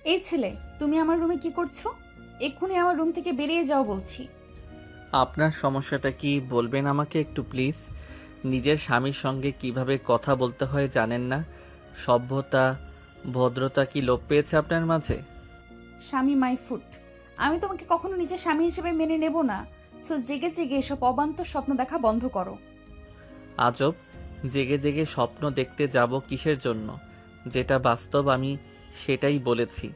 এই ছেলে, তুমি আমার রুমে কি করছো? এক্ষুনি আমার রুম থেকে বেরিয়ে যাও বলছি। আপনার সমস্যাটা কি বলবেন আমাকে একটু প্লিজ? নিজের স্বামীর সঙ্গে কিভাবে কথা বলতে হয় জানেন না? সভ্যতা, ভদ্রতা কি লোপ পেয়েছে আপনার মাঝে? স্বামী মাই ফুট। আমি তোমাকে কখনো নিজের স্বামী হিসেবে মেনে নেব না। সো জেগে জেগে এসব অবান্তর স্বপ্ন দেখা বন্ধ করো। আজব, জেগে জেগে স্বপ্ন দেখতে যাব কিসের জন্য? যেটা বাস্তব আমি সেটাই বলেছি।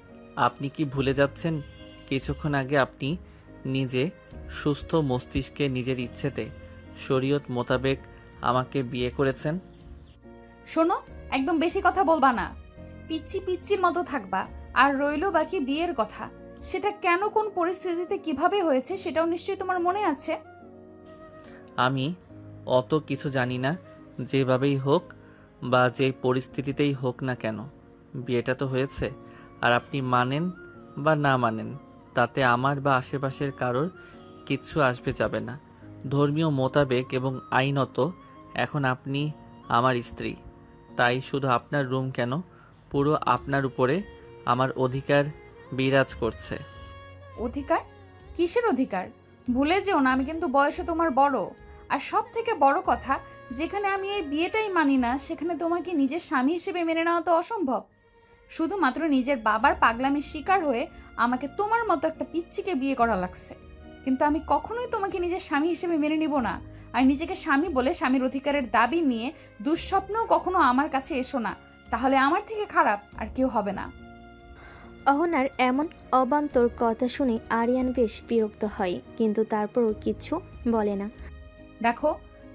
আপনি কি ভুলে যাচ্ছেন কিছুক্ষণ আগে আপনি নিজে সুস্থ মস্তিষ্কে নিজের ইচ্ছেতে শরীয়ত মোতাবেক আমাকে বিয়ে করেছেন? শোনো, একদম বেশি কথা বলবা না। পিচ্ছি পিচ্ছির মতো থাকবা। আর রইলো বাকি বিয়ের কথা। সেটা কেন, কোন পরিস্থিতিতে, কিভাবে হয়েছে সেটাও নিশ্চয়ই তোমার মনে আছে। আমি অত কিছু জানি না। যেভাবেই হোক বা যে পরিস্থিতিতেই হোক না কেন, বিয়েটা তো হয়েছে। আর আপনি মানেন বা না মানেন, তাতে আমার বা আশেপাশের কারোর কিচ্ছু আসবে যাবে না। ধর্মীয় মোতাবেক এবং আইনত এখন আপনি আমার স্ত্রী। তাই শুধু আপনার রুম কেন, পুরো আপনার উপরে আমার অধিকার বিরাজ করছে। অধিকার? কিসের অধিকার? ভুলে যেও না, আমি কিন্তু বয়সে তোমার বড়। আর সব থেকে বড় কথা, যেখানে আমি এই বিয়েটাই মানি না সেখানে তোমাকে নিজের স্বামী হিসেবে মেনে নেওয়া তো অসম্ভব। শুধুমাত্র নিজের বাবার পাগলামির শিকার হয়ে আমাকে তোমার মতো একটা পিচ্চিকে বিয়ে করা লাগছে। কিন্তু আমি কখনোই তোমাকে নিজের স্বামী হিসেবে মেনে নিব না। আর নিজেকে স্বামী বলে স্বামীর অধিকারের দাবি নিয়ে দুঃস্বপ্নও কখনো আমার কাছে এসো না। তাহলে আমার থেকে খারাপ আর কেউ হবে না। অহনার এমন অবান্তর কথা শুনে আরিয়ান বেশ বিরক্ত হয়, কিন্তু তারপরও কিচ্ছু বলে না। দেখো,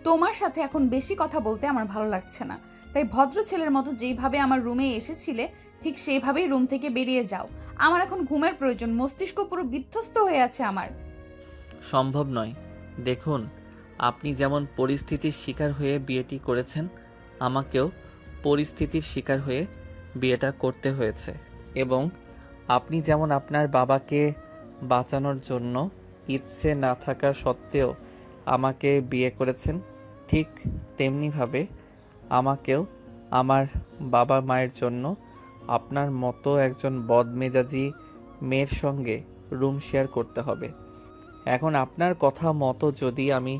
তোমার সাথে এখন বেশি কথা বলতে আমার ভালো লাগছে না। তাই ভদ্র ছেলের মতো যেইভাবে আমার রুমে এসেছিলে ঠিক সেইভাবেই রুম থেকে বেরিয়ে যাও। আমার এখন ঘুমের প্রয়োজন, মস্তিষ্ক পুরো বিধ্বস্ত হয়ে আছে আমার। সম্ভব নয়। দেখুন, আপনি যেমন পরিস্থিতির শিকার হয়ে বিয়েটি করেছেন, আমাকেও পরিস্থিতির শিকার হয়ে বিয়েটা করতে হয়েছে। এবং আপনি যেমন আপনার বাবাকে বাঁচানোর জন্য ইচ্ছে না থাকা সত্ত্বেও আমাকে বিয়ে করেছেন, ঠিক তেমনিভাবে আমাকেও আমার বাবা মায়ের জন্য আপনার মতো একজন বদমেজাজি মেয়ের সঙ্গে রুম শেয়ার করতে হবে। এখন আপনার কথা মতো যদি আমি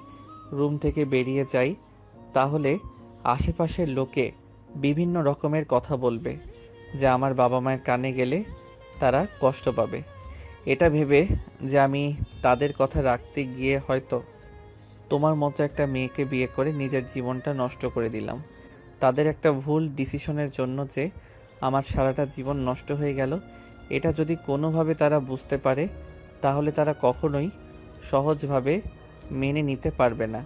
রুম থেকে বেরিয়ে যাই, তাহলে আশেপাশের লোকে বিভিন্ন রকমের কথা বলবে, যা আমার বাবা মায়ের কানে গেলে তারা কষ্ট পাবে। এটা ভেবে যে আমি তাদের কথা রাখতে গিয়ে হয়তো তোমার মতো একটা মেয়েকে বিয়ে করে নিজের জীবনটা নষ্ট করে দিলাম। তাদের একটা ভুল ডিসিশনের জন্য যে আমার সারাটা জীবন নষ্ট হয়ে গেল, এটা যদি কোনোভাবে তারা বুঝতে পারে, তাহলে তারা কখনোই সহজভাবে মেনে নিতে পারবে না।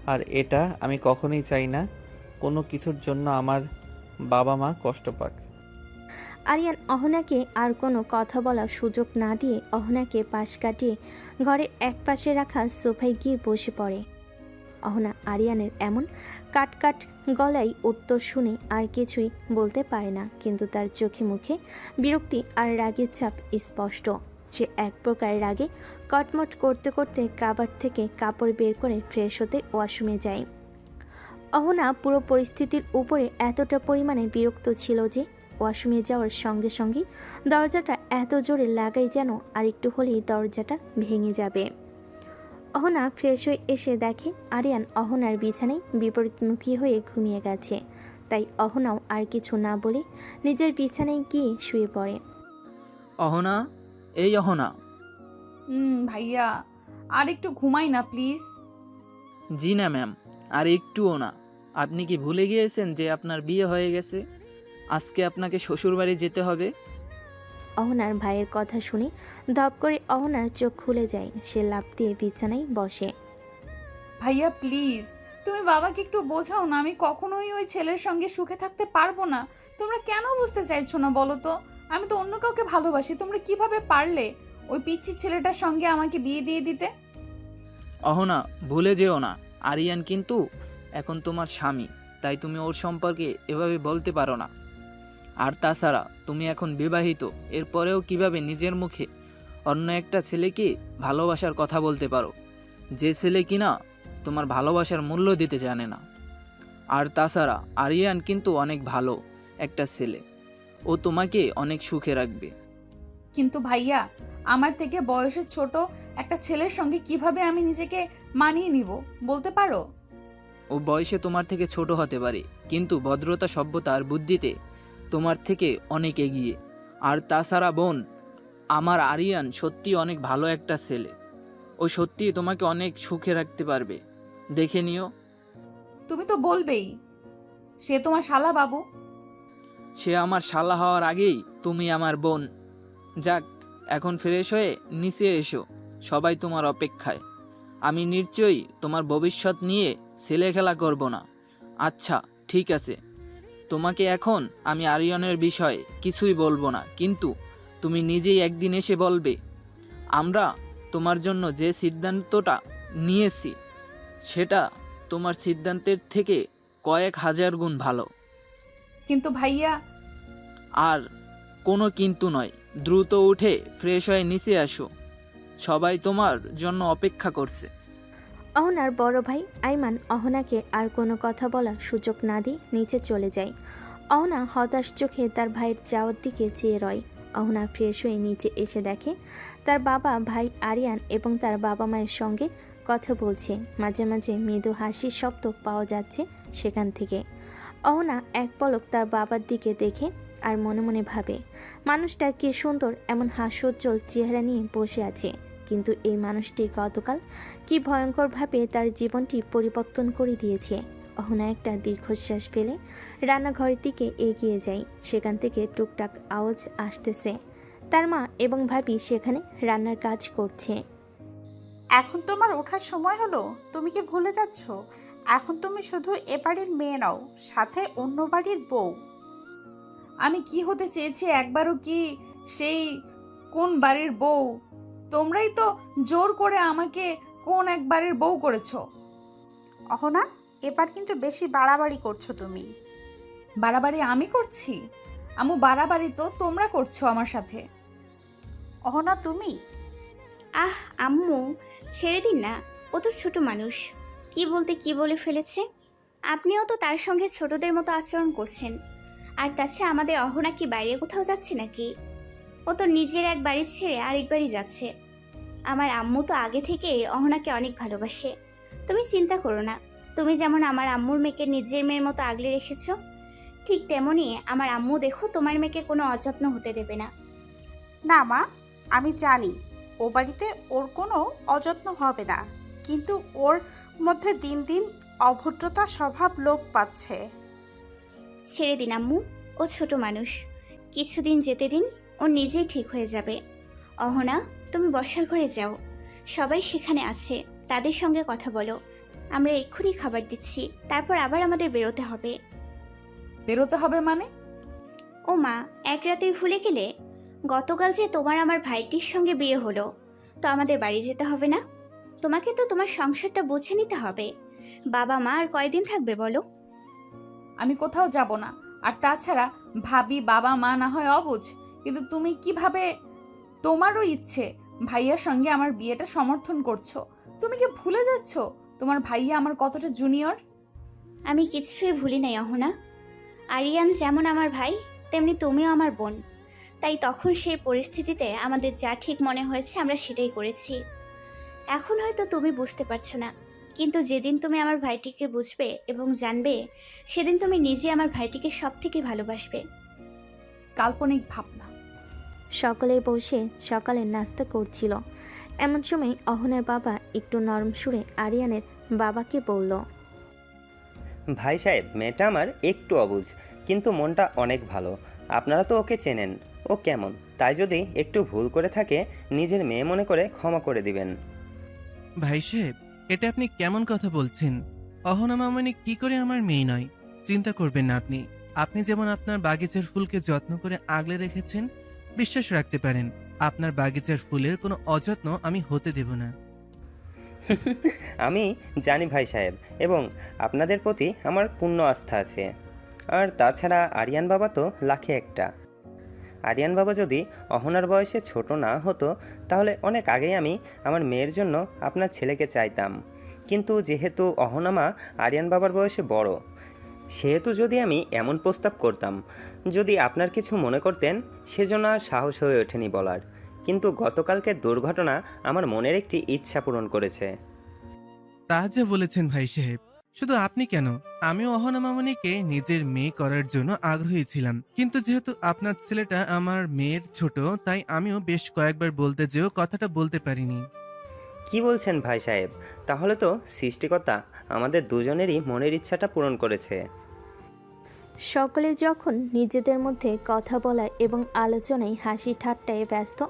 আর এটা আমি কখনোই চাই না কোনো কিছুর জন্য আমার বাবা মা কষ্ট পাক। আরিয়ান অহনাকে আর কোনো কথা বলার সুযোগ না দিয়ে অহনাকে পাশ কাটিয়ে ঘরের এক পাশে রাখা সোফায় গিয়ে বসে পড়ে। অহনা আরিয়ানের এমন কাট গলায় উত্তর শুনে আর কিছুই বলতে পারে না, কিন্তু তার চোখে মুখে বিরক্তি আর রাগের ছাপ স্পষ্ট। সে এক প্রকার রাগে কটমট করতে করতে কাবার থেকে কাপড় বের করে ফ্রেশ হতে ওয়াশরুমে যায়। অহনা পুরো পরিস্থিতির উপরে এতটা পরিমাণে বিরক্ত ছিল যে ওয়াশরুমে যাওয়ার সঙ্গে সঙ্গেই দরজাটা এত জোরে লাগাই যেন আর একটু হলেই দরজাটা ভেঙে যাবে। অহনা ফ্রেশ হয়ে এসে দেখে আরিয়ান অহনার বিছানায় বিপরীতমুখী হয়ে ঘুমিয়ে গেছে। তাই অহনাও আর কিছু না বলে নিজের বিছানায় গিয়ে শুয়ে পড়ে। অহনা, এই অহনা। ভাইয়া, আর একটু ঘুমাই না প্লিজ। জি না ম্যাম, আর একটুও না। আপনি কি ভুলে গিয়েছেন যে আপনার বিয়ে হয়ে গেছে? আজকে আপনাকে শ্বশুরবাড়ি যেতে হবে। অহনার ভাইয়ের কথা শুনে ধপ করে অহনার চোখ খুলে যায়। সে লাফ দিয়ে বিছানায় বসে। ভাইয়া প্লিজ, তুমি বাবাকে একটু বোঝাও না, আমি কখনোই ওই ছেলের সঙ্গে সুখে থাকতে পারবো না। তোমরা কেন বুঝতে চাইছো না বলো তো? আমি তো অন্য কাউকে ভালোবাসি, তোমরা কিভাবে পারলে ওই পিচ্চি ছেলেটার সঙ্গে আমাকে বিয়ে দিয়ে দিতে? অহনা, ভুলে যেও না, আরিয়ান কিন্তু এখন তোমার স্বামী। তাই তুমি ওর সম্পর্কে এভাবে বলতে পারো না। আর তাছাড়া তুমি এখন বিবাহিত, এরপরেও কিভাবে নিজের মুখে অন্য একটা ছেলেকে ভালোবাসার কথা বলতে পারো, যে ছেলে কিনা তোমার ভালোবাসার মূল্য দিতে জানে না? আর তাছাড়া আরিয়ান কিন্তু অনেক ভালো একটা ছেলে, ও তোমাকে অনেক সুখে রাখবে। কিন্তু ভাইয়া, আমার থেকে বয়সে ছোট একটা ছেলের সঙ্গে কিভাবে আমি নিজেকে মানিয়ে নিব বলতে পারো? ও বয়সে তোমার থেকে ছোট হতে পারে, কিন্তু ভদ্রতা, সভ্যতা আর বুদ্ধিতে তোমার থেকে অনেক এগিয়ে। আর তাছাড়া বোন, আমার আরিয়ান সত্যি অনেক ভালো একটা ছেলে। ও সত্যি তোমাকে অনেক সুখে রাখতে পারবে, দেখে নিও। তুমি তো বলবেই সে তোমার শালা বাবু। সে আমার শালা হওয়ার আগেই তুমি আমার বোন। যাক, এখন ফ্রেশ হয়ে নিচে এসো, সবাই তোমার অপেক্ষায়। আমি নিশ্চয়ই তোমার ভবিষ্যৎ নিয়ে ছেলে খেলা করব না। আচ্ছা, ঠিক আছে, তোমাকে এখন আমি আরিয়ানের বিষয়ে কিছুই বলবো না, কিন্তু তুমি নিজেই একদিন এসে বলবে আমরা তোমার জন্য যে সিদ্ধান্তটা নিয়েছি সেটা তোমার সিদ্ধান্তের থেকে কয়েক হাজার গুণ ভালো। কিন্তু ভাইয়া, আর কোনো কিন্তু নয়, দ্রুত উঠে ফ্রেশ হয়ে নিচে আসো, সবাই তোমার জন্য অপেক্ষা করছে। অহনার বড় ভাই আইমান অহনাকে আর কোনো কথা বলার সুযোগ না দিয়ে নিচে চলে যায়। অহনা হতাশ চোখে তার ভাইয়ের যাওয়ার দিকে চেয়ে রয়। অহনা ফ্রেশ হয়ে নিচে এসে দেখে তার বাবা, ভাই আরিয়ান এবং তার বাবা মায়ের সঙ্গে কথা বলছে। মাঝে মাঝে মৃদু হাসির শব্দ পাওয়া যাচ্ছে সেখান থেকে। অহনা এক পলক তার বাবার দিকে দেখে আর মনে মনে ভাবে, মানুষটা কি সুন্দর এমন হাস্যোজ্জ্বল চেহারা নিয়ে বসে আছে, কিন্তু এই মানুষটি গতকাল কি ভয়ঙ্করভাবে তার জীবনটি পরিবর্তন করে দিয়েছে। অহনা একটা দীর্ঘশ্বাস ফেলে রান্নাঘরের দিকে এগিয়ে যায়। সেখান থেকে টুকটাক আওয়াজ আসতেছে। তার মা এবং ভাবি সেখানে রান্নার কাজ করছে। এখন তোমার ওঠার সময় হলো? তুমি কি ভুলে যাচ্ছ? এখন তুমি শুধু এ বাড়ির মেয়ে নাও, সাথে অন্য বাড়ির বউ। আমি কি হতে চেয়েছি একবারও কি সেই কোন বাড়ির বউ? তোমরাই তো জোর করে আমাকে কোন এক বাড়ির বউ করেছো। অহনা, এবার কিন্তু বেশি বাড়াবাড়ি করছো তুমি। বাড়াবাড়ি আমি করছি? আম্মু, বাড়াবাড়ি তো তোমরা করছো আমার সাথে। অহনা, তুমি? আহ আম্মু, ছেড়ে দিন না, ও তো ছোট মানুষ, কি বলতে কি বলে ফেলেছে। আপনিও তো তার সঙ্গে ছোটদের মতো আচরণ করছেন। আর তাছাড়া আমাদের অহনা কি বাইরে কোথাও যাচ্ছে নাকি? ও তো নিজের এক বাড়ি ছেড়ে আরেক বাড়ি যাচ্ছে। আমার আম্মু তো আগে থেকে অহনাকে অনেক ভালোবাসে। তুমি চিন্তা করো না, তুমি যেমন আমার আম্মুর মেয়েকে নিজের মেয়ের মতো আগলে রেখেছো, ঠিক তেমনই আমার আম্মু দেখো তোমার মেয়েকে কোনো অযত্ন হতে দেবে না। না মা, আমি জানি ও বাড়িতে ওর কোনো অযত্ন হবে না, কিন্তু ওর মধ্যে দিন দিন অভদ্রতা স্বভাব লোপ পাচ্ছে। ছেড়ে দিন আম্মু, ও ছোট মানুষ, কিছুদিন যেতে দিন, ও নিজেই ঠিক হয়ে যাবে। অহনা, তুমি বসার ঘরে যাও, সবাই সেখানে আছে, তাদের সঙ্গে কথা বলো। আমরা এক্ষুনি খাবার দিচ্ছি, তারপর আবার আমাদের বেরোতে হবে। বেরোতে হবে মানে? ও মা, এক রাতেই ভুলে গেলে? গতকাল যে তোমার আমার ভাইটির সঙ্গে বিয়ে হলো, তো আমাদের বাড়ি যেতে হবে না? তোমাকে তো তোমার সংসারটা বুঝে নিতে হবে। বাবা মা আর কয়দিন থাকবে বলো? আমি কোথাও যাব না। আর তাছাড়া ভাবি, বাবা মা না হয় অবুঝ, কিন্তু তুমি কিভাবে তোমারও ইচ্ছে ভাইয়ার সঙ্গে আমার বিয়েটা সমর্থন করছো? তুমি কি ভুলে যাচ্ছ তোমার ভাইয়া আমার কতটা জুনিয়র? আমি কিছুই ভুলি নাই অহনা। আরিয়ান যেমন আমার ভাই, তেমনি তুমিও আমার বোন। তাই তখন সেই পরিস্থিতিতে আমাদের যা ঠিক মনে হয়েছে আমরা সেটাই করেছি। এখন হয়তো তুমি বুঝতে পারছো না, কিন্তু যেদিন তুমি আমার ভাইটিকে বুঝবে এবং জানবে, সেদিন তুমি নিজে আমার ভাইটিকে সব থেকে ভালোবাসবে। কাল্পনিক ভাবনা। সকলেই বসে সকালের নাস্তা করছিল। এমন সময় অহনার বাবা একটু নরম সুরে আরিয়ানের বাবাকে বলল, ভাই সাহেব, মেয়েটা আমার একটু অবুঝ, কিন্তু মনটা অনেক ভালো। আপনারা তো ওকে চেনেন, ও কেমন, তাই যদি একটু ভুল করে থাকে নিজের মেয়ে মনে করে ক্ষমা করে দিবেন। ভাই সাহেব, এটা আপনি কেমন কথা বলছেন? অহনা মামনি কি করে আমার মেয়ে নয়? চিন্তা করবেন না আপনি। আপনি যেমন আপনার বাগিচার ফুলকে যত্ন করে আগলে রেখেছেন, বিশ্বাস রাখতে পারেন আপনার বাগিচার ফুলের কোনো অযত্ন আমি হতে দেব না। আমি জানি ভাই সাহেব, এবং আপনাদের প্রতি আমার পূর্ণ আস্থা আছে। আর তাছাড়া আরিয়ান বাবা তো লাখে একটা। আরিয়ান বাবা যদি অহনার বয়সে ছোট না হতো, তাহলে অনেক আগেই আমি আমার মেয়ের জন্য আপনার ছেলেকে চাইতাম। কিন্তু যেহেতু অহনা মা আরিয়ান বাবার বয়সে বড়, সেহেতু যদি আমি এমন প্রস্তাব করতাম, যদি আপনার কিছু মনে করতেন, সেজন্য আর সাহস হয়ে ওঠেনি বলার। কিন্তু গতকালকের দুর্ঘটনা আমার মনের একটি ইচ্ছা পূরণ করেছে। তা যে বলেছেন ভাই সাহেব, শুধু আপনি কেন, আমিও অহনা মামনিকে নিজের মেয়ে করার জন্য আগ্রহী ছিলাম। কিন্তু যেহেতু আপনার ছেলেটা আমার মেয়ের ছোট, তাই আমিও বেশ কয়েকবার বলতে যেও কথাটা বলতে পারিনি। কি বলছেন ভাই সাহেব? তাহলে তো সৃষ্টিকর্তা আমাদের দুজনেরই মনের ইচ্ছাটা পূরণ করেছে। সকলে যখন নিজেদের মধ্যে কথা বলা এবং আলোচনায় হাসি ঠাট্টায় ব্যস্ত,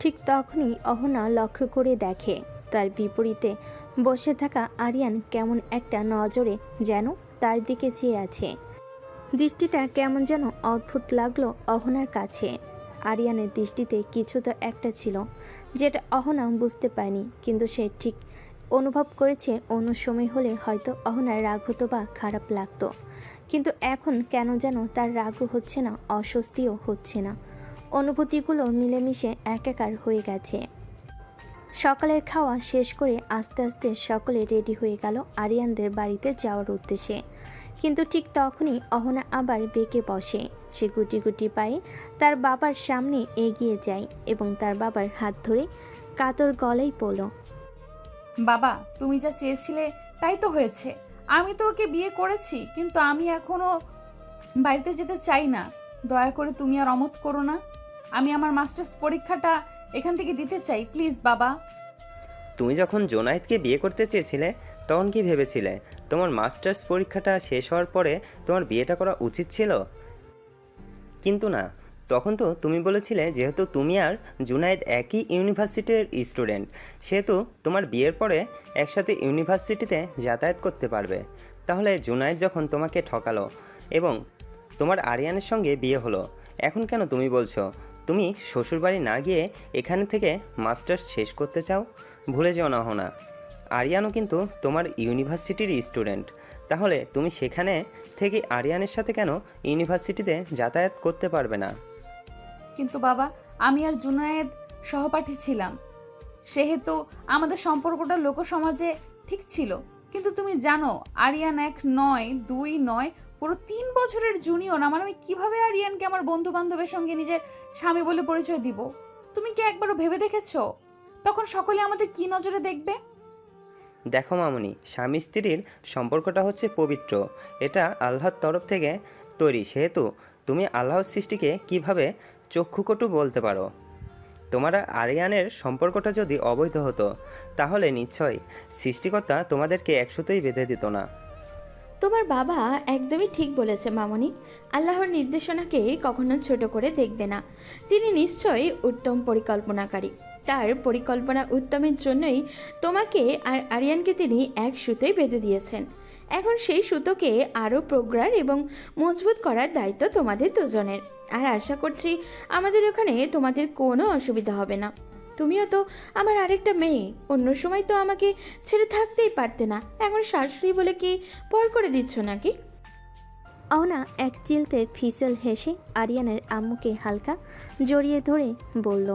ঠিক তখনই অহনা লক্ষ্য করে দেখে তার বিপরীতে বসে থাকা আরিয়ান কেমন একটা নজরে যেন তার দিকে চেয়ে আছে। দৃষ্টিটা কেমন যেন অদ্ভুত লাগলো অহনার কাছে। আরিয়ানের দৃষ্টিতে কিছু তো একটা ছিল যেটা অহনা বুঝতে পারেনি, কিন্তু সে ঠিক অনুভব করেছে অন্য সময় হলে হয়তো অহনার রাগ হতো বা খারাপ লাগতো, কিন্তু এখন কেন যেন তার রাগও হচ্ছে না, অস্বস্তিও হচ্ছে না। অনুভূতিগুলো মিলেমিশে একাকার হয়ে গেছে। সকালের খাওয়া শেষ করে আস্তে আস্তে সকলে রেডি হয়ে গেল আরিয়ানদের বাড়িতে যাওয়ার উদ্দেশ্যে। কিন্তু ঠিক তখনই অহনা আবার বেঁকে বসে। সে গুটি গুটি পায়ে তার বাবার সামনে এগিয়ে যায় এবং তার বাবার হাত ধরে কাতর গলায় বলল, বাবা, তুমি যা চেয়েছিলে তাই তো হয়েছে। আমি তো ওকে বিয়ে করেছি, কিন্তু আমি এখনো বাড়িতে যেতে চাই না। দয়া করে তুমি আর অমত করো না। আমি আমার মাস্টার্স পরীক্ষাটা এখান থেকে দিতে চাই, প্লিজ বাবা। তুমি যখন জোনায়েদকে বিয়ে করতে চেয়েছিলে, তখন কি ভেবেছিলে তোমার মাস্টার্স পরীক্ষাটা শেষ হওয়ার পরে তোমার বিয়েটা করা উচিত ছিল? কিন্তু না, তখন তো তুমি বলেছিলে যেহেতু তুমি আর জুনায়েদ একই ইউনিভার্সিটির স্টুডেন্ট, সেহেতু তোমার বিয়ের পরে একসাথে ইউনিভার্সিটিতে যাতায়াত করতে পারবে। তাহলে জুনায়েদ যখন তোমাকে ঠকালো এবং তোমার আরিয়ানের সঙ্গে বিয়ে হলো, এখন কেন তুমি বলছো তুমি শ্বশুরবাড়ি না গিয়ে এখানে থেকে মাস্টার্স শেষ করতে চাও? ভুলে যেও না হোনা, আরিয়ানও কিন্তু তোমার ইউনিভার্সিটির স্টুডেন্ট। তাহলে তুমি সেখানে থেকে আরিয়ানের সাথে কেন ইউনিভার্সিটিতে যাতায়াত করতে পারবে না? কিন্তু বাবা, আমি আর জুনায়েদ সহপাঠী ছিলাম, সেহেতু আমাদের সম্পর্কটা লোকসমাজে ঠিক ছিল। কিন্তু তুমি জানো আরিয়ান 1 নয় 2 নয়, পুরো 3 বছরের জুনিয়র আমার। আমি কিভাবে আরিয়ানকে আমার বন্ধু বান্ধবের সঙ্গে নিজের স্বামী বলে পরিচয় দিব? তুমি কি একবারও ভেবে দেখেছো তখন সকলে আমাদের কি নজরে দেখবে? দেখো মামুনি, স্বামী স্ত্রীর সম্পর্কটা হচ্ছে পবিত্র, এটা আল্লাহর তরফ থেকে তৈরি, সেহেতু তুমি আল্লাহর সৃষ্টিকে কিভাবে চক্ষুকটু বলতে পারো? তোমার আর আরিয়ানের সম্পর্কটা যদি অবৈধ হতো, তাহলে নিশ্চয়ই সৃষ্টিকর্তা তোমাদেরকে একসাথেই বেঁধে দিত না। তোমার বাবা একদমই ঠিক বলেছে মামনি। আল্লাহর নির্দেশনাকে কখনো ছোট করে দেখবে না। তিনি নিশ্চয়ই উত্তম পরিকল্পনাকারী। তার পরিকল্পনা উত্তমের জন্যই তোমাকে আর আরিয়ানকে তিনি এক সুতোয় বেঁধে দিয়েছেন। এখন সেই সুতোকে আরও প্রগাঢ় এবং মজবুত করার দায়িত্ব তোমাদের দুজনের। আর আশা করছি আমাদের ওখানে তোমাদের কোনো অসুবিধা হবে না। তুমিও তো আমার আরেকটা মেয়ে, অন্য সময় তো আমাকে ছেড়ে থাকতেই পারতে না। এখন শাশুড়ি বলে কি পর করে দিচ্ছ নাকি? অহনা এক চিলতে ফিসেল হেসে আরিয়ানের আম্মুকে হালকা জড়িয়ে ধরে বলল,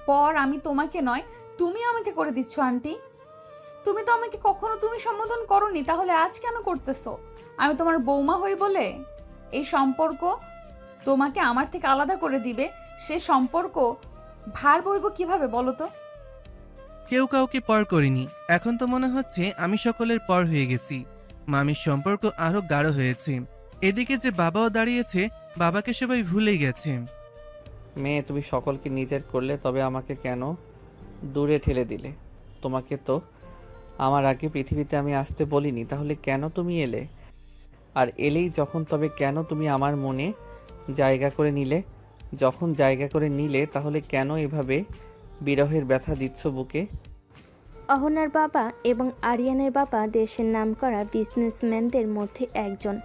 পর আমি তোমাকে নয়, তুমি আমাকে করে দিচ্ছ আন্টি। তুমি তো আমাকে কখনো তুমি সম্বোধন করনি, তাহলে আজ কেন করতেছো? আমি তোমার বৌমা হই বলে এই সম্পর্ক তোমাকে আমার থেকে আলাদা করে দিবে? সে সম্পর্ক ভার বইব কিভাবে বলো তো? কেউ কাউকে পর করিনি। এখন তো মনে হচ্ছে আমি সকলের পর হয়ে গেছি। মামির সম্পর্ক আরো গাঢ় হয়েছে। এদিকে যে বাবাও দাঁড়িয়েছে, বাবাকে সবাই ভুলে গেছে। মেয়ে, তুমি সকলকে নিজের করলে, তবে আমাকে কেন দূরে ঠেলে দিলে? তোমাকে তো আমার আগে পৃথিবীতে আমি আসতে বলিনি, তাহলে কেন তুমি এলে? আর এলেই যখন, তবে কেন তুমি আমার মনে জায়গা করে নিলে? যখন জায়গা করে নিলে, তাহলে কেন এভাবে বিরহের ব্যথা দিচ্ছ বুকে? অহনার বাবা এবং আরিয়ানের বাবা দেশের নামকরা বিজনেসম্যানদের মধ্যে একজন।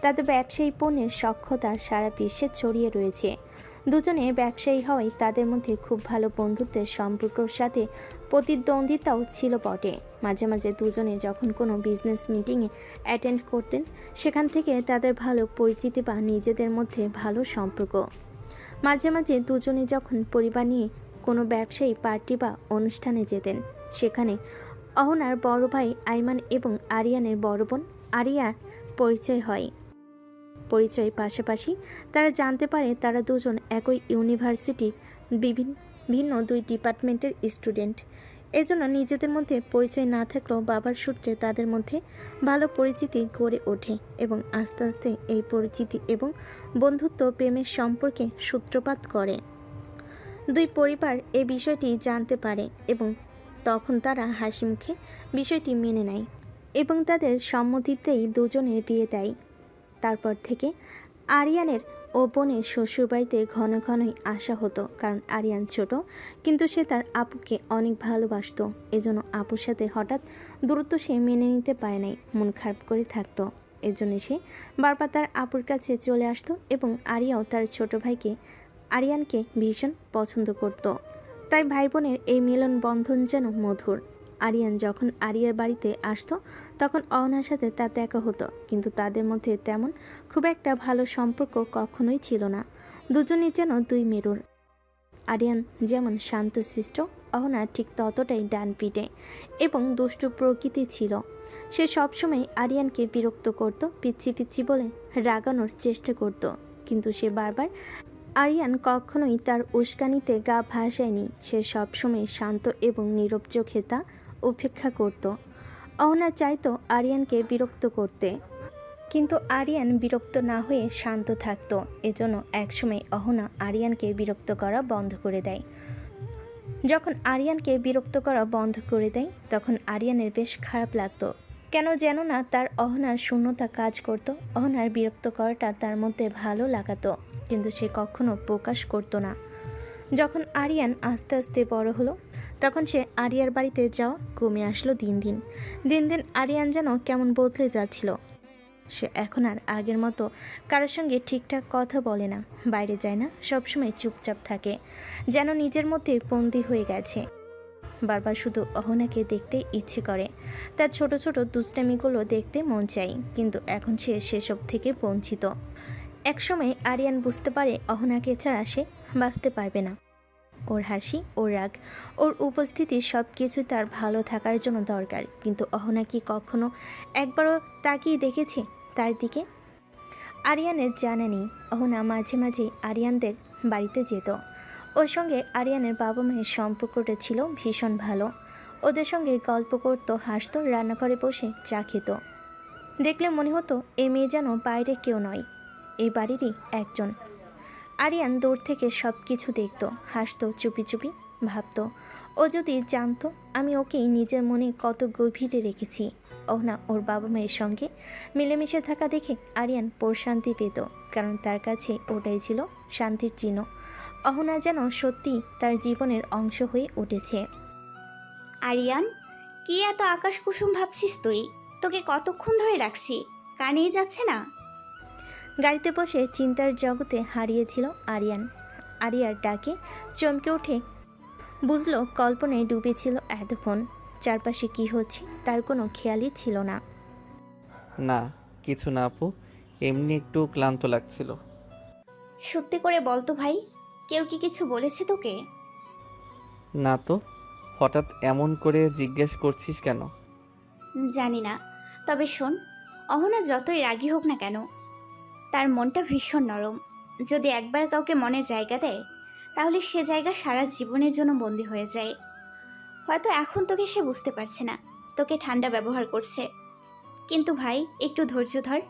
তাদের ব্যবসায়ী পণ্যের সক্ষতা সারা বিশ্বে ছড়িয়ে রয়েছে। দুজনে ব্যবসায়ী হওয়ায় তাদের মধ্যে খুব ভালো বন্ধুত্বের সম্পর্কের সাথে প্রতিদ্বন্দ্বিতাও ছিল বটে। মাঝে মাঝে দুজনে যখন কোনো বিজনেস মিটিংয়ে অ্যাটেন্ড করতেন, সেখান থেকে তাদের ভালো পরিচিতি বা নিজেদের মধ্যে ভালো সম্পর্ক। মাঝে মাঝে দুজনে যখন পরিবার নিয়ে কোনো ব্যবসায়ী পার্টি বা অনুষ্ঠানে যেতেন, সেখানে অহনার বড় ভাই আইমান এবং আরিয়ানের বড় বোন আরিয়া পরিচয় হয়। পরিচয় পাশাপাশি তারা জানতে পারে তারা দুজন একই ইউনিভার্সিটির ভিন্ন দুই ডিপার্টমেন্টের স্টুডেন্ট। এজন্য নিজেদের মধ্যে পরিচয় না থাকলেও বাবার সূত্রে তাদের মধ্যে ভালো পরিচিতি গড়ে ওঠে এবং আস্তে আস্তে এই পরিচিতি এবং বন্ধুত্ব প্রেমের সম্পর্কে সূত্রপাত করে। দুই পরিবার এই বিষয়টি জানতে পারে এবং তখন তারা হাসি মুখে বিষয়টি মেনে নেয় এবং তাদের সম্মতিতেই দুজনের বিয়ে দেয়। তারপর থেকে আরিয়ানের ও বোনের শ্বশুরবাড়িতে ঘন ঘনই আসা হতো, কারণ আরিয়ান ছোট কিন্তু সে তার আপুকে অনেক ভালোবাসত। এজন্য আপুর সাথে হঠাৎ দূরত্ব সে মেনে নিতে পারে নাই, মন খারাপ করে থাকতো। এজন্য সে বারবার তার আপুর কাছে চলে আসতো এবং আরিয়াও তার ছোট ভাইকে আরিয়ানকে ভীষণ পছন্দ করত। তাই ভাই বোনের এই মিলন বন্ধন যেন মধুর। আরিয়ান যখন আরিয়ার বাড়িতে আসতো তখন অহনার সাথে তার দেখা হতো, কিন্তু তাদের মধ্যে তেমন খুব একটা ভালো সম্পর্ক কখনোই ছিল না। দুজনেই যেন দুই মেরুর। আরিয়ান যেমন শান্তশিষ্ট, অহনা ঠিক ততটাই ডানপিটে এবং দুষ্টু প্রকৃতি ছিল। সে সবসময় আরিয়ানকে বিরক্ত করত, পিচ্ছি পিচ্ছি বলে রাগানোর চেষ্টা করত, কিন্তু সে বারবার আরিয়ান কখনোই তার উস্কানিতে গা ভাসায়নি। সে সবসময় শান্ত এবং নীরব চোখে তা উপেক্ষা করত। অহনা চাইতো আরিয়ানকে বিরক্ত করতে, কিন্তু আরিয়ান বিরক্ত না হয়ে শান্ত থাকতো। এজন্য একসময় অহনা আরিয়ানকে বিরক্ত করা বন্ধ করে দেয়। যখন আরিয়ানকে বিরক্ত করা বন্ধ করে দেয় তখন আরিয়ানের বেশ খারাপ লাগতো। কেন যেন না তার অহনার শূন্যতা কাজ করত। অহনার বিরক্ত করাটা তার মধ্যে ভালো লাগাতো, কিন্তু সে কখনো প্রকাশ করতো না। যখন আরিয়ান আস্তে আস্তে বড় হলো তখন সে আরিয়ার বাড়িতে যাওয়া কমে আসলো দিন দিন। দিন দিন আরিয়ান যেন কেমন বদলে যাচ্ছিল। সে এখন আর আগের মতো কারোর সঙ্গে ঠিকঠাক কথা বলে না, বাইরে যায় না, সবসময় চুপচাপ থাকে, যেন নিজের মধ্যে বন্দি হয়ে গেছে। বারবার শুধু অহনাকে দেখতে ইচ্ছে করে, তার ছোট ছোট দুষ্টামিগুলো দেখতে মন চাই, কিন্তু এখন সে সেসব থেকে বঞ্চিত। একসময় আরিয়ান বুঝতে পারে অহনাকে ছাড়া সে বাঁচতে পারবে না। ওর হাসি, ওর রাগ, ওর উপস্থিতি সব কিছু তার ভালো থাকার জন্য দরকার, কিন্তু অহনা কি কখনো একবারও তাকিয়ে দেখেছে তার দিকে? আরিয়ানের জানা নেই। অহনা মাঝে মাঝে আরিয়ানদের বাড়িতে যেত। ওর সঙ্গে আরিয়ানের বাবা মায়ের সম্পর্কটা ছিল ভীষণ ভালো। ওদের সঙ্গে গল্প করতো, হাসতো, রান্নাঘরে বসে চা খেত। দেখলে মনে হতো এ মেয়ে যেন বাইরে কেউ নয়, এই বাড়িরই একজন। আরিয়ান দূর থেকে সব কিছু দেখত, হাসতো, চুপি চুপি ভাবতো ও যদি জানতো আমি ওকেই নিজের মনে কত গভীরে রেখেছি। অহনা ওর বাবা মায়ের সঙ্গে মিলেমিশে থাকা দেখে আরিয়ান প্রশান্তি পেত, কারণ তার কাছে ওটাই ছিল শান্তির চিহ্ন। অহনা যেন সত্যি তার জীবনের অংশ হয়ে উঠেছে। আরিয়ান, কি এত আকাশ কুসুম ভাবছিস তুই? তোকে কতক্ষণ ধরে রাখছি, কানেই যাচ্ছে না? গাড়িতে বসে চিন্তার জগতে হারিয়েছিল আরিয়ান। আরিয়ার ডাকে চমকে উঠে বুঝলো কল্পনায় ডুবেছিল এতক্ষণ। চারপাশে কি হচ্ছে তার কোনো খেয়ালই ছিল না। না, কিছু না আপু, এমনি একটু ক্লান্ত লাগছিল। সত্যি করে বল তো ভাই, কেউ কি কিছু বলেছে তোকে? না তো, হঠাৎ এমন করে জিজ্ঞেস করছিস কেন? জানি না, তবে শোন, অহনা যতই রাগী হোক না কেন, তার মনটা ভীষণ নরম। যদি একবার কাউকে মনে জায়গা দেয় তাহলে সে জায়গা সারা জীবনের জন্য বন্দী হয়ে যায়। হয়তো এখন তোকে সে বুঝতে পারছে না, তোকে ঠান্ডা ব্যবহার করছে, কিন্তু ভাই একটু ধৈর্য ধর,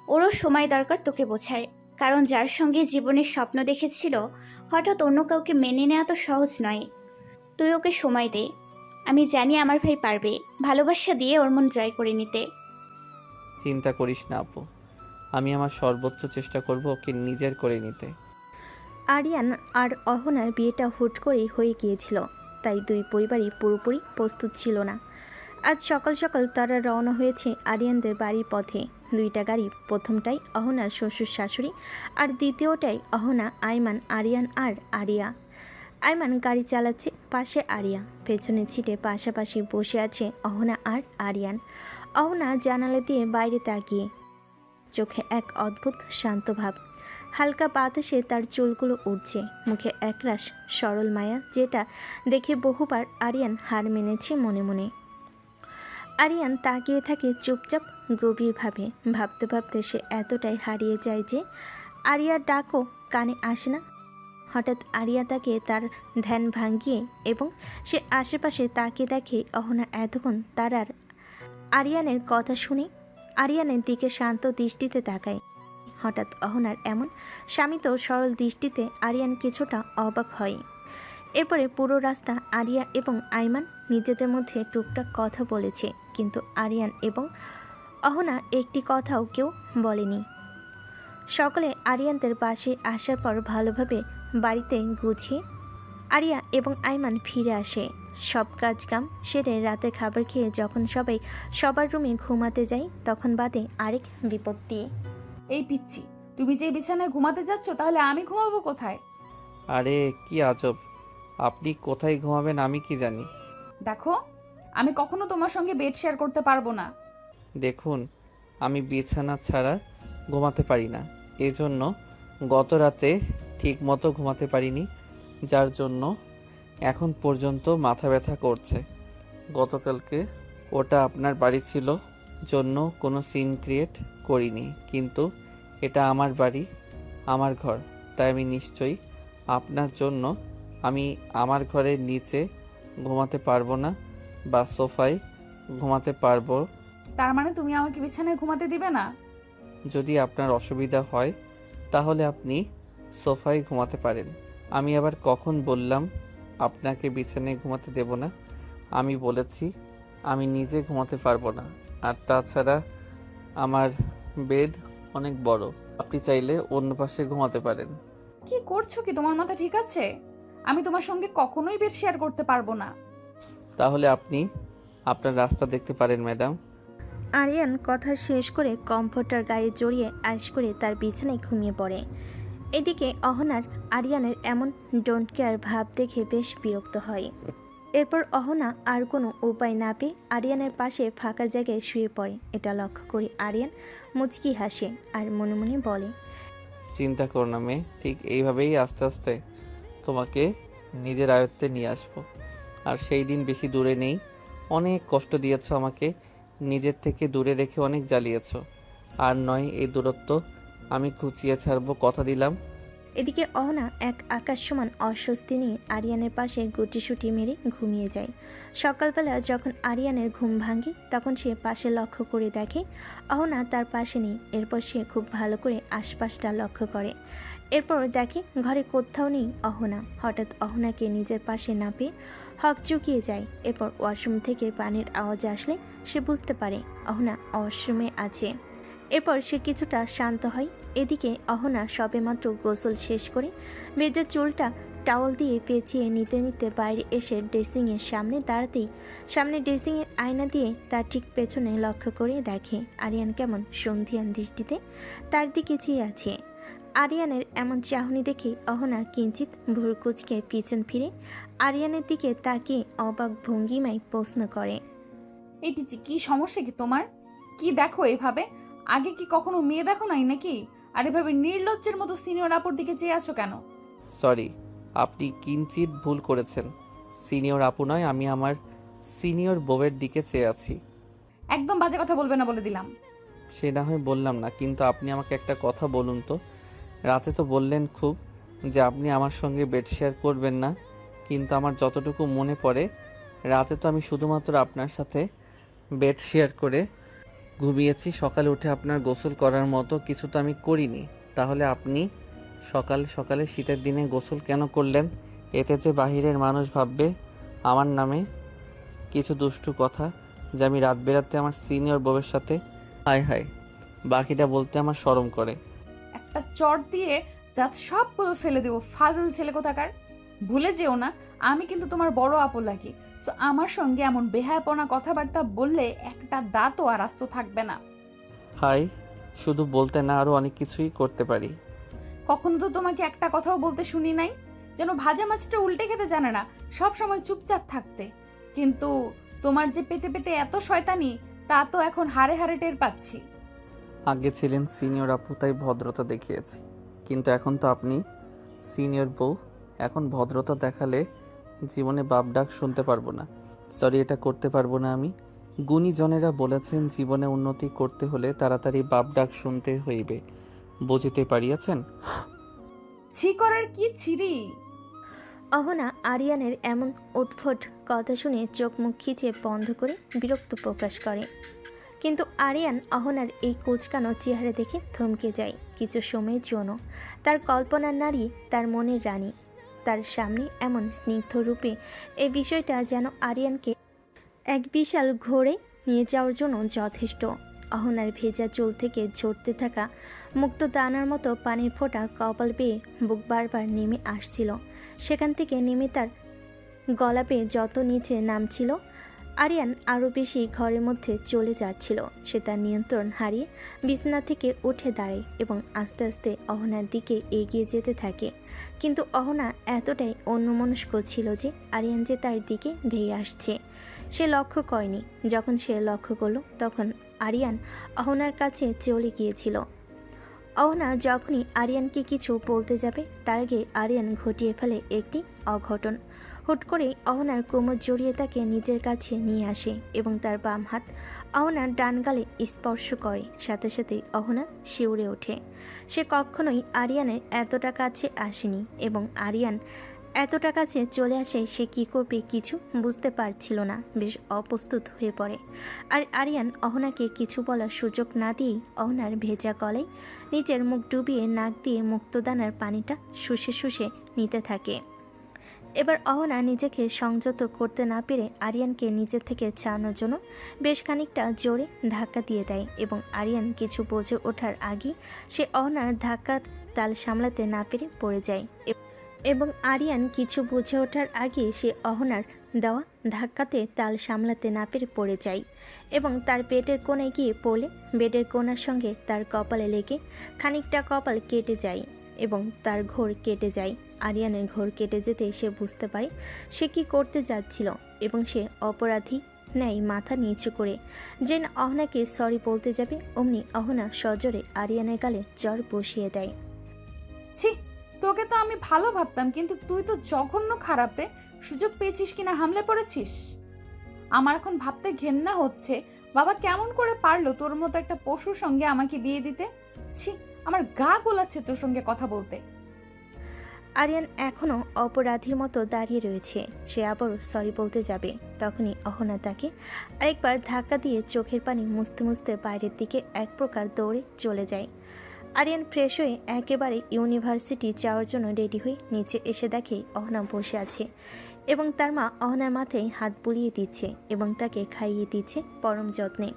ওরও সময় দরকার তোকে বোঝায়। কারণ যার সঙ্গে জীবনের স্বপ্ন দেখেছিল হঠাৎ অন্য কাউকে মেনে নেওয়া তো সহজ নয়। তুই ওকে সময় দে, আমি জানি আমার ভাই পারবে ভালোবাসা দিয়ে ওর মন জয় করে নিতে। চিন্তা করিস না আপু, আমি আমার সর্বোচ্চ চেষ্টা করব ওকে নিজের করে নিতে। আরিয়ান আর অহনার বিয়েটা হুট করেই হয়ে গিয়েছিল, তাই দুই পরিবারই পুরোপুরি প্রস্তুত ছিল না। আজ সকাল সকাল তারা রওনা হয়েছে আরিয়ানদের বাড়ির পথে। দুইটা গাড়ি, প্রথমটাই অহনার শ্বশুর শাশুড়ি আর দ্বিতীয়টাই অহনা, আইমান, আরিয়ান আর আরিয়া। আইমান গাড়ি চালাচ্ছে, পাশে আরিয়া, পেছনে ছিটে পাশাপাশি বসে আছে অহনা আর আরিয়ান। অহনা জানালা দিয়ে বাইরে তাকিয়ে, চোখে এক অদ্ভুত শান্ত ভাব। হালকা বাতাসে তার চুলগুলো উঠছে, মুখে একরাশ সরল মায়া, যেটা দেখে বহুবার আরিয়ান হার মেনেছে মনে মনে। আরিয়ান তাকিয়ে থাকে চুপচাপ গভীরভাবে। ভাবতে ভাবতে সে এতটাই হারিয়ে যায় যে আরিয়ার ডাকও কানে আসে না। হঠাৎ আরিয়া তাকে তার ধ্যান ভাঙিয়ে এবং সে আশেপাশে তাকিয়ে দেখে অহনা এতক্ষণ তার আর আরিয়ানের কথা শুনে আরিয়ানের দিকে শান্ত দৃষ্টিতে তাকায়। হঠাৎ অহনার এমন শামিত সরল দৃষ্টিতে আরিয়ান কিছুটা অবাক হয়। এরপরে পুরো রাস্তা আরিয়া এবং আইমান নিজেদের মধ্যে টুকটাক কথা বলেছে, কিন্তু আরিয়ান এবং অহনা একটি কথাও কেউ বলেনি। সকলে আরিয়ানদের পাশে আসার পর ভালোভাবে বাড়িতে গুছিয়ে আরিয়া এবং আইমান ফিরে আসে। সব কাজকাম সেরে রাতে খাবার খেয়ে যখন সবাই সবার রুমে ঘুমাতে যায় তখন বাদে আরেক বিপত্তি। এই পিচ্ছি, তুমি যে বিছানায় ঘুমাতে যাচ্ছ তাহলে আমি ঘুমাবো কোথায়? আরে কি আজব, আপনি কোথায় ঘুমাবেন আমি কি জানি। দেখো, আমি কখনো তোমার সঙ্গে বেড শেয়ার করতে পারবো না। দেখুন, আমি বিছানা ছাড়া ঘুমাতে পারি না, এজন্য গত রাতে ঠিক মতো ঘুমাতে পারিনি, যার জন্য এখন পর্যন্ত মাথা ব্যথা করছে। গতকালকে ওটা আপনার বাড়ি ছিল জন্য কোনো সিন ক্রিয়েট করিনি, কিন্তু এটা আমার বাড়ি, আমার ঘর, তাই আমি নিশ্চয়ই আপনার জন্য আমি আমার ঘরের নিচে ঘুমাতে পারবো না বা সোফায় ঘুমাতে পারবো। তার মানে তুমি আমাকে বিছানায় ঘুমাতে দিবে না? যদি আপনার অসুবিধা হয় তাহলে আপনি সোফায় ঘুমাতে পারেন। আমি আবার কখন বললাম আপনাকে বিছানায় ঘুমাতে দেব না? আমি বলেছি আমি নিজে ঘুমাতে পারবো না, আর তাছাড়া আমার বেড অনেক বড়, আপনি চাইলে অন্য পাশে ঘুমাতে পারেন। কি করছো কি? তোমার মাথা ঠিক আছে? আমি তোমার সঙ্গে কখনোই বেড শেয়ার করতে পারবো না। তাহলে আপনি আপনার রাস্তা দেখতে পারেন ম্যাডাম। আরিয়ান কথা শেষ করে কমফোর্টার গায়ে জড়িয়ে আইস করে তার বিছানায় ঘুমিয়ে পড়ে। এদিকে অহনার আরিয়ানের এমন ডোন্ট কেয়ার ভাব দেখে বেশ বিরক্ত হয়। এরপর অহনা আর কোনো উপায় না পেয়ে আরিয়ানের পাশে ফাঁকা জায়গায় শুয়ে পড়ে। এটা লক্ষ্য করে আরিয়ান মুচকি হাসে আর মনে মনে বলে, চিন্তা করো না মেয়ে, ঠিক এইভাবেই আস্তে আস্তে তোমাকে নিজের আয়ত্তে নিয়ে আসবো। আর সেই দিন বেশি দূরে নেই, অনেক কষ্ট দিয়েছো আমাকে, নিজের থেকে দূরে রেখে অনেক জ্বালিয়েছো, আর নয় এই দূরত্ব আমি ঘুচিয়ে ছাড়বো, কথা দিলাম। এদিকে অহনা এক আকাশ সমান অস্বস্তি নিয়ে আরিয়ানের পাশে গুটিসুটি মেরে ঘুমিয়ে যায়। সকালবেলা যখন আরিয়ানের ঘুম ভাঙে তখন সে পাশে লক্ষ্য করে দেখে অহনা তার পাশে নেই। এরপর সে খুব ভালো করে আশপাশটা লক্ষ্য করে। এরপর দেখে ঘরে কোথাও নেই অহনা। হঠাৎ অহনাকে নিজের পাশে না পেয়ে হক চুকিয়ে যায়। এরপর ওয়াশরুম থেকে পানির আওয়াজ আসলে সে বুঝতে পারে অহনা ওয়াশরুমে আছে। এরপর সে কিছুটা শান্ত হয়। এদিকে অহনা সবেমাত্র গোসল শেষ করে ভেজা চুলটা টাওয়াল দিয়ে পেঁচিয়ে নিতে নিতে বাইরে এসে ড্রেসিংয়ের সামনে দাঁড়াতেই সামনে ড্রেসিংয়ের আয়না দিয়ে তার ঠিক পেছনে লক্ষ্য করে দেখে আরিয়ান কেমন সন্ধিয়ান দৃষ্টিতে তার দিকে চেয়ে আছে। আরিয়ানের এমন চাহনি দেখে অহনা কিঞ্চিত ভুরু কুঁচকে পিছন ফিরে আরিয়ানের দিকে তাকিয়ে অবাক ভঙ্গিমায় প্রশ্ন করে, এই পিচ্ছি, কি সমস্যা কি তোমার? কি দেখো এভাবে? আগে কি কখনো মেয়ে দেখো নাই নাকি? আর এভাবে নির্লজ্জের মতো সিনিয়র আপুর দিকে চেয়ে আছো কেন? সরি, আপনি কিঞ্চিত ভুল করেছেন। সিনিয়র আপু নয়, আমি আমার সিনিয়র বউয়ের দিকে চেয়ে আছি। একদম বাজে কথা বলবে না বলে দিলাম। সে না হয় বললাম না, কিন্তু আপনি আমাকে একটা কথা বলুন তো। রাতে তো বললেন খুব যে আপনি আমার সঙ্গে বেড শেয়ার করবেন না, কিন্তু আমার যতটুকু মনে পড়ে রাতে তো আমি শুধুমাত্র আপনার সাথে বেড শেয়ার করে ঘুমিয়েছি। সকালে উঠে আপনার গোসল করার মতো কিছু তো আমি করিনি। তাহলে আপনি সকাল সকালে শীতের দিনে গোসল কেন করলেন? এতে যে বাহিরের মানুষ ভাববে আমার নামে কিছু দুষ্টু কথা, যে আমি রাত বেরাতে আমার সিনিয়র বউয়ের সাথে। হায় হায়, বাকিটা বলতে আমার শরম করে। একটা চট দিয়ে দাঁত সবগুলো ফেলে দেবো, ফাজল ছেলে কোথাকার। ভুলে যেও না, আমি কিন্তু তোমার বড় আপু লাগি। তো আমার সঙ্গে এমন বেহায়াপনা কথাবার্তা বললে একটা দাঁতও আর আস্ত থাকবে না। হাই, শুধু বলতে না আরো অনেক কিছুই করতে পারি। কখনো তো তোমাকে একটা কথাও বলতে শুনি নাই, যেন ভাজা মাছটা উল্টে খেতে জানে না, সব সময় চুপচাপ থাকতে। কিন্তু তোমার যে পেটে পেটে এত শয়তানি, তা তো এখন হাড়ে হাড়ে টের পাচ্ছি। আগে ছিলেন সিনিয়র আপু তাই ভদ্রতা দেখিয়েছি, কিন্তু এখন তো আপনি সিনিয়র বউ, এখন ভদ্রতা দেখালে জীবনে বাপ ডাক শুনতে পারবো না। সরি, এটা করতে পারবো না আমি। গুণীজনেরা বলেছেন জীবনে উন্নতি করতে হলে তাড়াতাড়ি বাপ ডাক শুনতে হইবে, বুঝিতে পারিয়াছেন? ছি করার কি ছিরি? অহনা আরিয়ানের এমন উদ্ভট কথা শুনে চোখ মুখ খিচে বন্ধ করে বিরক্ত প্রকাশ করে। কিন্তু আরিয়ান অহনার এই কুচকানো চেহারা দেখে থমকে যায় কিছু সময়ের জন্য। তার কল্পনার নারী, তার মনের রানী, তার সামনে এমন স্নিগ্ধ রূপে এই বিষয়টা যেন আরিয়ানকে এক বিশাল ঘোরে নিয়ে যাওয়ার জন্য যথেষ্ট। অহনার ভেজা চুল থেকে ঝরতে থাকা মুক্ত দানার মতো পানির ফোঁটা কপাল বেয়ে বুক বারবার নেমে আসছিল। সেখান থেকে নেমে তার গলা পেয়ে যত নিচে নামছিল, আরিয়ান আরও বেশি ঘরের মধ্যে চলে যাচ্ছিল। সে তার নিয়ন্ত্রণ হারিয়ে বিছানা থেকে উঠে দাঁড়ায় এবং আস্তে আস্তে অহনার দিকে এগিয়ে যেতে থাকে। কিন্তু অহনা এতটাই অন্যমনস্ক ছিল যে আরিয়ান যে তার দিকে ধেয়ে আসছে সে লক্ষ্য করেনি। যখন সে লক্ষ্য করলো তখন আরিয়ান অহনার কাছে চলে গিয়েছিল। অহনা যখনই আরিয়ানকে কিছু বলতে যাবে তার আগে আরিয়ান ঘটিয়ে ফেলে একটি অঘটন। হুট করেই অহনার কোমর জড়িয়ে তাকে নিজের কাছে নিয়ে আসে এবং তার বাম হাত অহনার ডান গালে স্পর্শ করে। সাথে সাথে অহনা শিউরে ওঠে। সে কখনোই আরিয়ানের এতটা কাছে আসেনি এবং আরিয়ান এতটা কাছে চলে আসে সে কী করবে কিছু বুঝতে পারছিল না, বেশ অপ্রস্তুত হয়ে পড়ে। আর আরিয়ান অহনাকে কিছু বলার সুযোগ না দিয়েই অহনার ভেজা গলায় নিজের মুখ ডুবিয়ে নাক দিয়ে মুক্তদানার পানিটা শুষে শুষে নিতে থাকে। এবার অহনা নিজেকে সংযত করতে না পেরে আরিয়ানকে নিজের থেকে ছাড়ানোর জন্য বেশ খানিকটা জোরে ধাক্কা দিয়ে দেয় এবং আরিয়ান কিছু বুঝে ওঠার আগে সে অহনার ধাক্কা তাল সামলাতে না পেরে পড়ে যায় এবং আরিয়ান কিছু বুঝে ওঠার আগে সে অহনার দেওয়া ধাক্কাতে তাল সামলাতে না পেরে পড়ে যায় এবং তার পেটের কোণে গিয়ে পড়লে বেডের কোণার সঙ্গে তার কপালে লেগে খানিকটা কপাল কেটে যায় এবং তার ঘোর কেটে যায়। আরিয়ানের ঘোর কেটে যেতে সে বুঝতে পারে সে কি করতে যাচ্ছিল এবং সে অপরাধী ন্যায় মাথা নিচু করে যেন অহনাকে সরি বলতে যাবে অমনি অহনা সজোরে আরিয়ানের গালে জ্বর বসিয়ে দেয়। ছি, তোকে তো আমি ভালো ভাবতাম, কিন্তু তুই তো জঘন্য খারাপ রে। সুযোগ পেয়েছিস কিনা হামলে পড়েছিস। আমার এখন ভাবতে ঘেন্না হচ্ছে, বাবা কেমন করে পারলো তোর মতো একটা পশুর সঙ্গে আমাকে বিয়ে দিতে। ছি, আমার গা গোলাচ্ছে তোর সঙ্গে কথা বলতে। আরিয়ান এখনও অপরাধীর মতো দাঁড়িয়ে রয়েছে। সে আবারও সরি বলতে যাবে তখনই অহনা তাকে আরেকবার ধাক্কা দিয়ে চোখের পানি মুছতে মুছতে বাইরের দিকে এক প্রকার দৌড়ে চলে যায়। আরিয়ান ফ্রেশ হয়ে একেবারে ইউনিভার্সিটি যাওয়ার জন্য রেডি হয়ে নিচে এসে দেখে অহনা বসে আছে এবং তার মা অহনার মাথায় হাত বুলিয়ে দিচ্ছে এবং তাকে খাইয়ে দিচ্ছে পরম যত্নে।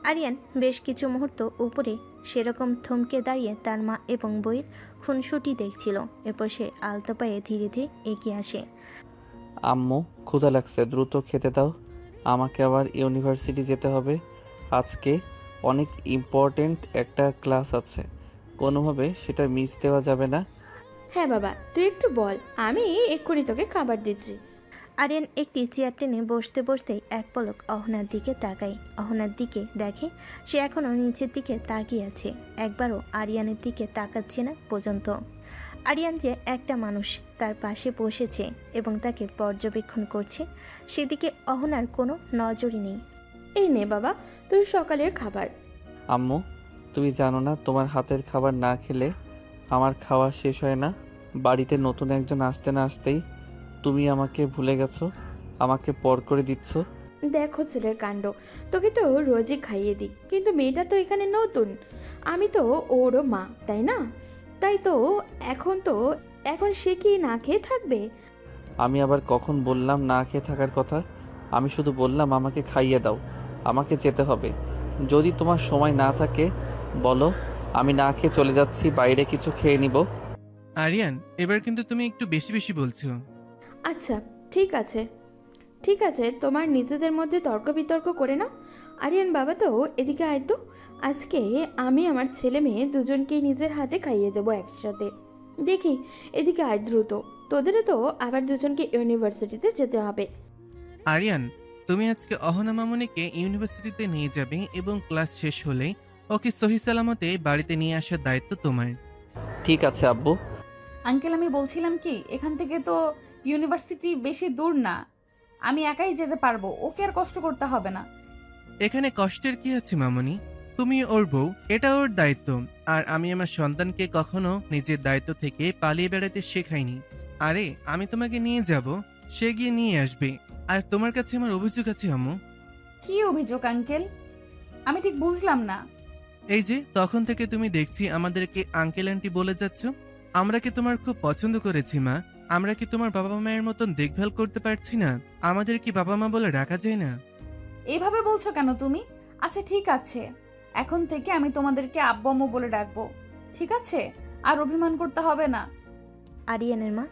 আরিয়ান বেশ কিছু মুহূর্ত উপরে সেরকম থমকে দাঁড়িয়ে তার মা এবং বইয়ের খুনসুটি দেখছিল। এরপর সে আলতো পায়ে ধীরে ধীরে এগিয়ে আসে। আম্মু, ক্ষুধা লাগছে, দ্রুত খেতে দাও। আমাকে আবার ইউনিভার্সিটি যেতে হবে। আজকে অনেক ইম্পর্টেন্ট একটা ক্লাস আছে, কোনোভাবে সেটা মিস দেওয়া যাবে না। হ্যাঁ বাবা, তুই একটু বল, আমি এক্ষুনি তোকে খাবার দিচ্ছি। আরিয়ান একটি চেয়ার টেনে বসতে বসতেই এক পলক অহনার দিকে তাকায়। অহনার দিকে দেখে সে এখনও নিচের দিকে তাকিয়ে আছে, একবারও আরিয়ানের দিকে তাকাচ্ছে না পর্যন্ত। আরিয়ান যে একটা মানুষ তার পাশে বসেছে এবং তাকে পর্যবেক্ষণ করছে, সেদিকে অহনার কোনো নজরই নেই। এই নে বাবা, তোর সকালের খাবার। আম্মু, তুমি জানো না তোমার হাতের খাবার না খেলে আমার খাওয়া শেষ হয় না। বাড়িতে নতুন একজন আসতে না আসতেই তুমি আমাকে ভুলে গেছো, আমাকে পর করে দিচ্ছ। দেখো ছেলের কাণ্ড, তোকে তো রোজই খাইয়ে দিই, কিন্তু মেয়েটা তো এখানে নতুন, আমি তো ওরও মা, তাই না? তাই তো এখন সে কি না খেয়ে থাকবে? আমি আবার কখন বললাম না খেয়ে থাকার কথা? আমি শুধু বললাম আমাকে খাইয়ে দাও, আমাকে যেতে হবে। যদি তোমার সময় না থাকে বলো, আমি না খেয়ে চলে যাচ্ছি, বাইরে কিছু খেয়ে নিব। আরিয়ান, এবার কিন্তু তুমি একটু বেশি বেশি বলছো। আচ্ছা ঠিক আছে, তোমার নিজেদের মধ্যে তর্ক বিতর্ক করে নাও। আরিয়ান বাবা তো এদিকে আয় তো, আজকে আমি আমার ছেলে মেয়ে দুজনকেই নিজের হাতে খাইয়ে দেবো একসাথে। দেখি এদিকে আয় দ্রুত, তোদেরও তো আবার দুজনকে ইউনিভার্সিটিতে যেতে হবে। আরিয়ান, তুমি আজকে অহনা মামনিকে ইউনিভার্সিটিতে নিয়ে যাবে এবং ক্লাস শেষ হলে ওকে সহি সালামতে বাড়িতে নিয়ে আসার দায়িত্ব তোমার। ঠিক আছে আব্বু। আঙ্কেল, আমি বলছিলাম কি, এখান থেকে তো ইউনিভার্সিটি বেশি দূর না, আমি একাই যেতে পারবো, ওকে আর কষ্ট করতে হবে না। এখানে কষ্টের কি আছে মামনি? তুমি ওর বউ, এটা ওর দায়িত্ব। আর আমি আমার সন্তানকে কখনো নিজের দায়িত্ব থেকে পালিয়ে বেড়াতে শেখাইনি। আরে আমি তোমাকে নিয়ে যাব, সে গিয়ে নিয়ে আসবে। আর তোমার কাছে আমার অভিযোগ আছে আম্মু। কি অভিযোগ আঙ্কেল? আমি ঠিক বুঝলাম না। এই যে তখন থেকে তুমি দেখছি আমাদেরকে আঙ্কেল আন্টি বলে যাচ্ছ। আমরা কি তোমার খুব পছন্দ করেছি মা? আমরা কি তোমার বাবা মায়ের মতন দেখভাল করতে পারছি না? আমাদের কি বাবা মা বলে রাখা যায় না? এইভাবে বলছো কেন তুমি? আচ্ছা ঠিক আছে, এখন থেকে আমি তোমাদেরকে আব্বু আম্মু বলে ডাকবো, ঠিক আছে? আর অভিমান করতে হবে না। আরিয়ানের মা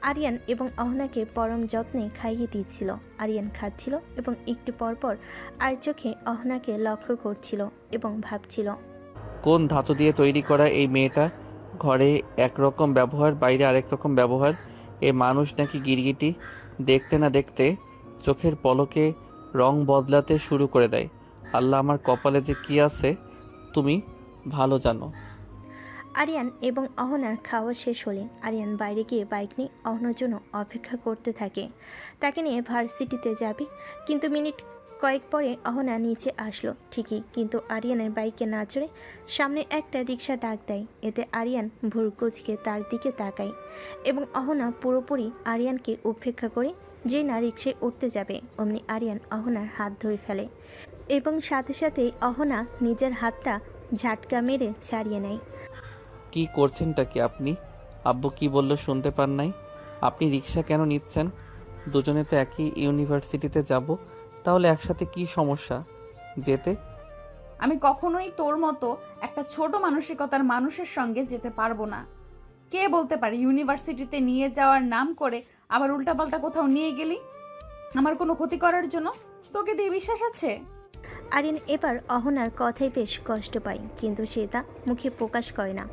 আরিয়ান এবং অহনাকে পরম যত্নে খাইয়ে দিচ্ছিল। আরিয়ান খাচ্ছিল এবং একটু পরপর আর চোখে অহনাকে লক্ষ্য করছিল এবং ভাবছিল, কোন ধাতু দিয়ে তৈরি করা এই মেয়েটা? ঘরে একরকম ব্যবহার, বাইরে আরেক রকম ব্যবহার। এ মানুষ নাকি গিরগিটি? দেখতে না দেখতে চোখের পলকে রং বদলাতে শুরু করে দেয়। আল্লাহ, আমার কপালে যে কি আছে তুমি ভালো জানো। আরিয়ান এবং অহনার খাওয়া শেষ হলে আরিয়ান বাইরে গিয়ে বাইক নিয়ে অহনার জন্য অপেক্ষা করতে থাকে। তাকে নিয়ে ভার্সিটিতে যাবে, কিন্তু মিনিট কয়েক পরে অহনা নিচে আসলো ঠিকই, কিন্তু আরিয়ানের বাইকে না চড়ে সামনে একটা রিক্সা ডাক দেয়। এতে আরিয়ান ভুরকুচকে তার দিকে তাকায় এবং অহনা পুরোপুরি আরিয়ানকে উপেক্ষা করে যে না রিক্সায় উঠতে যাবে, অমনি আরিয়ান অহনার হাত ধরে ফেলে এবং সাথে সাথেই অহনা নিজের হাতটা ঝাটকা মেরে ছাড়িয়ে নেয়। কি করছেনটা কি আপনি? আব্বু কি বললো শুনতে পান নাই? আপনি রিক্সা কেন নিচ্ছেন? দুজনে তো একই ইউনিভার্সিটিতে যাব, তাহলে একসাথে কি সমস্যা যেতে? আমি কখনোই তোর মতো একটা ছোট মানসিকতার মানুষের সঙ্গে যেতে পারবো না। কে বলতে পারে ইউনিভার্সিটিতে নিয়ে যাওয়ার নাম করে আবার উল্টাপাল্টা কোথাও নিয়ে গেলি আমার কোনো ক্ষতি করার জন্য? তোকে দিয়ে বিশ্বাস আছে? আরিয়ান এবার অহনার কথাই বেশ কষ্ট পায়, কিন্তু সে তা মুখে প্রকাশ করে না।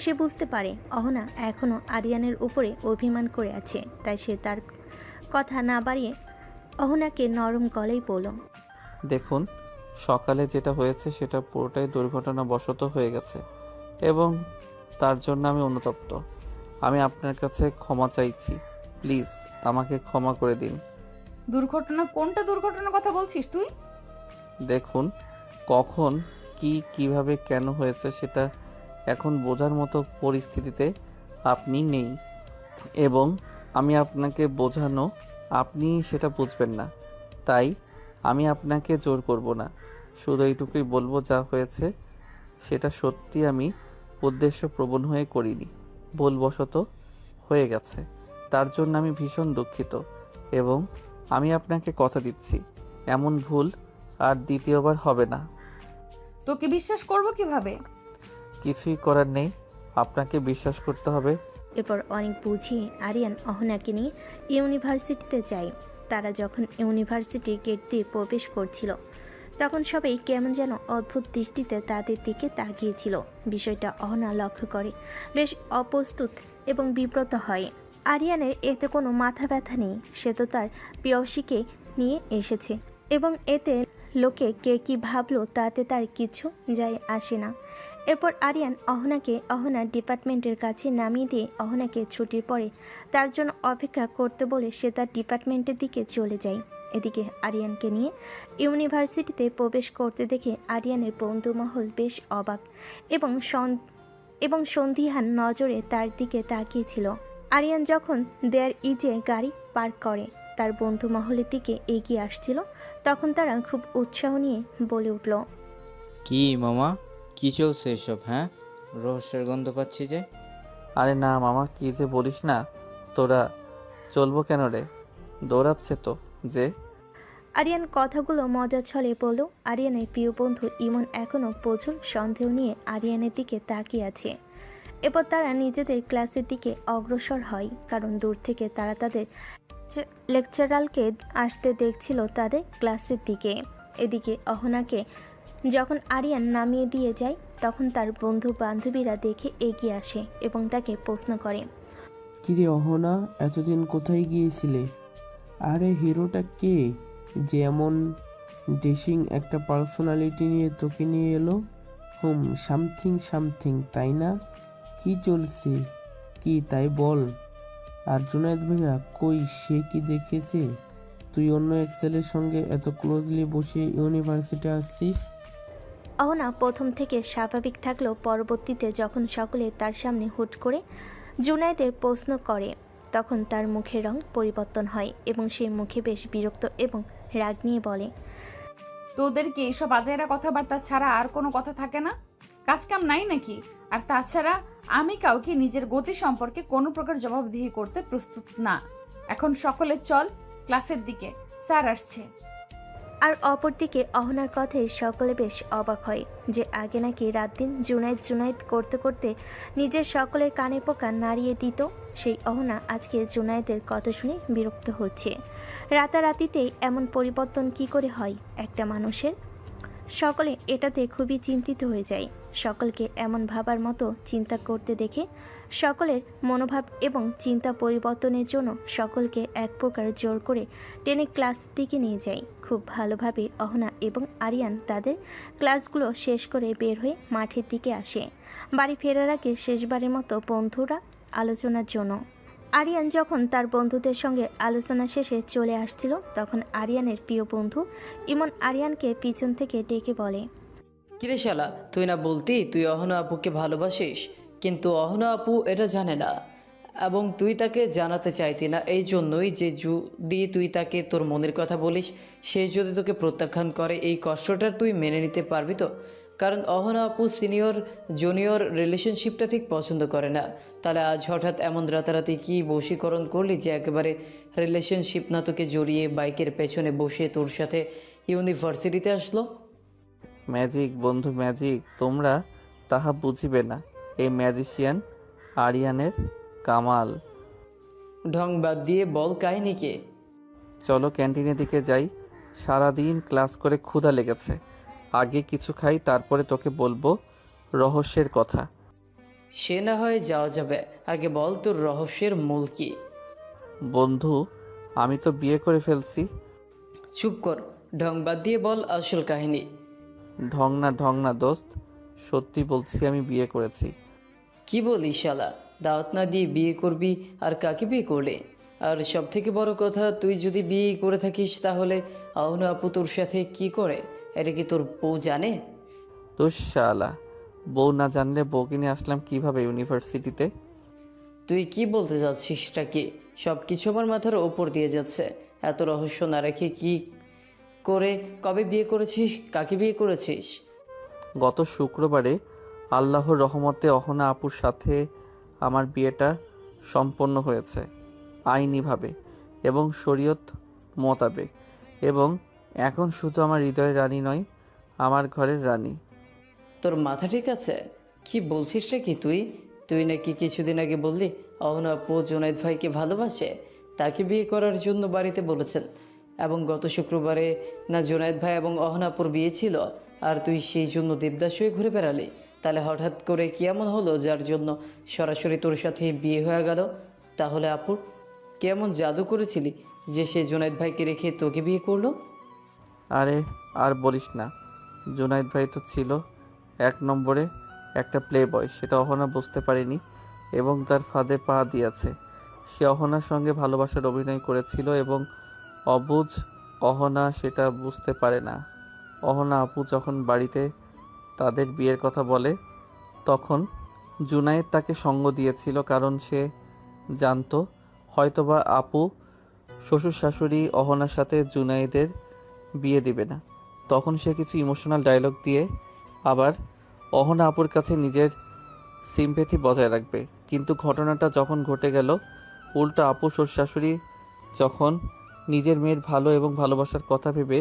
সে বুঝতে পারে অহনা এখনও আরিয়ানের উপরে অভিমান করে আছে, তাই সে তার কথা না বাড়িয়ে অহনাকে নরম গলায় বলল, দেখুন, সকালে যেটা হয়েছে সেটা পুরোটাই দুর্ঘটনাবশত হয়ে গেছে এবং তার জন্য আমি অনুতপ্ত। আমি আপনার কাছে ক্ষমা চাইছি। প্লিজ আমাকে ক্ষমা করে দিন। দুর্ঘটনা? কোনটা দুর্ঘটনার কথা বলছিস তুই? দেখুন, কখন কি কিভাবে কেন হয়েছে সেটা এখন বোঝার মতো পরিস্থিতিতে আপনি নেই এবং আমি আপনাকে বোঝানো আপনি সেটা বুঝবেন না, তাই আমি আপনাকে জোর করব না। শুধু এইটুকুই বলবো, যা হয়েছে সেটা সত্যি আমি উদ্দেশ্যপ্রবণ হয়ে করিনি, ভুলবশত হয়ে গেছে। তার জন্য আমি ভীষণ দুঃখিত এবং আমি আপনাকে কথা দিচ্ছি এমন ভুল আর দ্বিতীয়বার হবে না। তোকে বিশ্বাস করব কিভাবে? কিছুই করার নেই, আপনাকে বিশ্বাস করতে হবে। এরপর অনেক বুঝিয়ে আরিয়ান অহনাকে নিয়ে ইউনিভার্সিটিতে যায়। তারা যখন ইউনিভার্সিটির গেট দিয়ে প্রবেশ করছিল তখন সবাই কেমন যেন অদ্ভুত দৃষ্টিতে তাদের দিকে তাকিয়েছিল। বিষয়টা অহনা লক্ষ্য করে, বেশ অপ্রস্তুত এবং বিব্রত হয়। আরিয়ানের এতে কোনো মাথা ব্যথা নেই, সে তো তার প্রেয়সীকে নিয়ে এসেছে এবং এতে লোকে কে কী ভাবলো তাতে তার কিছু যায় আসে না। এরপর আরিয়ান অহনাকে অহনার ডিপার্টমেন্টের কাছে নামিয়ে দিয়ে অহনাকে ছুটির পরে তার জন্য অপেক্ষা করতে বলে সে তার ডিপার্টমেন্টের দিকে চলে যায়। এদিকে আরিয়ানকে নিয়ে ইউনিভার্সিটিতে প্রবেশ করতে দেখে আরিয়ানের বন্ধুমহল বেশ অবাক এবং সন্দিহান নজরে তার দিকে তাকিয়েছিল। আরিয়ান যখন দেয়ার ইজে গাড়ি পার্ক করে তার বন্ধু মহলের দিকে এগিয়ে আসছিল, তখন তারা খুব উৎসাহ নিয়ে বলে উঠল, কি মামা, কি চলছে এসব? হ্যাঁ, রহস্যের গন্ধ পাচ্ছি যে। আরে না মামা, কি যে বলিস না, তোরা চলবো কেন রে? দৌড়াচ্ছে তো যে। আরিয়ান কথাগুলো মজার ছলে বলল। আরিয়ানের প্রিয় বন্ধু ইমন এখনও প্রচুর সন্দেহ নিয়ে আরিয়ানের দিকে তাকিয়ে আছে। এরপর তারা নিজেদের ক্লাসের দিকে অগ্রসর হয়, কারণ দূর থেকে তারা তাদের লেকচারালকে আসতে দেখছিল তাদের ক্লাসের দিকে। এদিকে অহনাকে যখন আরিয়ান নামিয়ে দিয়ে যায় তখন তার বন্ধু বান্ধবীরা দেখে এগিয়ে আসে এবং তাকে প্রশ্ন করে, কিরে অহনা, এতদিন কোথায় গিয়েছিলে? আরে হিরোটা কে যে এমন ড্রেসিং একটা পার্সোনালিটি নিয়ে তোকে নিয়ে এলো? সামথিং তাই না? কি চলছে কি তাই বল। আর জুনায়েদ ভাইয়া কই, সে কি দেখেছে তুই অন্য এক ছেলের সঙ্গে এত ক্লোজলি বসে ইউনিভার্সিটি আসছিস? অহনা প্রথম থেকে স্বাভাবিক থাকলেও পরবর্তীতে যখন সকলে তার সামনে হুট করে জুনায়েদের প্রশ্ন করে তখন তার মুখের রং পরিবর্তন হয় এবং সেই মুখে বেশ বিরক্ত এবং রাগ নিয়ে বলে, তোদের কি এইসব আজাইরা কথাবার্তা ছাড়া আর কোনো কথা থাকে না? কাজকাম নাই নাকি? আর তাছাড়া আমি কাউকে নিজের গতি সম্পর্কে কোনো প্রকার জবাবদিহি করতে প্রস্তুত না। এখন সকলে চল ক্লাসের দিকে, স্যার আসছে। আর অপরদিকে অহনার কথায় সকলে বেশ অবাক হয় যে আগে নাকি রাত দিন জুনায়েদ করতে করতে নিজের সকলের কানে পোকা নাড়িয়ে দিত, সেই অহনা আজকে জুনায়েদের কথা শুনে বিরক্ত হচ্ছে। রাতারাতিতেই এমন পরিবর্তন কি করে হয় একটা মানুষের? সকলে এটাতে খুবই চিন্তিত হয়ে যায়। সকলকে এমন ভাবার মতো চিন্তা করতে দেখে সকলের মনোভাব এবং চিন্তা পরিবর্তনের জন্য সকলকে এক প্রকার জোর করে টেনে ক্লাসের দিকে নিয়ে যায়। খুব ভালোভাবে অহনা এবং আরিয়ান তাদের ক্লাসগুলো শেষ করে বের হয়ে মাঠের দিকে আসে, বাড়ি ফেরার আগে শেষবারের মতো বন্ধুরা আলোচনার জন্য। আরিয়ান যখন তার বন্ধুদের সঙ্গে আলোচনা শেষে চলে আসছিল তখন আরিয়ানের প্রিয় বন্ধু ইমন আরিয়ানকে পিছন থেকে ডেকে বলে, কিরে শালা, তুই না বলতি তুই অহনা আপুকে ভালোবাসিস, কিন্তু অহনা আপু এটা জানে না এবং তুই তাকে জানাতে চাইতি না। এই জন্যই যে যদি তুই তাকে তোর মনের কথা বলিস, সে যদি তোকে প্রত্যাখ্যান করে, এই কষ্টটা তুই মেনে নিতে পারবি তো? কারণ অহনা আপু সিনিয়র জুনিয়র রিলেশনশিপটা ঠিক পছন্দ করে না। তাহলে আজ হঠাৎ এমন রাতারাতি কি বশীকরণ করলি যে একেবারে রিলেশনশিপ না তোকে জড়িয়ে বাইকের পেছনে বসে তোর সাথে ইউনিভার্সিটিতে আসলো? ম্যাজিক বন্ধু ম্যাজিক, তোমরা তাহা বুঝিবে না। এই ম্যাজিশিয়ান আরিয়ানের কামাল। ঢং বাদ দিয়ে বল কাহিনীকে। চলো ক্যান্টিনের দিকে যাই, সারাদিন ক্লাস করে ক্ষুধা লেগেছে। আগে কিছু খাই, তারপরে তোকে বলবো রহস্যের কথা। সে না হয় যাওয়া যাবে, আগে বল তোর রহস্যের মূল কি? বন্ধু, আমি তো বিয়ে করে ফেলছি। চুপ কর, ঢং বাদ দিয়ে বল আসল কাহিনী। ঢং না দোস্ত, সত্যি বলছি আমি বিয়ে করেছি। কি বলিস শালা, দাওয়াত না দিয়ে বিয়ে করবি? আর কাকে বিয়ে করলে? আর সব থেকে বড় কথা, তুই যদি বিয়ে করে থাকিস তাহলে অহনা আপু তোর সাথে কি করে? এটা কি তোর বউ জানে? শালা, বউ না জানলে বউকে নিয়ে আসলাম কিভাবে ইউনিভার্সিটিতে? তুই কি বলতে যাচ্ছিসটা কি? সব কিছু আমার মাথার ওপর দিয়ে যাচ্ছে। এত রহস্য না রেখে কি করে, কবে বিয়ে করেছিস, কাকে বিয়ে করেছিস? গত শুক্রবারে আল্লাহর রহমতে অহনা আপুর সাথে আমার বিয়েটা সম্পন্ন হয়েছে আইনিভাবে এবং শরীয়ত মোতাবেক, এবং এখন শুধু আমার হৃদয়ের রানী নয়, আমার ঘরের রানী। তোর মাথা ঠিক আছে? কি বলছিসটা কি তুই? তুই নাকি কিছুদিন আগে বললি অহনা আপু জুনায়েদ ভাইকে ভালোবাসে, তাকে বিয়ে করার জন্য বাড়িতে বলেছেন, এবং গত শুক্রবারে না জুনায়েদ ভাই এবং অহনা আপুর বিয়ে ছিল, আর তুই সেই জন্য দেবদাস হয়ে ঘুরে বেড়ালি। তাহলে হঠাৎ করে কি এমন হলো যার জন্য সরাসরি তোর সাথে বিয়ে হয়ে গেল? তাহলে আপুর কেমন জাদু করেছিলি যে সে জুনায়েদ ভাইকে রেখে তোকে বিয়ে করলো? আরে আর বলিস না, জুনায়েদ ভাই তো ছিল এক নম্বরে একটা প্লে বয়, সেটা অহনা বুঝতে পারেনি এবং তার ফাঁদে পা দিয়েছে। সে অহনার সঙ্গে ভালোবাসার অভিনয় করেছিল এবং অবুঝ অহনা সেটা বুঝতে পারে না। অহনা আপু যখন বাড়িতে তাদের বিয়ের কথা বলে তখন জুনায়েদ তাকে সঙ্গ দিয়েছিল, কারণ সে জানতো হয়তোবা আপু শ্বশুর শাশুড়ি অহনার সাথে জুনায়েদের বিয়ে দিবে না। তখন সে কিছু ইমোশনাল ডায়লগ দিয়ে আবার অহনা আপুর কাছে নিজের সিম্প্যাথি বজায় রাখবে। কিন্তু ঘটনাটা যখন ঘটে গেল, উল্টো আপু শ্বশুর শাশুড়ি যখন নিজের মেয়ের ভালো এবং ভালোবাসার কথা ভেবে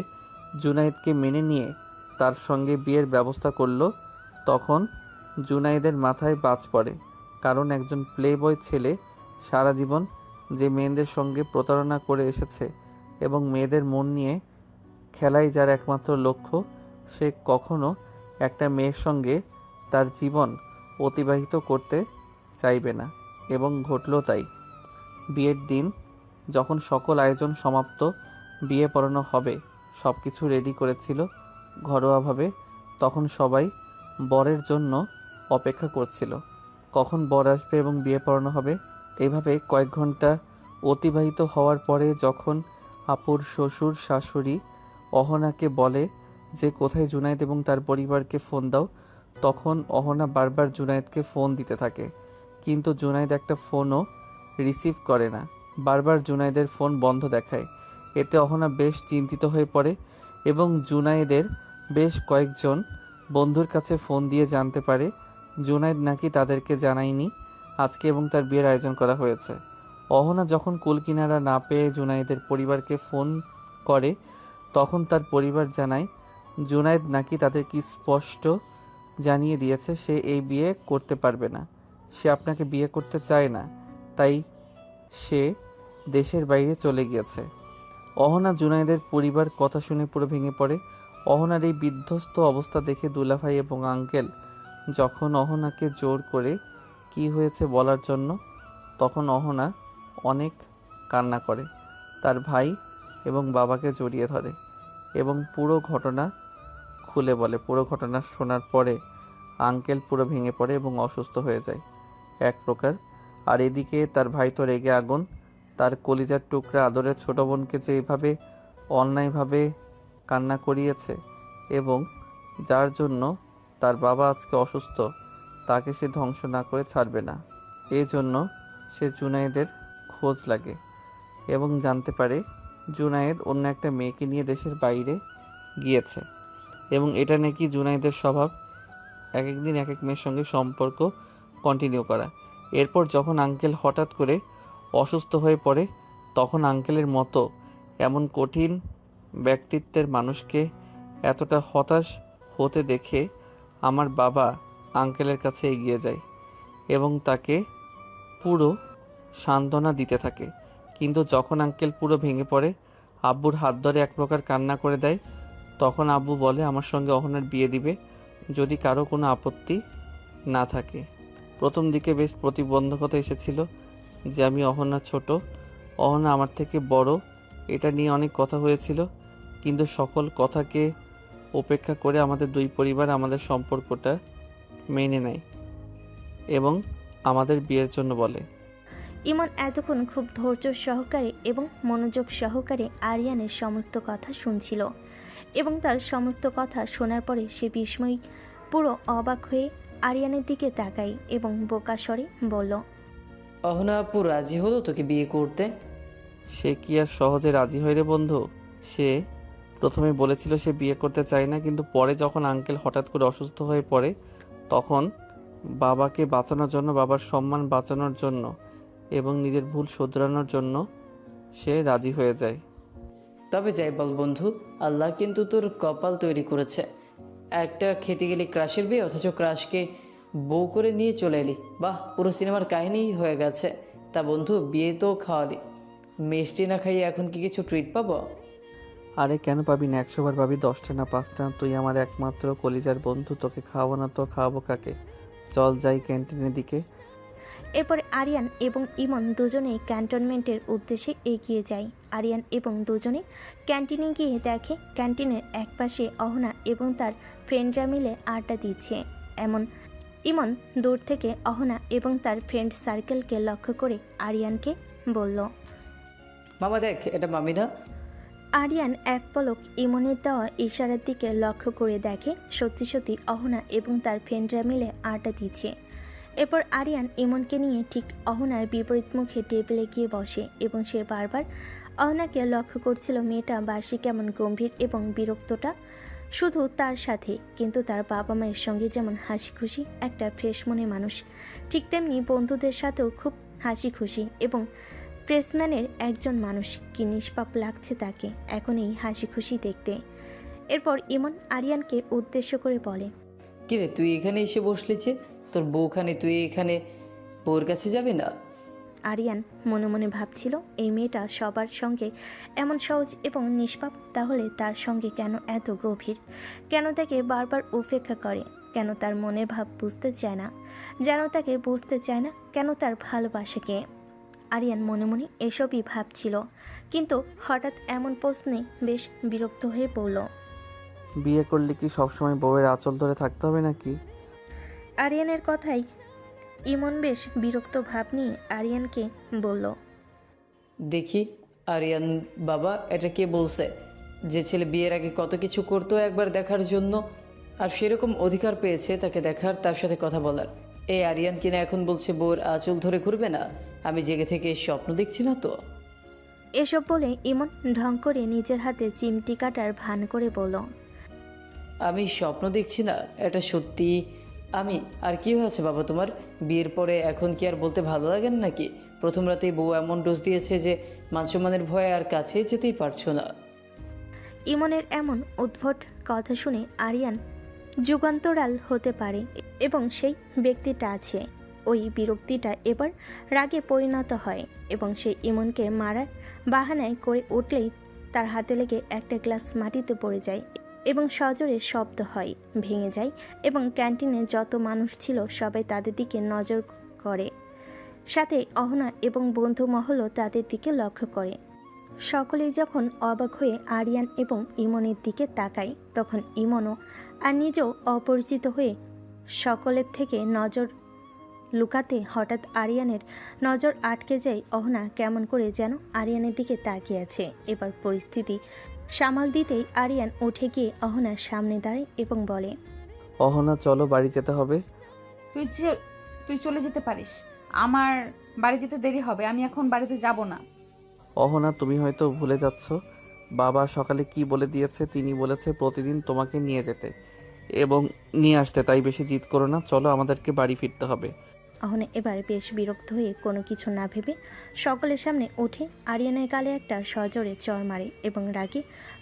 জুনায়েদকে মেনে নিয়ে তার সঙ্গে বিয়ের ব্যবস্থা করলো, তখন জুনায়েদের মাথায় বাজ পড়ে। কারণ একজন প্লে বয় ছেলে সারা জীবন যে মেয়েদের সঙ্গে প্রতারণা করে এসেছে এবং মেয়েদের মন নিয়ে খেলাই যার একমাত্র লক্ষ্য, সে কখনো একটা মেয়ের সঙ্গে তার জীবন অতিবাহিত করতে চাইবে না, এবং ঘটলো তাই। বিয়ের দিন যখন সকল আয়োজন সমাপ্ত, বিয়ে পড়ানো হবে, সব কিছু রেডি করেছিল ঘরোয়াভাবে, তখন সবাই বরের জন্য অপেক্ষা করছিল কখন বর আসবে এবং বিয়ে পড়ানো হবে। এভাবে কয়েক ঘন্টা অতিবাহিত হওয়ার পরে যখন আপুর শ্বশুর শাশুড়ি অহনাকে বলে যে কোথায় জুনায়েদ এবং তার পরিবারকে ফোন দাও। তখন অহনা বারবার জুনায়েদকে ফোন দিতে থাকে, কিন্তু জুনায়েদ একটা ফোনও রিসিভ করে না। বারবার জুনায়েদের ফোন বন্ধ দেখায়। এতে অহনা বেশ চিন্তিত হয়ে পড়ে এবং জুনায়েদের বেশ কয়েকজন বন্ধুর কাছে ফোন দিয়ে জানতে পারে জুনায়েদ নাকি তাদেরকে জানায়নি আজকে এবং তার বিয়ের আয়োজন করা হয়েছে। অহনা যখন কুলকিনারা না পেয়ে জুনায়েদের পরিবারকে ফোন করে, তখন তার পরিবার জানায় জুনায়েদ নাকি তাদেরকে স্পষ্ট জানিয়ে দিয়েছে সে এই বিয়ে করতে পারবে না, সে আপনাকে বিয়ে করতে চায় না, তাই সে দেশের বাইরে চলে গিয়েছে। অহনা জুনায়েদের পরিবার কথা শুনে পুরো ভেঙে পড়ে। অহনার এই বিধ্বস্ত অবস্থা দেখে দুলাভাই এবং আঙ্কেল যখন অহনাকে জোর করে কি হয়েছে বলার জন্য, তখন অহনা অনেক কান্না করে, তার ভাই এবং বাবাকে জড়িয়ে ধরে এবং পুরো ঘটনা খুলে বলে। পুরো ঘটনা শোনার পরে আঙ্কেল পুরো ভেঙে পড়ে এবং অসুস্থ হয়ে যায় এক প্রকার। আর এদিকে তার ভাই তো রেগে আগুন, তার কলিজার টুকরা আদরের ছোট বোনকে যে এইভাবে অন্যায়ভাবে কান্না করিয়েছে এবং যার জন্য তার বাবা আজকে অসুস্থ, তাকে সে ধ্বংস না করে ছাড়বে না। এই জন্য সে জুনায়েদের খোঁজ লাগে এবং জানতে পারে জুনায়েদ অন্য একটা মেয়েকে নিয়ে দেশের বাইরে গিয়েছে এবং এটা নাকি জুনায়েদের স্বভাব, এক এক দিন এক এক মেয়ের সঙ্গে সম্পর্ক কন্টিনিউ করা। এরপর যখন আঙ্কেল হঠাৎ করে অসুস্থ হয়ে পড়ে, তখন আঙ্কেলের মতো এমন কঠিন ব্যক্তিত্বের মানুষকে এতটা হতাশ হতে দেখে আমার বাবা আঙ্কেলের কাছে এগিয়ে যায় এবং তাকে পুরো সান্ত্বনা দিতে থাকে। কিন্তু যখন আঙ্কেল পুরো ভেঙে পড়ে, আব্বুর হাত ধরে এক প্রকার কান্না করে দেয়। তখন আব্বু বলে আমার সঙ্গে অহনার বিয়ে দিবে যদি কারো কোনো আপত্তি না থাকে। প্রথম দিকে বেশ প্রতিবন্ধকতা এসেছিল যে আমি অহনা ছোট, অহনা আমার থেকে বড়, এটা নিয়ে অনেক কথা হয়েছিল, কিন্তু সকল কথাকে উপেক্ষা করে আমাদের দুই পরিবার আমাদের সম্পর্কটা মেনে নেয় এবং আমাদের বিয়ের জন্য বলে। ইমন এতক্ষণ খুব ধৈর্য সহকারে এবং মনোযোগ সহকারে আরিয়ানের সমস্ত কথা শুনছিল এবং তার সমস্ত কথা শোনার পরে সে বিস্ময় পুরো অবাক হয়ে আরিয়ানের দিকে তাকায় এবং বোকা স্বরে বলল, অহনা আপু রাজি হলো তোকে বিয়ে করতে? সে কি আর সহজে রাজি হয় রে বন্ধু? সে প্রথমে বলেছিল সে বিয়ে করতে চায় না, কিন্তু পরে যখন আঙ্কেল হঠাৎ করে অসুস্থ হয়ে পড়ে, তখন বাবাকে বাঁচানোর জন্য, বাবার সম্মান বাঁচানোর জন্য এবং নিজের ভুল শুধরানোর জন্য সে রাজি হয়ে যায়। তবে যাই বল বন্ধু, আল্লাহ কিন্তু তোর কপাল তৈরি করেছে। একটা খেতে গেলি ক্রাশের বিয়ে, অথচ ক্রাশকে বউ করে নিয়ে চলে এলি। বাহ, পুরো সিনেমার কাহিনী হয়ে গেছে। তা বন্ধু, বিয়ে তো খাওয়ালি, মিষ্টি না খাইয়ে এখন কি কিছু ট্রিট পাবো? আরে কেন পাবি না, 100 বার পাবি, 10টা না 5টা। তুই আমার একমাত্র কলিজার বন্ধু, তোকে খাওয়াবো না তো খাওয়াবো কাকে? চল যাই ক্যান্টিনের দিকে। এরপর আরিয়ান এবং ইমন দুজনেই ক্যান্টনমেন্টের উদ্দেশ্যে এগিয়ে যায়। আরিয়ান এবং দুজনে ক্যান্টিনে গিয়ে দেখে ক্যান্টিনের একপাশে অহনা এবং তার ফ্রেন্ডরা মিলে আড্ডা দিচ্ছে। ইমন দূর থেকে অহনা এবং তার ফ্রেন্ড সার্কেলকে লক্ষ্য করে আরিয়ানকে বলল, মামা দেখ, এটা মামি না? আরিয়ান এক পলক ইমনের দেওয়া ইশারার দিকে লক্ষ্য করে দেখে সত্যি সত্যি অহনা এবং তার ফ্রেন্ডরা মিলে আড্ডা দিচ্ছে। এরপর আরিয়ান ইমনকে নিয়ে ঠিক অহনার বিপরীত মুখে টেবিলে গিয়ে বসে এবং সে বারবার অহনাকে লক্ষ্য করছিল। মেয়েটা বাসি কেমন গম্ভীর এবং বিরক্তটা শুধু তার সাথে, কিন্তু তার বাবা মায়ের সঙ্গে যেমন হাসি খুশি একটা ফ্রেশ মনে মানুষ, ঠিক তেমনি বন্ধুদের সাথেও খুব হাসি খুশি এবং প্রেসম্যানের একজন মানুষ। কি নিষ্পাপ লাগছে তাকে এখন এই হাসি খুশি দেখতে। এরপর ইমন আরিয়ানকে উদ্দেশ্য করে বলে, কিরে তুই এখানে এসে বসলি যে? তোর বউখানে তুই এখানে বউর কাছে যাবি না? আরিয়ান মনে মনে ভাবছিল এই মেয়েটা সবার সঙ্গে এমন সহজ এবং নিষ্পাপ, তাহলে তার সঙ্গে কেন এত গভীর? কেন তাকে বারবার উপেক্ষা করে? কেন তার মনের ভাব বুঝতে চায় না? যেন তাকে বুঝতে চায় না কেন তার ভালোবাসাকে? আরিয়ান মনে মনে এসবই ভাবছিল, কিন্তু হঠাৎ এমন প্রশ্নে বেশ বিরক্ত হয়ে পড়ল। বিয়ে করলে কি সবসময় বউয়ের আঁচল ধরে থাকতে হবে নাকি? আরিয়ানের কথাই ইমন বেশ বিরক্ত ভাব নিয়ে আরিয়ানকে বলল, দেখি আরিয়ান বাবা, এটা কে বলছে যে ছেলে বিয়ের আগে কত কিছু করতো একবার দেখার জন্য, আর সেরকম অধিকার পেয়েছে তাকে দেখার, তার সাথে কথা বলার? এই আরিয়ান কিনা এখন বলছে বউর আঁচল ধরে ঘুরবে না? আমি জেগে থেকে স্বপ্ন দেখছি না তো? এসব বলে ইমন ঢং করে নিজের হাতে চিমটি কাটার ভান করে বলল, আমি স্বপ্ন দেখছি না, এটা সত্যি। আমি আর কি হয়েছে বাবা তোমার? বিয়ের পরে এখন কি আর বলতে ভালো লাগে না নাকি? প্রথম রাতেই বউ এমন ডোজ দিয়েছে যে মানসম্মানের ভয়ে আর কাছে যেতেই পারছো না। ইমনের এমন উদ্ভট কথা শুনে আরিয়ান যুগান্তরাল হতে পারে এবং সেই ব্যক্তিটা আছে। ওই বিরক্তিটা এবার রাগে পরিণত হয় এবং সে ইমনকে মারার বাহানায় করে উঠলেই তার হাতে লেগে একটা গ্লাস মাটিতে পড়ে যায় এবং সজোরে শব্দ হয়, ভেঙে যায় এবং ক্যান্টিনে যত মানুষ ছিল সবাই তাদের দিকে নজর করে। সাথে অহনা এবং বন্ধু মহলও তাদের দিকে লক্ষ্য করে। সকলেই যখন অবাক হয়ে আরিয়ান এবং ইমনের দিকে তাকায় তখন ইমনও আর নিজেও অপরিচিত হয়ে সকলের থেকে নজর লুকাতে হঠাৎ আরিয়ানের নজর আটকে যায়। অহনা কেমন করে যেন আরিয়ানের দিকে তাকিয়ে আছে। এবার পরিস্থিতি সামাল দিতেই আরিয়ান উঠে গিয়ে অহনার সামনে দাঁড়ায় এবং বলে, অহনা চলো, বাড়ি যেতে হবে। তুই চলে যেতে পারিস, আমার বাড়ি যেতে দেরি হবে, আমি এখন বাড়িতে যাব না। অহনা, তুমি হয়তো ভুলে যাচ্ছ, বাবা সকালে কি বলে দিয়েছে। তিনি বলেছে প্রতিদিন তোমাকে নিয়ে যেতে এবং নিয়ে আসতে, তাই বেশি জিদ করো না, চলো আমাদেরকে বাড়ি ফিরতে হবে। অহনা এবার বেশ বিরক্ত হয়ে কোনো কিছু না ভেবে সকলের সামনে উঠে আরিয়ানের গালে একটা সজোরে চড় মারে এবং রাগে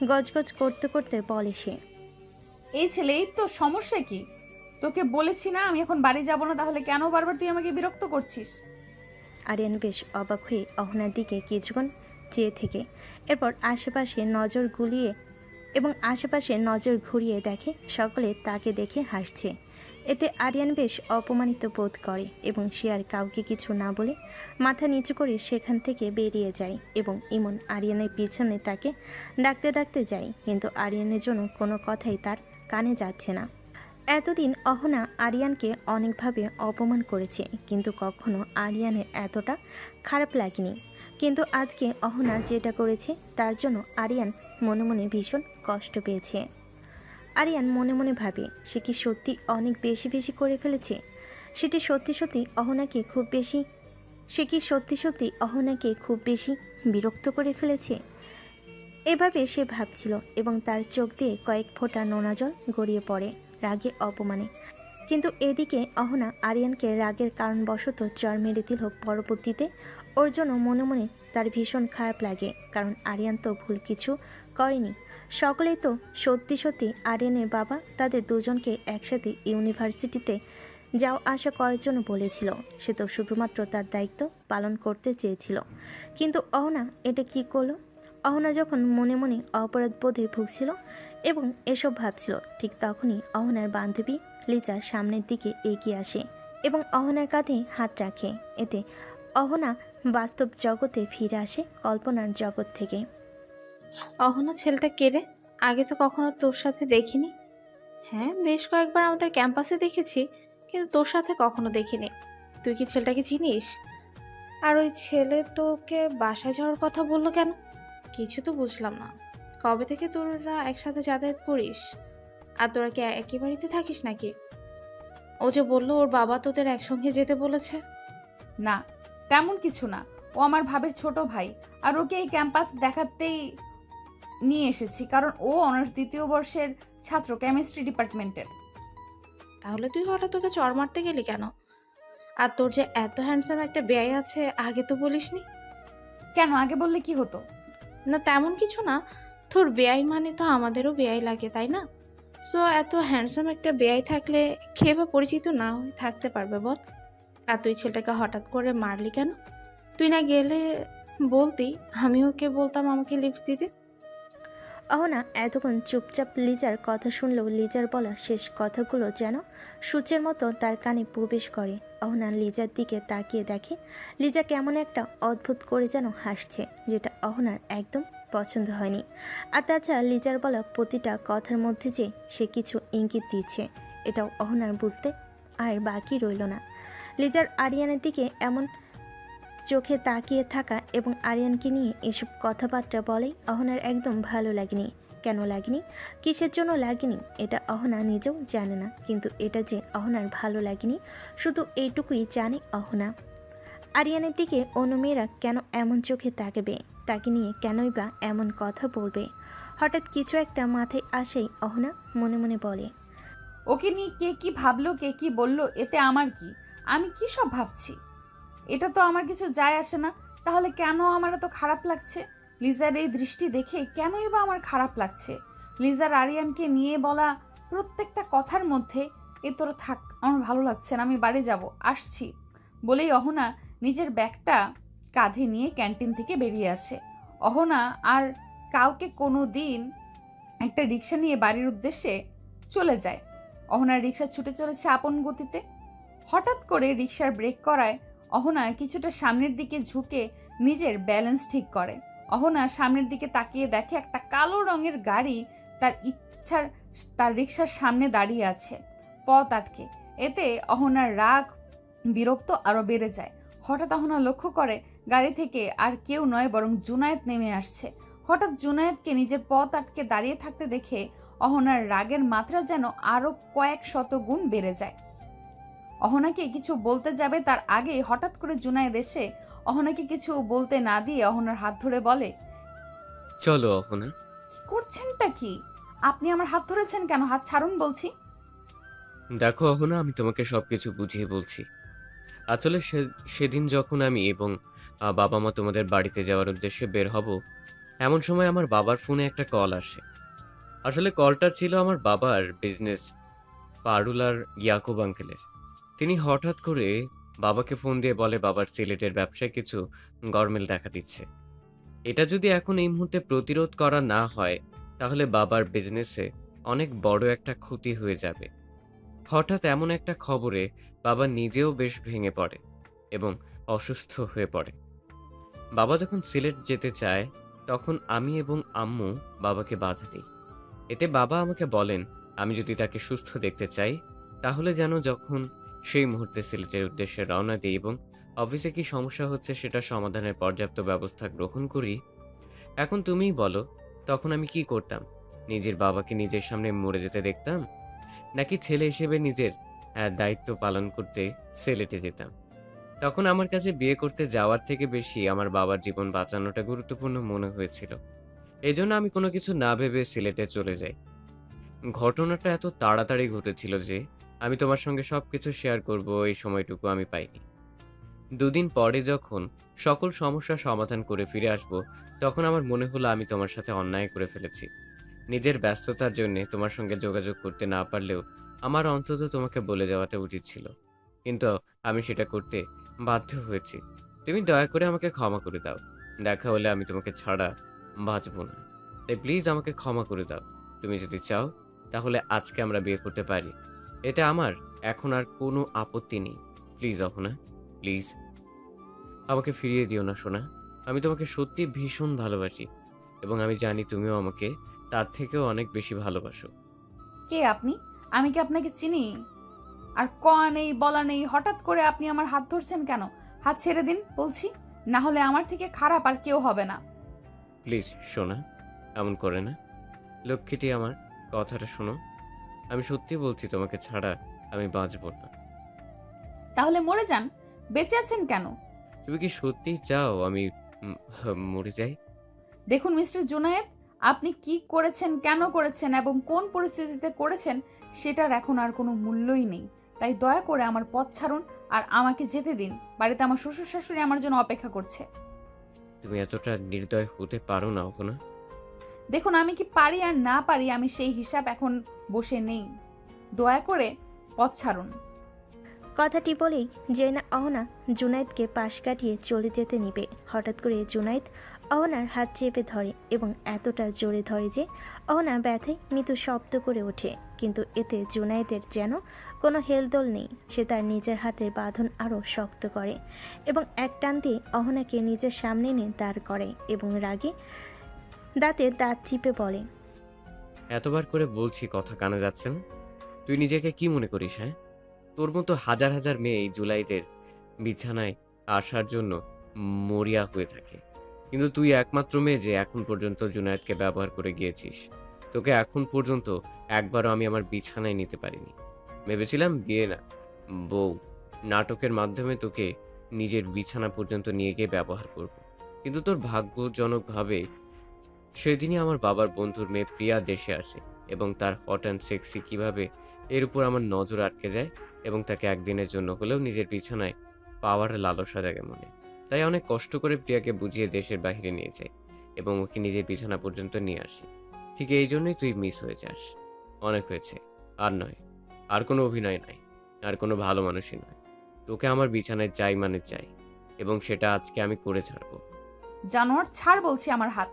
গজগজ করতে করতে বলে সে, এই ছেলে, এই তো সমস্যা কি? তোকে বলেছি না আমি এখন বাড়ি যাব না, তাহলে কেন বারবার তুই আমাকে বিরক্ত করছিস? আরিয়ান বেশ অবাক হয়ে অহনার দিকে কিছুক্ষণ চেয়ে থেকে এরপর আশেপাশে নজর ঘুরিয়ে দেখে সকলে তাকে দেখে হাসছে। এতে আরিয়ান বেশ অপমানিত বোধ করে এবং সে আর কাউকে কিছু না বলে মাথা নিচু করে সেখান থেকে বেরিয়ে যায় এবং ইমন আরিয়ানের পিছনে তাকে ডাকতে ডাকতে যায়, কিন্তু আরিয়ানের জন্য কোনো কথাই তার কানে যাচ্ছে না। এতদিন অহনা আরিয়ানকে অনেকভাবে অপমান করেছে, কিন্তু কখনো আরিয়ানের এতটা খারাপ লাগেনি। কিন্তু আজকে অহনা যেটা করেছে তার জন্য আরিয়ান মনে মনে ভীষণ কষ্ট পেয়েছে। আরিয়ান মনে মনে ভাবে সে কি সত্যি অনেক বেশি বেশি করে ফেলেছে? সে কি সত্যি সত্যি অহনাকে খুব বেশি বিরক্ত করে ফেলেছে? এভাবে সে ভাবছিল এবং তার চোখ দিয়ে কয়েক ফোঁটা নোনা জল গড়িয়ে পড়ে রাগে অপমানে। কিন্তু এদিকে অহনা আরিয়ানকে রাগের কারণবশত চর মেরে দিল। পরবর্তীতে ওর জন্য মনে মনে তার ভীষণ খারাপ লাগে, কারণ আরিয়ান তো ভুল কিছু করেনি। সকলেই তো সত্যি সত্যি আরিয়ানের বাবা তাদের দুজনকে একসাথে ইউনিভার্সিটিতে যাও আসা করার জন্য বলেছিল। সে তো শুধুমাত্র তার দায়িত্ব পালন করতে চেয়েছিল, কিন্তু অহনা এটা কি করলো? অহনা যখন মনে মনে অপরাধ বোধে ভুগছিল এবং এসব ভাবছিল, ঠিক তখনই অহনার বান্ধবী লিজা সামনের দিকে এগিয়ে আসে এবং অহনার কাঁধে হাত রাখে। এতে অহনা বাস্তব জগতে ফিরে আসে কল্পনার জগৎ থেকে। অহনা, ছেলেটা কে রে? আগে তো কখনো তোর সাথে দেখিনি। হ্যাঁ, বেশ কয়েকবার আমাদের ক্যাম্পাসে দেখেছি, কিন্তু তোর সাথে কখনো দেখিনি। তুই কি ছেলেটাকে চিনিস? আর ওই ছেলে তোকে বাসায় যাওয়ার কথা বললো কেন? কিছু তো বুঝলাম না। কবে থেকে তোরা একসাথে যাতায়াত করিস? আর তোরা কি একই বাড়িতে থাকিস নাকি? ও যে বললো ওর বাবা তোদের একসঙ্গে যেতে বলেছে। না, তেমন কিছু না। ও আমার ভাবের ছোট ভাই, আর ওকে এই ক্যাম্পাস দেখাতেই নিয়ে এসেছি, কারণ ও অনার্স 2য় বর্ষের ছাত্র, কেমিস্ট্রি ডিপার্টমেন্টের। তাহলে তুই হঠাৎ তোকে চর মারতে গেলি কেন? আর তোর যে এত হ্যান্ডসাম একটা বেয়াই আছে, আগে তো বলিসনি কেন? আগে বললে কি হতো? না, তেমন কিছু না। তোর বেয়াই মানে তো আমাদেরও বেয়াই লাগে, তাই না? সো এত হ্যান্ডসাম একটা বেয়াই থাকলে কে বা পরিচিত না হয়ে থাকতে পারবে বল? আর তুই ছেলেটাকে হঠাৎ করে মারলি কেন? তুই না গেলে বলতি, আমি ওকে বলতাম আমাকে লিফট দিতে। অহনা এতক্ষণ চুপচাপ লিজার কথা শুনলেও লিজার বলা শেষ কথাগুলো যেন সূচের মতো তার কানে প্রবেশ করে। অহনা লিজার দিকে তাকিয়ে দেখে লিজা কেমন একটা অদ্ভুত করে যেন হাসছে, যেটা অহনার একদম পছন্দ হয়নি। আর তাছাড়া লিজার বলা প্রতিটা কথার মধ্যে যে সে কিছু ইঙ্গিত দিচ্ছে, এটাও অহনার বুঝতে আর বাকি রইল না। লিজার আরিয়ানের দিকে এমন চোখে তাকিয়ে থাকা এবং আরিয়ানকে নিয়ে এসব কথাবার্তা বলে অহনার একদম ভালো লাগেনি। কেন লাগেনি, কিসের জন্য লাগেনি, এটা অহনা নিজেও জানে না, কিন্তু এটা যে অহনার ভালো লাগেনি শুধু এইটুকুই জানে অহনা। আরিয়ানের দিকে অন্য মেয়েরা কেন এমন চোখে তাকাবে, তাকে নিয়ে কেনই বা এমন কথা বলবে। হঠাৎ কিছু একটা মাথায় আসেই অহনা মনে মনে বলে, ওকে নিয়ে কে কি ভাবলো কে কি বললো এতে আমার কি, আমি কি সব ভাবছি, এটা তো আমার কিছু যায় আসে না। তাহলে কেন আমার এত খারাপ লাগছে? লিজার এই দৃষ্টি দেখে কেনই বা আমার খারাপ লাগছে? লিজার আরিয়ানকে নিয়ে বলা প্রত্যেকটা কথার মধ্যে এ তোর থাক, আমার ভালো লাগছে না, আমি বাড়ি যাব, আসছি বলেই অহনা নিজের ব্যাগটা কাঁধে নিয়ে ক্যান্টিন থেকে বেরিয়ে আসে। অহনা আর কাউকে কোনো দিন একটা রিক্সা নিয়ে বাড়ির উদ্দেশ্যে চলে যায়। অহনার রিক্সা ছুটে চলেছে আপন গতিতে। হঠাৎ করে রিক্সার ব্রেক করায় অহনা কিছুটা সামনের দিকে ঝুঁকে নিজের ব্যালেন্স ঠিক করে। অহনা সামনের দিকে তাকিয়ে দেখে একটা কালো রঙের গাড়ি তার রিক্সার সামনে দাঁড়িয়ে আছে, পথ আটকে। এতে অহনার রাগ বিরক্ত আরো বেড়ে যায়। হঠাৎ অহনা লক্ষ্য করে গাড়ি থেকে আর কেউ নয় বরং জুনায়েদ নেমে আসছে। হঠাৎ জুনায়েদকে নিজের পথ আটকে দাঁড়িয়ে থাকতে দেখে অহনার রাগের মাত্রা যেন আরো কয়েক শত গুণ বেড়ে যায়। অহনাকে কিছু বলতে যাবে তার আগে হঠাৎ করে জুনায়েদ এসে অহনাকে কিছু বলতে না দিয়ে অহনার হাত ধরে বলে, চলো অহনা। কি করছেনটা কি? আপনি আমার হাত ধরেছেন কেন? হাত ছাড়ুন বলছি। দেখো অহনা, আমি তোমাকে সবকিছু বুঝিয়ে বলছি। আসলে সেদিন যখন আমি এবং বাবা মা তোমাদের বাড়িতে যাওয়ার উদ্দেশ্যে বের হব, এমন সময় আমার বাবার ফোনে একটা কল আসে। আসলে কলটা ছিল আমার বাবার বিজনেস পারুলার ইয়াকুব আঙ্কেলের। তিনি হঠাৎ করে বাবাকে ফোন দিয়ে বলে বাবার সিলেটের ব্যবসায় কিছু গরমিল দেখা দিচ্ছে। এটা যদি এখন এই মুহূর্তে প্রতিরোধ করা না হয় তাহলে বাবার বিজনেসে অনেক বড় একটা ক্ষতি হয়ে যাবে। হঠাৎ এমন একটা খবরে বাবা নিজেও বেশ ভেঙে পড়ে এবং অসুস্থ হয়ে পড়ে। বাবা যখন সিলেট যেতে চায় তখন আমি এবং আম্মু বাবাকে বাধা দিই। এতে বাবা আমাকে বলেন আমি যদি তাকে সুস্থ দেখতে চাই তাহলে যেন যখন সেই মুহূর্তে সিলেটের উদ্দেশ্যে রওনা দিই এবং অফিসে কি সমস্যা হচ্ছে সেটা সমাধানের পর্যাপ্ত ব্যবস্থা গ্রহণ করি। এখন তুমিই বলো, তখন আমি কি করতাম? নিজের বাবাকে নিজের সামনে মরে যেতে দেখতাম, নাকি ছেলে হিসেবে নিজের দায়িত্ব পালন করতে সিলেটে যেতাম? তখন আমার কাছে বিয়ে করতে যাওয়ার থেকে বেশি আমার বাবার জীবন বাঁচানোটা গুরুত্বপূর্ণ মনে হয়েছিল। এই জন্য আমি কোনো কিছু না ভেবে সিলেটে চলে যাই। ঘটনাটা এত তাড়াতাড়ি ঘটেছিল যে আমি তোমার সঙ্গে সবকিছু শেয়ার করব এই সময়টুকু আমি পাইনি। দুদিন পরে যখন সকল সমস্যার সমাধান করে ফিরে আসব তখন আমার মনে হলো আমি তোমার সাথে অন্যায় করে ফেলেছি। নিজের ব্যস্ততার জন্য তোমার সঙ্গে যোগাযোগ করতে না পারলেও আমার অন্তত তোমাকে বলে যাওয়াটা উচিত ছিল, কিন্তু আমি সেটা করতে বাধ্য হয়েছি। তুমি দয়া করে আমাকে ক্ষমা করে দাও। দেখা হলে আমি তোমাকে ছাড়া বাঁচব না, তাই প্লিজ আমাকে ক্ষমা করে দাও। তুমি যদি চাও তাহলে আজকে আমরা বিয়ে করতে পারি, এতে আমার এখন আর কোনো আপত্তি নেই। প্লিজ অহনা, প্লিজ আমাকে ফিরিয়ে দিও না সোনা। আমি তোমাকে সত্যি ভীষণ ভালোবাসি এবং আমি জানি তুমিও আমাকে তার থেকেও অনেক বেশি ভালোবাসো। কে আপনি? আমি কি আপনাকে চিনি? আর ক নেই বলা নেই, হঠাৎ করে আপনি আমার হাত ধরছেন কেন? হাত ছেড়ে দিন বলছি, না হলে আমার থেকে খারাপ আর কেউ হবে না। প্লিজ সোনা, এমন করে না। লক্ষ্মীটি আমার, কথাটা শোনো। আমি সত্যি বলছি তোমাকে ছাড়া আমি বাঁচব না। তাহলে মরে যান, বেঁচে আছেন কেন? তুমি কি সত্যি চাও আমি মরে যাই? দেখুন মিস্টার জুনায়েদ, আপনি কি করেছেন, কেন করেছেন এবং কোন পরিস্থিতিতে করেছেন সেটার এখন আর কোনো মূল্যই নেই। তাই দয়া করে আমার পথ ছাড়ুন আর আমাকে যেতে দিন। বাড়িতে আমার শ্বশুর শাশুড়ি আমার জন্য অপেক্ষা করছে। তুমি এতটা নির্দয় হতে পারো না ওখানে। দেখুন আমি কি পারি আর না পারি আমি সেই হিসাব এখন বসে নেই। দয়া করে পথ ছাড়ুন। কথাটি বলেই জেনা অহনা জুনায়েদকে পাশ কাটিয়ে চলে যেতে নিবে। হঠাৎ করে জুনায়েদ অহনার হাত চেপে ধরে এবং এতটা জোরে ধরে যে অহনা ব্যথায় মৃদু শব্দ করে ওঠে, কিন্তু এতে জুনায়েদের যেন কোনো হেলদোল নেই। সে তার নিজের হাতের বাঁধন আরও শক্ত করে এবং এক টান দিয়ে অহনাকে নিজের সামনে এনে দাঁড় করে এবং রাগে দাঁতে দাঁত চিপে বলে, এতবার করে বলছি কথা কানে যাচ্ছে না? তুই নিজেকে কি মনে করিস? হ্যাঁ, তোর মতো হাজার হাজার মেয়ে এই জুলাইদের বিছানায় আসার জন্য মরিয়া হয়ে থাকে। কিন্তু তুই একমাত্র মেয়ে যে এখন পর্যন্ত জুনায়েদকে ব্যবহার করে গিয়েছিস। তোকে এখন পর্যন্ত একবারও আমি আমার বিছানায় নিতে পারিনি। ভেবেছিলাম বিয়ে না, বউ নাটকের মাধ্যমে তোকে নিজের বিছানা পর্যন্ত নিয়ে গিয়ে ব্যবহার করব। কিন্তু তোর ভাগ্যজনকভাবে সেদিনই আমার বাবার বন্ধুর মেয়ে প্রিয়া দেশে আসে এবং তার হট অ্যান্ড সেক্সি কিভাবে এর উপর আমার নজর আটকে যায় এবং তাকে একদিনের জন্য হলেও নিজের বিছানায় পাওয়ার লালসা জাগে মনে। তাই অনেক কষ্ট করে প্রিয়াকে বুঝিয়ে দেশের বাইরে নিয়ে যাই এবং ওকে নিজের বিছানা পর্যন্ত নিয়ে আসি। ঠিক এই জন্যই তুই মিস হয়ে যাস। অনেক হয়েছে, আর নয়, আর কোনো অভিনয় নাই, আর কোনো ভালো মানুষই নয়। তোকে আমার বিছানায় চাই মানে চাই, এবং সেটা আজকে আমি করে ছাড়বো। জানোয়ার, ছাড় বলছি আমার হাত।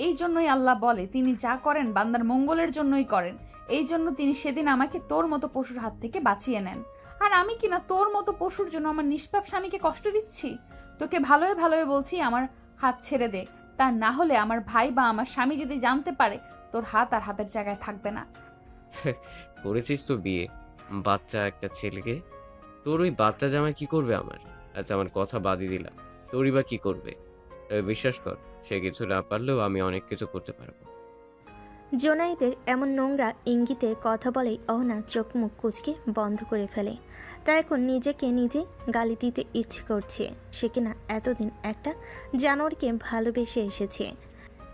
এই জন্যই আল্লাহ বলে তিনি যা করেন বান্দার মঙ্গলের জন্যই করেন। এই জন্য তিনি সেদিন আমাকে তোর মতো পশুর হাত থেকে বাঁচিয়ে নেন। আর আমি কিনা তোর মতো পশুর জন্য আমার নিষ্পাপ স্বামীকে কষ্ট দিচ্ছি? তোকে ভালোই ভালোই বলছি আমার হাত ছেড়ে দে। তা না হলে আমার ভাই বা আমার স্বামী যদি জানতে পারে, তোর হাত আর হাতের জায়গায় থাকবে না। করেছিস তো বিয়ে, বাচ্চা একটা ছেলেকে। তোর ওই বাচ্চা জামাই কি করবে আমার? আচ্ছা, আমার কথা বাদই দিলাম, তোরই বা কি করবে? তবে বিশ্বাস কর, সে কিছু না পারলেও আমি অনেক কিছু করতে পারবো। জোনায়েদের এমন নোংরা ইঙ্গিতে কথা বলেই অহনা চোখ মুখ কুঁচকে বন্ধ করে ফেলে। তার এখন নিজেকে নিজে গালি দিতে ইচ্ছে করছে। সে কিনা এতদিন একটা জানোয়ারকে ভালোবেসে এসেছে।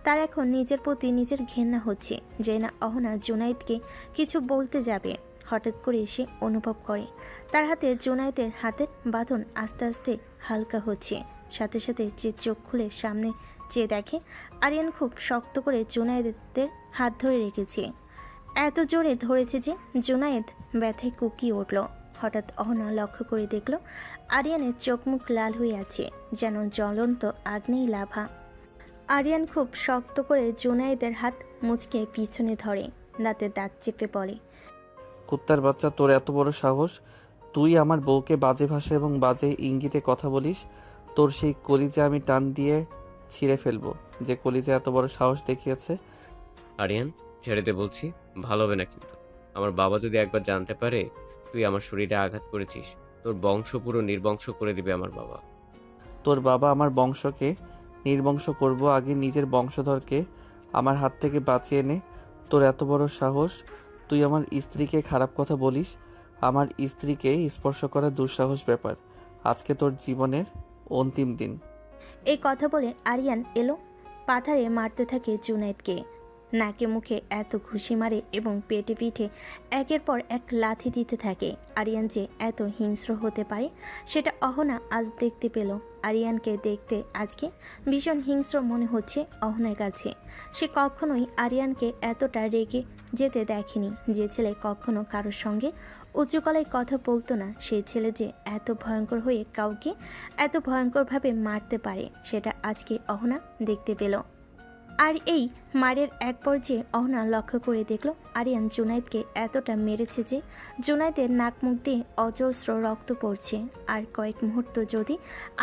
তার এখন নিজের প্রতি নিজের ঘেন্না হচ্ছে যে না অহনা জোনায়েদকে কিছু বলতে যাবে। হঠাৎ করে সে অনুভব করে তার হাতে জোনায়েদের হাতের বাঁধন আস্তে আস্তে হালকা হচ্ছে। সাথে সাথে যে চোখ খুলে সামনে চেয়ে দেখে আরিয়ান খুব শক্ত করে জোনায়েদের হাত ধরে রেখেছে। এত জোরে ধরেছে যে জোনায়েদ ব্যথায় কুকিয়ে উঠল। হঠাৎ অহনা লক্ষ্য করে দেখল আরিয়ানের চোখ মুখ লাল হয়ে আছে, যেন জ্বলন্ত আগ্নেয় লাভা। আরিয়ান খুব শক্ত করে জোনায়েদের হাত মুচকে পিছনে ধরে, দাঁতে দাঁত চেপে বলে, কুত্তার বাচ্চা, তোর এত বড় সাহস! তুই আমার বউকে বাজে ভাষা এবং বাজে ইঙ্গিতে কথা বলিস। তোর সেই কলিজা আমি টান দিয়ে ছিঁড়ে ফেলবো, যে কলিজা এত বড় সাহস দেখিয়েছে। আরিয়ান, ছেড়ে দে বলছি, ভালো হবে না কিন্তু। আমার বাবা যদি একবার জানতে পারে তুই আমার শরীরে আঘাত করেছিস, তোর বংশ পুরো নির্বংশ করে দিবে আমার বাবা। তোর বাবা আমার বংশকে নির্বংশ করব, আগে নিজের বংশধরকে আমার হাত থেকে বাঁচিয়ে নে। তোর এত বড় সাহস, তুই আমার স্ত্রীকে খারাপ কথা বলিস। আমার স্ত্রীকে স্পর্শ করা দুঃসাহস ব্যাপার। আজকে তোর জীবনের অন্তিম দিন। এই কথা বলে আরিয়ান এলো পাথারে মারতে থাকে জুনায়েদকে। নাকে মুখে এত ঘুষি মারে এবং পেটে পিঠে একের পর এক লাথি দিতে থাকে। আরিয়ান যে এত হিংস্র হতে পারে সেটা অহনা আজ দেখতে পেল। আরিয়ানকে দেখতে আজকে ভীষণ হিংস্র মনে হচ্ছে অহনার কাছে। সে কখনোই আরিয়ানকে এতটা রেগে যেতে দেখেনি। যে ছেলে কখনো কারোর সঙ্গে উঁচু গলায় কথা বলতো না, সেই ছেলে যে এত ভয়ঙ্কর হয়ে কাউকে এত ভয়ঙ্করভাবে মারতে পারে সেটা আজকে অহনা দেখতে পেল। আর এই মারের এক পর্যায়ে অহনা লক্ষ্য করে দেখল আরিয়ান জুনায়েদকে এতটা মেরেছে যে জুনায়েদের নাক মুখ দিয়ে অজস্র রক্ত পড়ছে। আর কয়েক মুহূর্ত যদি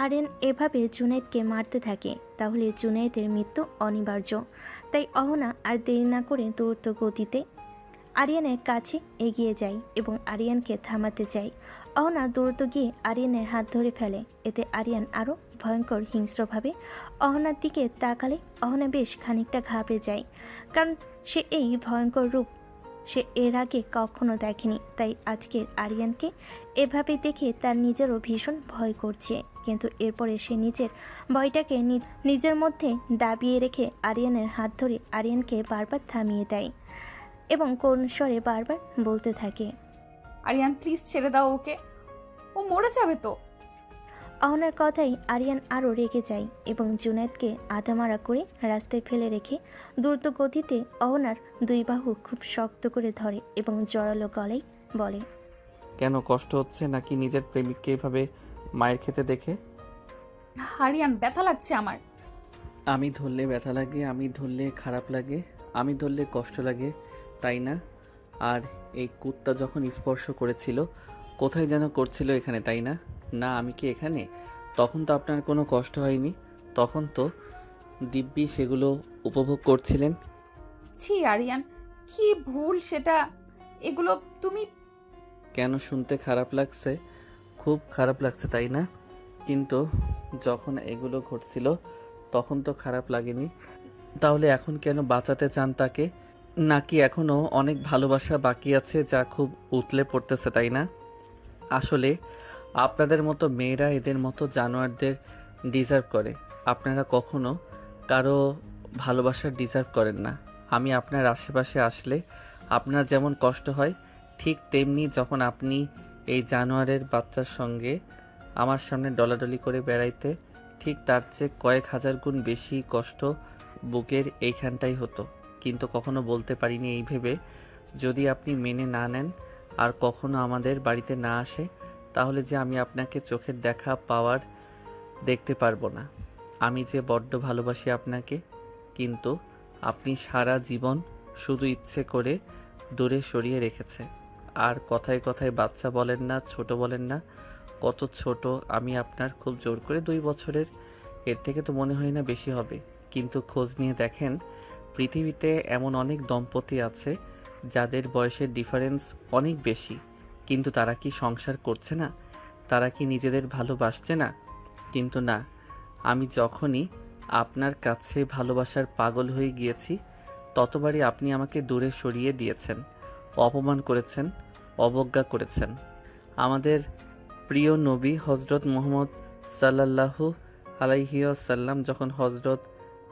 আরিয়ান এভাবে জুনায়েদকে মারতে থাকে তাহলে জুনায়েদের মৃত্যু অনিবার্য। তাই অহনা আর দেরি না করে দ্রুত গতিতে আরিয়ানের কাছে এগিয়ে যায় এবং আরিয়ানকে থামাতে চায়। অহনা দ্রুত গিয়ে আরিয়ানের হাত ধরে ফেলে। এতে আরিয়ান আরও ভয়ঙ্কর হিংস্রভাবে অহনার দিকে তাকালে অহনা বেশ খানিকটা ঘাবড়ে যায়, কারণ সে এই ভয়ঙ্কর রূপ সে এর আগে কখনো দেখেনি। তাই আজকের আরিয়ানকে এভাবে দেখে তার নিজেরও ভীষণ ভয় করছে। কিন্তু এরপরে সে নিজের ভয়টাকে নিজের মধ্যে দাবিয়ে রেখে আরিয়ানের হাত ধরে আরিয়ানকে বারবার থামিয়ে দেয় এবং কোন স্বরে বারবার বলতে থাকে, আরিয়ান প্লিজ ছেড়ে দাও ওকে, ও মরে যাবে তো। অহনার কথাই আরিয়ান আরও রেগে যায় এবং জুনায়েদকে আধামারা করে রাস্তায় ফেলে রেখে দ্রুত গতিতে অহনার দুই বাহু খুব শক্ত করে ধরে এবং জোরালো গলায় বলে, কেন কষ্ট হচ্ছে নাকি নিজের প্রেমিককে এভাবে মায়ের খেতে দেখে? আরিয়ান, ব্যথা লাগছে আমার। আমি ধরলে ব্যথা লাগে, আমি ধরলে খারাপ লাগে, আমি ধরলে কষ্ট লাগে, তাই না? আর এই কুত্তা যখন স্পর্শ করেছিল কোথায় যেন করছিল, এখানে তাই না? না, আমি কি এখানে? তখন তো আপনার কোনো কষ্ট হয়নি, তখন তো দিব্যি সেগুলো উপভোগ করছিলেন। ছি আরিয়ান, কি ভুল সেটা। এগুলো তুমি কেন শুনতে খারাপ লাগছে? খুব খারাপ লাগছে তাই না? কিন্তু যখন এগুলো ঘটছিল তখন তো খারাপ লাগেনি, তাহলে এখন কেন বাঁচাতে চান তাকে? নাকি এখনও অনেক ভালোবাসা বাকি আছে যা খুব উতলে পড়তেছে, তাই না? আসলে আপনাদের মতো মেয়েরা এদের মতো জানোয়ারদের ডিজার্ভ করে। আপনারা কখনো কারো ভালোবাসার ডিজার্ভ করেন না। আমি আপনার আশেপাশে আসলে আপনার যেমন কষ্ট হয়, ঠিক তেমনি যখন আপনি এই জানোয়ারের বাচ্চার সঙ্গে আমার সামনে ডলাডলি করে বেড়াইতে, ঠিক তার চেয়ে কয়েক হাজার গুণ বেশি কষ্ট বুকের এইখানটাই হতো। কিন্তু কখনো বলতে পারিনি এই ভেবে, যদি আপনি মেনে না নেন আর কখনো আমাদের বাড়িতে না আসে, তাহলে যে আমি আপনাকে চোখের দেখা পাওয়ার দেখতে পারবো না। আমি যে বড্ড ভালোবাসি আপনাকে, কিন্তু আপনি সারা জীবন শুধু ইচ্ছে করে দূরে সরিয়ে রেখেছে। আর কথায় কথায় বাচ্চা বলেন না, ছোট বলেন না। কত ছোট আমি আপনার, খুব জোর করে 2 বছরের, এর থেকে তো মনে হয় না বেশি হবে। কিন্তু খোঁজ নিয়ে দেখেন, পৃথিবীতে এমন অনেক দম্পতি আছে যাদের বয়সের ডিফারেন্স অনেক বেশি, কিন্তু তারা কি সংসার করছে না? তারা কি নিজেদের ভালোবাসছে না? কিন্তু না, আমি যখনই আপনার কাছে ভালোবাসার পাগল হয়ে গিয়েছি, ততবারই আপনি আমাকে দূরে সরিয়ে দিয়েছেন, অপমান করেছেন, অবজ্ঞা করেছেন। আমাদের প্রিয় নবী হজরত মুহাম্মদ সাল্লাল্লাহু আলাইহি ওয়াসাল্লাম যখন হজরত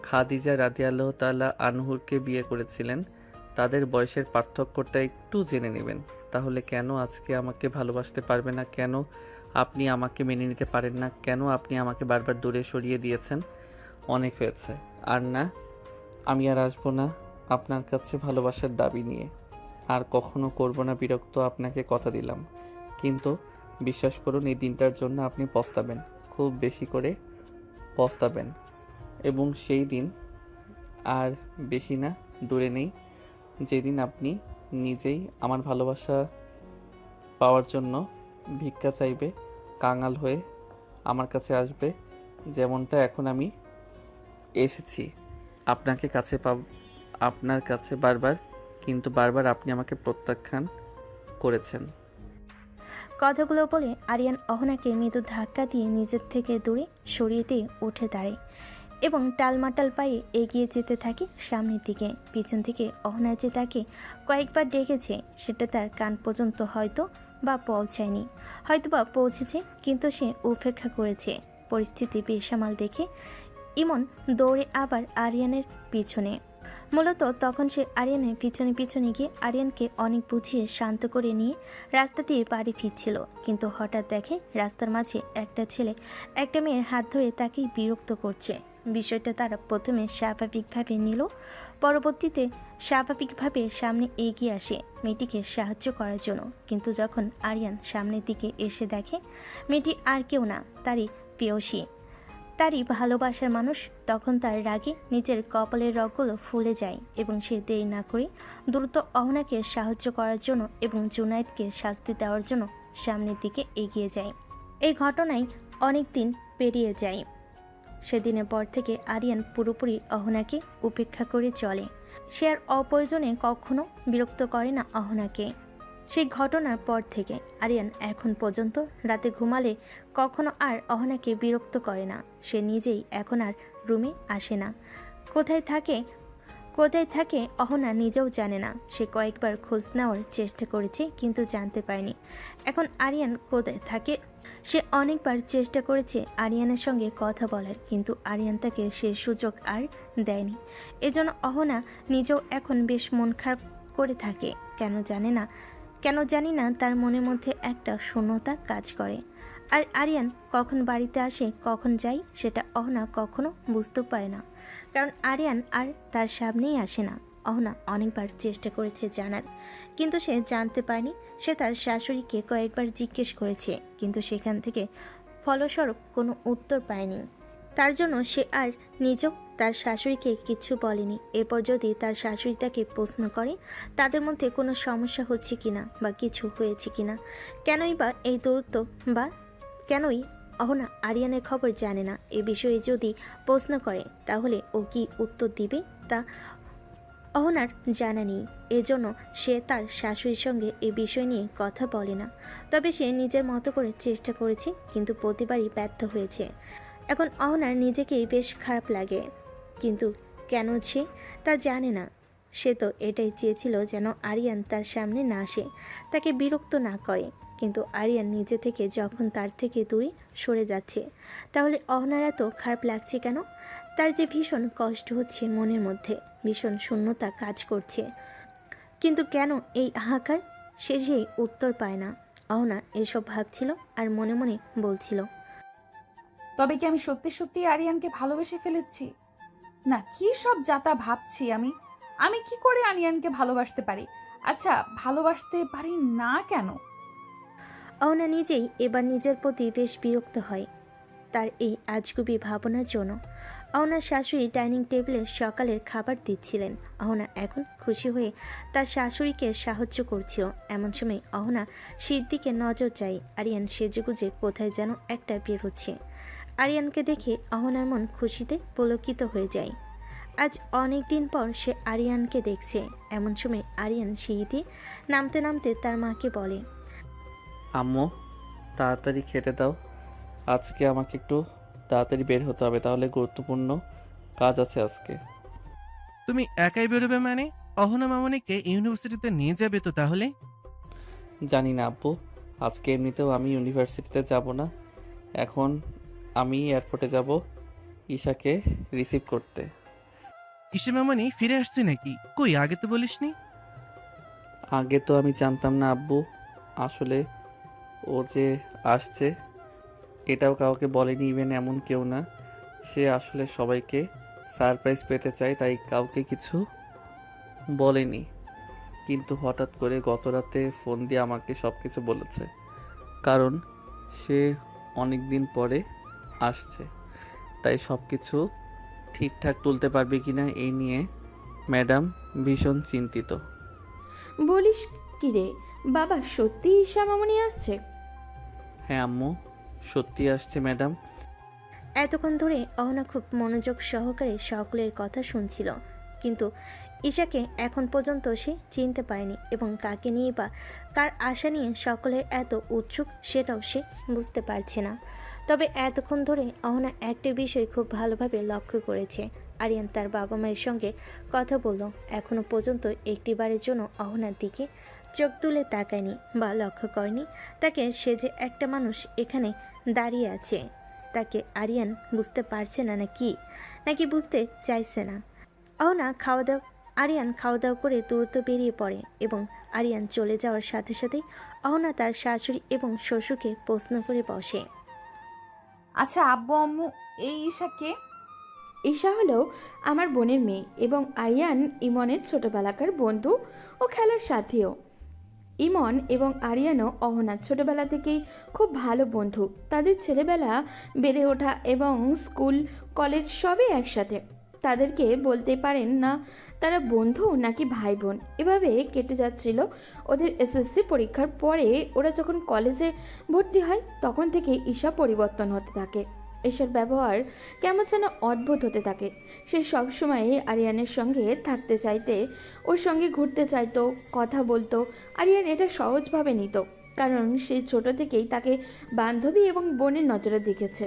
খাদিজা রাদিয়াল্লাহু তাআলা আনহুরকে বিয়ে করেছিলেন, তাদের বয়সের পার্থক্যটা একটু জেনে নেবেন। তাহলে কেন আজকে আমাকে ভালোবাসতে পারবে না? কেন আপনি আমাকে মেনে নিতে পারেন না? কেন আপনি আমাকে বারবার দূরে সরিয়ে দিয়েছেন? অনেক হয়েছে, আর না, আমি আর আসবো না আপনার কাছে ভালোবাসার দাবি নিয়ে। আর কখনো করব না বিরক্ত, আপনাকে কথা দিলাম। কিন্তু বিশ্বাস করুন, এই দিনটার জন্য আপনি পস্তাবেন, খুব বেশি করে পস্তাবেন। এবং সেই দিন আর বেশি না দূরে নেই, যেদিন আপনি নিজেই আমার ভালোবাসা পাওয়ার জন্য ভিক্ষা চাইবে, কাঙাল হয়ে আমার কাছে আসবে, যেমনটা এখন আমি এসেছি আপনাকে কাছে আপনার কাছে বারবার, কিন্তু বারবার আপনি আমাকে প্রত্যাখ্যান করেছেন। কথাগুলো বলে আরিয়ান অহনাকে মৃদু ধাক্কা দিয়ে নিজের থেকে দূরে সরিয়ে দিয়ে উঠে দাঁড়ায় এবং টালমাটাল পায়ে এগিয়ে যেতে থাকে সামনের দিকে। পিছন থেকে অহনা যে তাকে কয়েকবার ডেকেছে, সেটা তার কান পর্যন্ত হয়তো বা পৌঁছায়নি, হয়তো বা পৌঁছেছে, কিন্তু সে উপেক্ষা করেছে। পরিস্থিতি বেসামাল দেখে ইমন দৌড়ে আবার আরিয়ানের পিছনে। মূলত তখন সে আরিয়ানের পিছনে পিছনে গিয়ে আরিয়ানকে অনেক বুঝিয়ে শান্ত করে নিয়ে রাস্তা দিয়ে বাড়ি ফিরছিল, কিন্তু হঠাৎ দেখে রাস্তার মাঝে একটা ছেলে একটা মেয়ের হাত ধরে তাকেই বিরক্ত করছে। বিষয়টা তারা প্রথমে স্বাভাবিকভাবে নিল, পরবর্তীতে স্বাভাবিকভাবে সামনে এগিয়ে আসে মেয়েটিকে সাহায্য করার জন্য। কিন্তু যখন আরিয়ান সামনের দিকে এসে দেখে মেয়েটি আর কেউ না, তারই প্রেয়সী, তারই ভালোবাসার মানুষ, তখন তার রাগে নিজের কপালের রগগুলো ফুলে যায় এবং সে দেরি না করে দ্রুত অহনাকে সাহায্য করার জন্য এবং জুনায়েদকে শাস্তি দেওয়ার জন্য সামনের দিকে এগিয়ে যায়। এই ঘটনায় অনেক দিন পেরিয়ে যায়। সেদিনের পর থেকে আরিয়ান পুরোপুরি অহনাকে উপেক্ষা করে চলে। সে আর অপ্রয়োজনে কখনো বিরক্ত করে না অহনাকে। সেই ঘটনার পর থেকে আরিয়ান এখন পর্যন্ত রাতে ঘুমালে কখনো আর অহনাকে বিরক্ত করে না। সে নিজেই এখন আর রুমে আসে না। কোথায় থাকে অহনা নিজেও জানে না। সে কয়েকবার খোঁজ নেওয়ার চেষ্টা করেছে, কিন্তু জানতে পারেনি এখন আরিয়ান কোথায় থাকে। সে অনেকবার চেষ্টা করেছে আরিয়ানের সঙ্গে কথা বলার, কিন্তু আরিয়ান তাকে সে সুযোগ আর দেয়নি। এজন্য অহনা নিজেও এখন বেশ মন খারাপ করে থাকে। কেন জানি না তার মনের মধ্যে একটা শূন্যতা কাজ করে। আর আরিয়ান কখন বাড়িতে আসে, কখন যায়, সেটা অহনা কখনো বুঝতে পারে না, কারণ আরিয়ান আর তার সামনেই আসে না। অহনা অনেকবার চেষ্টা করেছে জানার, কিন্তু সে জানতে পারেনি। সে তার শাশুড়িকে কয়েকবার জিজ্ঞেস করেছে, কিন্তু সেখান থেকে ফলস্বরূপ কোনো উত্তর পায়নি। তার জন্য সে আর নিজেও তার শাশুড়িকে কিচ্ছু বলেনি। এরপর যদি তার শাশুড়ি তাকে প্রশ্ন করে তাদের মধ্যে কোনো সমস্যা হচ্ছে কিনা বা কিছু হয়েছে কিনা, কেনই বা এই দূরত্ব, বা কেনই অহনা আরিয়ানের খবর জানে না, এ বিষয়ে যদি প্রশ্ন করে তাহলে ও কি উত্তর দিবে তা অহনার জানা নেই। এজন্য সে তার শাশুড়ির সঙ্গে এ বিষয় নিয়ে কথা বলে না। তবে সে নিজের মতো করে চেষ্টা করেছে, কিন্তু প্রতিবারই ব্যর্থ হয়েছে। এখন অহনার নিজেকেই বেশ খারাপ লাগে, কিন্তু কেন সে তা জানে না। সে তো এটাই চেয়েছিল যেন আরিয়ান তার সামনে না আসে, তাকে বিরক্ত না করে। কিন্তু আরিয়ান নিজে থেকে যখন তার থেকে দূরে সরে যাচ্ছে, তাহলে অহনার এত খারাপ লাগছে কেন? তার যে ভীষণ কষ্ট হচ্ছে মনের মধ্যে, ভীষণ শূন্যতা কাজ করছে। কিন্তু কেন এই হাহাকার? সে যে উত্তর পায় না। অহনা এসব ভাবছিল আর মনে মনে বলছিল, তবে কি আমি সত্যি সত্যি আরিয়ানকে ভালোবেসে ফেলেছি? না, কি সব যাতা ভাবছি আমি। আমি কি করে আরিয়ানকে ভালোবাসতে পারি? আচ্ছা, ভালোবাসতে পারি না কেন? অহনা নিজেই এবার নিজের প্রতি বেশ বিরক্ত হয় তার এই আজগুবি ভাবনার জন্য। অহনার শাশুড়ি ডাইনিং টেবিলে সকালের খাবার দিচ্ছিলেন। অহনা এখন খুশি হয়ে তার শাশুড়িকে সাহায্য করছিল। এমন সময় অহনা শীত দিকে নজর যায়। আরিয়ান সেজেগুজে কোথায় যেন একটা বের হচ্ছে। আরিয়ানকে দেখে অহনার মন খুশিতে পুলকিত হয়ে যায়। আজ অনেক দিন পর সে আরিয়ানকে দেখছে। এমন সময় আরিয়ান সিঁড়ি দিয়ে নামতে নামতে তার মাকে বলে, আম্মু, তাড়াতাড়ি খেতে দাও। আজকে আমাকে একটু তাড়াতাড়ি বের হতে হবে, তাহলে গুরুত্বপূর্ণ কাজ আছে আজকে। তুমি একাই বেরোবে মানে? অহনা মামনিকে ইউনিভার্সিটিতে নিয়ে যাবে তো তাহলে? জানি না আব্বু, আজকে এমনিতেও আমি ইউনিভার্সিটিতে যাব না। এখন আমি এয়ারপোর্টে যাব ঈশাকে রিসিভ করতে। ঈশা মামনি ফিরে আসছে নাকি? কই, আগে তো বলিসনি। আগে তো আমি জানতাম না আব্বু, আসলে ও যে আসছে এটাও কাউকে বলেনি, ইভেন এমন কেউ না। সে আসলে সবাইকে সারপ্রাইজ পেতে চায়, তাই কাউকে কিছু বলেনি। কিন্তু হঠাৎ করে গত রাতে ফোন দিয়ে আমাকে সব কিছু বলেছে, কারণ সে অনেক দিন পরে আসছে। তাই সব কিছু ঠিকঠাক তুলতে পারবে কিনা এই নিয়ে ম্যাডাম ভীষণ চিন্তিত। বলিস কি রে বাবা, সত্যি ঈশা মামনি আসছে? হ্যাঁ আম্মু, সত্যি আসছে ম্যাডাম। এতক্ষণ ধরে অহনা খুব মনোযোগ সহকারে সকলের কথা শুনছিল, কিন্তু ঈশাকে এখন পর্যন্ত সে চিনতে পারেনি এবং কাকে নিয়ে বা কার আশা নিয়ে সকলের এত উৎসুক সেটাও সে বুঝতে পারছে না। তবে এতক্ষণ ধরে অহনা একটা বিষয় খুব ভালোভাবে লক্ষ্য করেছে। আরিয়ান তার বাবা মায়ের সঙ্গে কথা বলল, এখনও পর্যন্ত একটিবারের জন্য অহনার দিকে চোখ তুলে তাকায়নি বা লক্ষ্য করেনি তাকে। সে যে একটা মানুষ এখানে দাঁড়িয়ে আছে, তাকে আরিয়ান বুঝতে পারছে না নাকি বুঝতে চাইছে না। আরিয়ান খাওয়া দাওয়া করে দ্রুত বেরিয়ে পড়ে এবং আরিয়ান চলে যাওয়ার সাথে সাথেই অহনা তার শাশুড়ি এবং শ্বশুরকে প্রশ্ন করে বসে, আচ্ছা আব্বু আম্মু, এই ঈশা কে? ঈশা হলো আমার বোনের মেয়ে এবং আরিয়ান ইমনের ছোটবেলাকার বন্ধু ও খেলার সাথীও। ইমন এবং আরিয়ানও অহনার ছোটবেলা থেকেই খুব ভালো বন্ধু। তাদের ছেলেবেলা বেড়ে ওঠা এবং স্কুল কলেজ সবই একসাথে। তাদেরকে বলতে পারেন না তারা বন্ধু নাকি ভাই বোন। এভাবে কেটে যাচ্ছিল ওদের এসএসসি পরীক্ষার পরে। ওরা যখন কলেজে ভর্তি হয় তখন থেকে ঈশা পরিবর্তন হতে থাকে। ঈশার ব্যবহার কেমন যেন অদ্ভুত হতে থাকে। সে সবসময় আরিয়ানের সঙ্গে থাকতে চাইতে, ওর সঙ্গে ঘুরতে চাইতো, কথা বলতো। আরিয়ান এটা সহজভাবে নিত, কারণ সে ছোট থেকেই তাকে বান্ধবী এবং বোনের নজরে দেখেছে।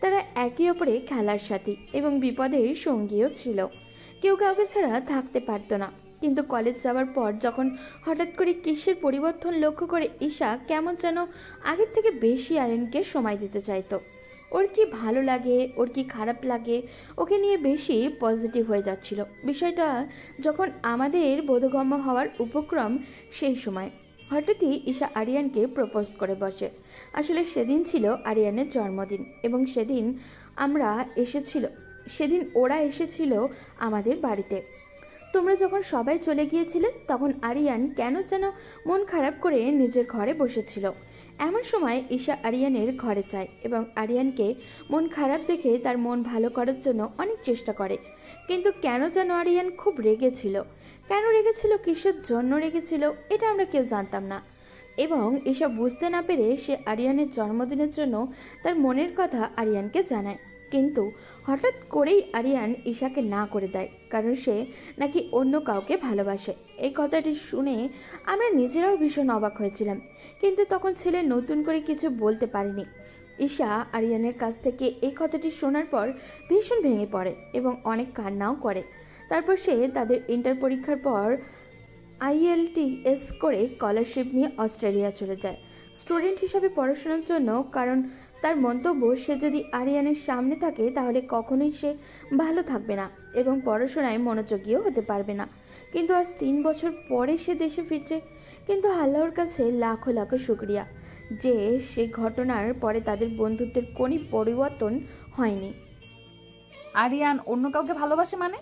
তারা একে অপরে খেলার সাথী এবং বিপদের সঙ্গীও ছিল। কেউ কাউকে ছাড়া থাকতে পারতো না। কিন্তু কলেজ যাওয়ার পর যখন হঠাৎ করে কিসের পরিবর্তন লক্ষ্য করে ঈশা কেমন যেন আগের থেকে বেশি আরিয়ানকে সময় দিতে চাইতো। ওর কি ভালো লাগে, ওর কি খারাপ লাগে, ওকে নিয়ে বেশি পজিটিভ হয়ে যাচ্ছিল। বিষয়টা যখন আমাদের বোধগম্য হওয়ার উপক্রম, সেই সময় হঠাৎই ঈশা আরিয়ানকে প্রপোজ করে বসে। আসলে সেদিন ছিল আরিয়ানের জন্মদিন এবং সেদিন ওরা এসেছিল আমাদের বাড়িতে। তোমরা যখন সবাই চলে গিয়েছিলে তখন আরিয়ান কেন যেন মন খারাপ করে নিজের ঘরে বসেছিল। এমন সময় ঈশা আরিয়ানের ঘরে যায় এবং আরিয়ানকে মন খারাপ দেখে তার মন ভালো করার জন্য অনেক চেষ্টা করে। কিন্তু কেন যেন আরিয়ান খুব রেগেছিল। কেন রেগেছিল, কিসের জন্য রেগেছিল, এটা আমরা কেউ জানতাম না। এবং এসব বুঝতে না পেরে সে আরিয়ানের জন্মদিনের জন্য তার মনের কথা আরিয়ানকে জানায়। কিন্তু হঠাৎ করেই আরিয়ান ঈশাকে না করে দেয়, কারণ সে নাকি অন্য কাউকে ভালোবাসে। এই কথাটি শুনে আমরা নিজেরাও ভীষণ অবাক হয়েছিলাম, কিন্তু তখন ছেলে নতুন করে কিছু বলতে পারেনি। ঈশা আরিয়ানের কাছ থেকে এই কথাটি শোনার পর ভীষণ ভেঙে পড়ে এবং অনেক কান্নাও করে। তারপর সে তাদের ইন্টার পরীক্ষার পর IELTS করে স্কলারশিপ নিয়ে অস্ট্রেলিয়া চলে যায় স্টুডেন্ট হিসাবে পড়াশোনার জন্য। কারণ তার মন্তব্য, সে যদি আরিয়ানের সামনে থাকে তাহলে কখনোই সে ভালো থাকবে না এবং পড়াশোনায় মনোযোগীও হতে পারবে না। কিন্তু আজ 3 বছর পরে সে দেশে ফিরছে। কিন্তু আল্লাহর কাছে লাখো লাখো শুক্রিয়া যে সে ঘটনার পরে তাদের বন্ধুত্বের কোনো পরিবর্তন হয়নি। আরিয়ান অন্য কাউকে ভালোবাসে মানে?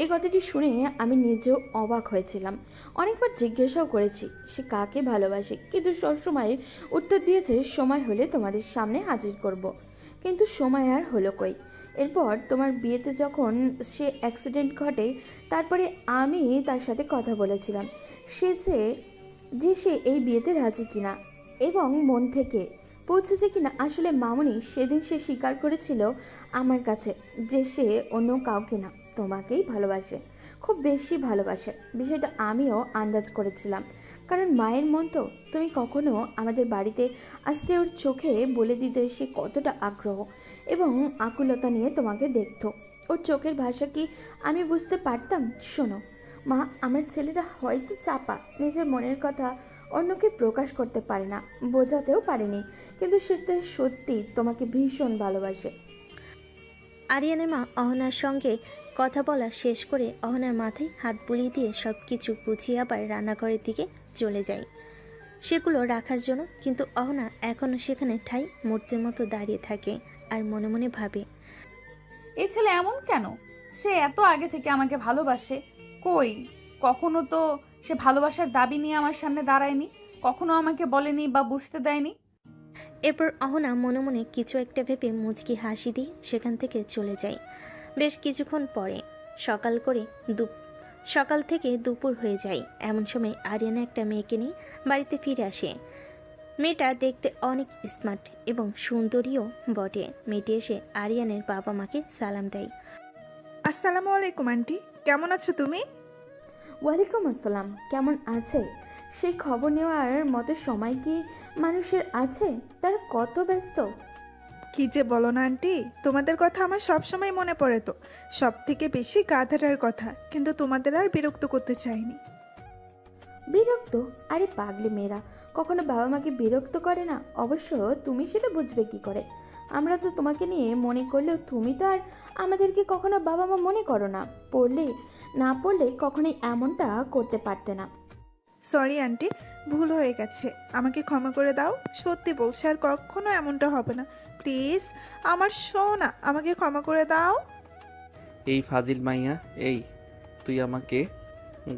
এই কথাটি শুনে আমি নিজেও অবাক হয়েছিলাম। অনেকবার জিজ্ঞাসাও করেছি সে কাকে ভালোবাসে, কিন্তু সবসময় উত্তর দিয়েছে সময় হলে তোমাদের সামনে হাজির করব। কিন্তু সময় আর হলো কই। এরপর তোমার বিয়েতে যখন সে অ্যাক্সিডেন্ট ঘটে, তারপরে আমি তার সাথে কথা বলেছিলাম যে সে এই বিয়েতে রাজি কিনা এবং মন থেকে পৌঁছেছে কিনা। আসলে মামনি সেদিন সে স্বীকার করেছিল আমার কাছে যে সে অন্য কাউকে না, তোমাকেই ভালোবাসে, খুব বেশি ভালোবাসে। বিষয়টা আমিও আন্দাজ করেছিলাম, কারণ মায়ের মন তো। তুমি কখনো আমাদের বাড়িতে আসতে ওর চোখে বলে দিতে সে কতটা আগ্রহ এবং আকুলতা নিয়ে তোমাকে দেখতো। ওর চোখের ভাষা কি আমি বুঝতে পারতাম। শোনো মা, আমার ছেলেটা হয়তো চাপা, নিজের মনের কথা অন্যকে প্রকাশ করতে পারে না, বোঝাতেও পারেনি, কিন্তু সেটা সত্যি তোমাকে ভীষণ ভালোবাসে। আরিয়ানের মা অহনার সঙ্গে কথা বলা শেষ করে অহনার মাথায় হাত বুলিয়ে দিয়ে সব কিছু গুছিয়ে আবার রান্নাঘরের দিকে চলে যায় সেগুলো রাখার জন্য। কিন্তু অহনা এখনও সেখানে ঠাই মূর্তির মতো দাঁড়িয়ে থাকে আর মনে মনে ভাবে, এই ছেলে এমন কেন? সে এত আগে থেকে আমাকে ভালোবাসে, কই কখনো তো সে ভালোবাসার দাবি নিয়ে আমার সামনে দাঁড়ায়নি, কখনো আমাকে বলেনি বা বুঝতে দেয়নি। এরপর অহনা মনে মনে কিছু একটা ভেবে মুচকি হাসি দিয়ে সেখান থেকে চলে যায়। বেশ কিছুক্ষণ পরে সকাল থেকে দুপুর হয়ে যায়। এমন সময় আরিয়ানা একটা মেয়েকে নিয়ে বাড়িতে ফিরে আসে। মেয়েটা দেখতে অনেক স্মার্ট এবং সুন্দরীও বটে। মেয়েটি এসে আরিয়ানের বাবা মাকে সালাম দেয়। আসসালামু আলাইকুম আন্টি, কেমন আছো তুমি? ওয়ালাইকুম আসসালাম। কেমন আছে? সেই খবর নেওয়ার মতো সময় কি মানুষের আছে? তারা কত ব্যস্ত। কি যে বলো না আন্টি, তোমাদের কথা আমার সবসময় মনে পড়ে, তো সব থেকে বেশি গাধাটার কথা, কিন্তু তোমাদের আর বিরক্ত করতে চাইনি। বিরক্ত? আরে পাগলি মেয়েরা কখনো বাবা মাকে বিরক্ত করে না। অবশ্য তুমি সেটা বুঝবে কি করে? আমরা তো তোমাকে নিয়ে মনে করলেও তুমি তো আর আমাদেরকে কখনো বাবা মা মনে করো না। পড়লে কখনোই এমনটা করতে পারতে না। সরি আন্টি, ভুল হয়ে গেছে, আমাকে ক্ষমা করে দাও। সত্যি বলছি আর কখনো এমনটা হবে না, প্লিজ আমার সোনা, আমাকে ক্ষমা করে দাও। এই ফাজিল মাইয়া, এই তুই আমাকে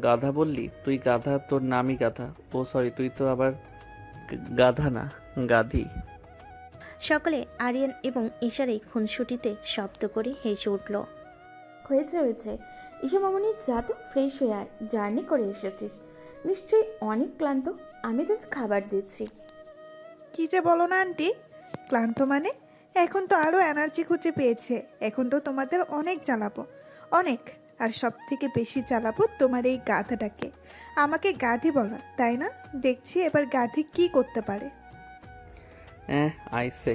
গাধা বললি? তুই গাধা, তোর নামই গাধা। ও সরি, তুই তো আবার গাধা না, গাধি। সকলে আরিয়ান এবং ঈশার খুনসুটিতে শব্দ করে হেসে উঠল। হয়েছে ঈশা মামনি, যা তো ফ্রেশ হয়ে আয়, জার্নি করে এসেছিস, নিশ্চয়ই অনেক ক্লান্ত। আমি তোদের খাবার দিচ্ছি। কি যে বলো না আন্টি, ক্লান্ত মানে? এখন তো আরও এনার্জি খুঁজে পেয়েছে, এখন তো তোমাদের অনেক জ্বালাবো, অনেক। আর সব থেকে বেশি জ্বালাবো তোমার এই গাধাটাকে। আমাকে গাধি বলা, তাই না? দেখছি এবার গাধি কি করতে পারে। আইসে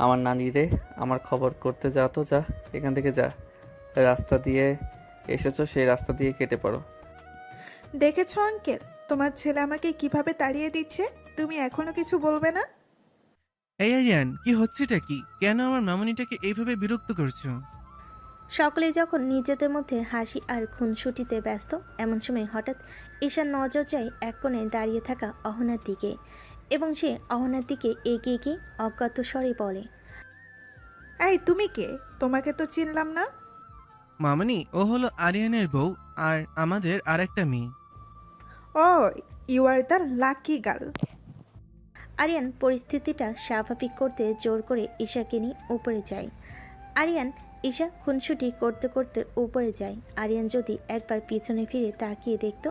আমার নানি রে, আমার খবর করতে যা তো, যা এখান থেকে যা। রাস্তা দিয়ে এসেছো, সেই রাস্তা দিয়ে কেটে পড়ো। দেখেছো আঙ্কেল, তোমার ছেলে আমাকে কিভাবে তাড়িয়ে দিচ্ছে, তুমি এখনো কিছু বলবে না? এই আরিয়ান, কি হচ্ছেটা কি? কেন আমার মামনিটাকে এইভাবে বিরক্ত করছো? সকলে যখন নিজেদের মধ্যে হাসি আর খুনসুটিতে ব্যস্ত, এমন সময় হঠাৎ ঈশার নজর যায় এক কোণে দাঁড়িয়ে থাকা অহনার দিকে এবং সে অহনার দিকে এগিয়ে গিয়ে অজ্ঞাত স্বরে বলে, এই তুমি কে? তোমাকে তো চিনলাম না। মামনি, ও হলো আরিয়ানের বউ আর আমাদের আরেকটা মেয়ে। Oh, you are the lucky girl. Aryan পরিস্থিতিটা স্বাভাবিক করতে জোর করে ঈশাকে নিয়ে উপরে যায়। ঈশা খুনসুটি করতে করতে উপরে যায়। আরিয়ান যদি একবার পিছনে ফিরে তাকিয়ে দেখত,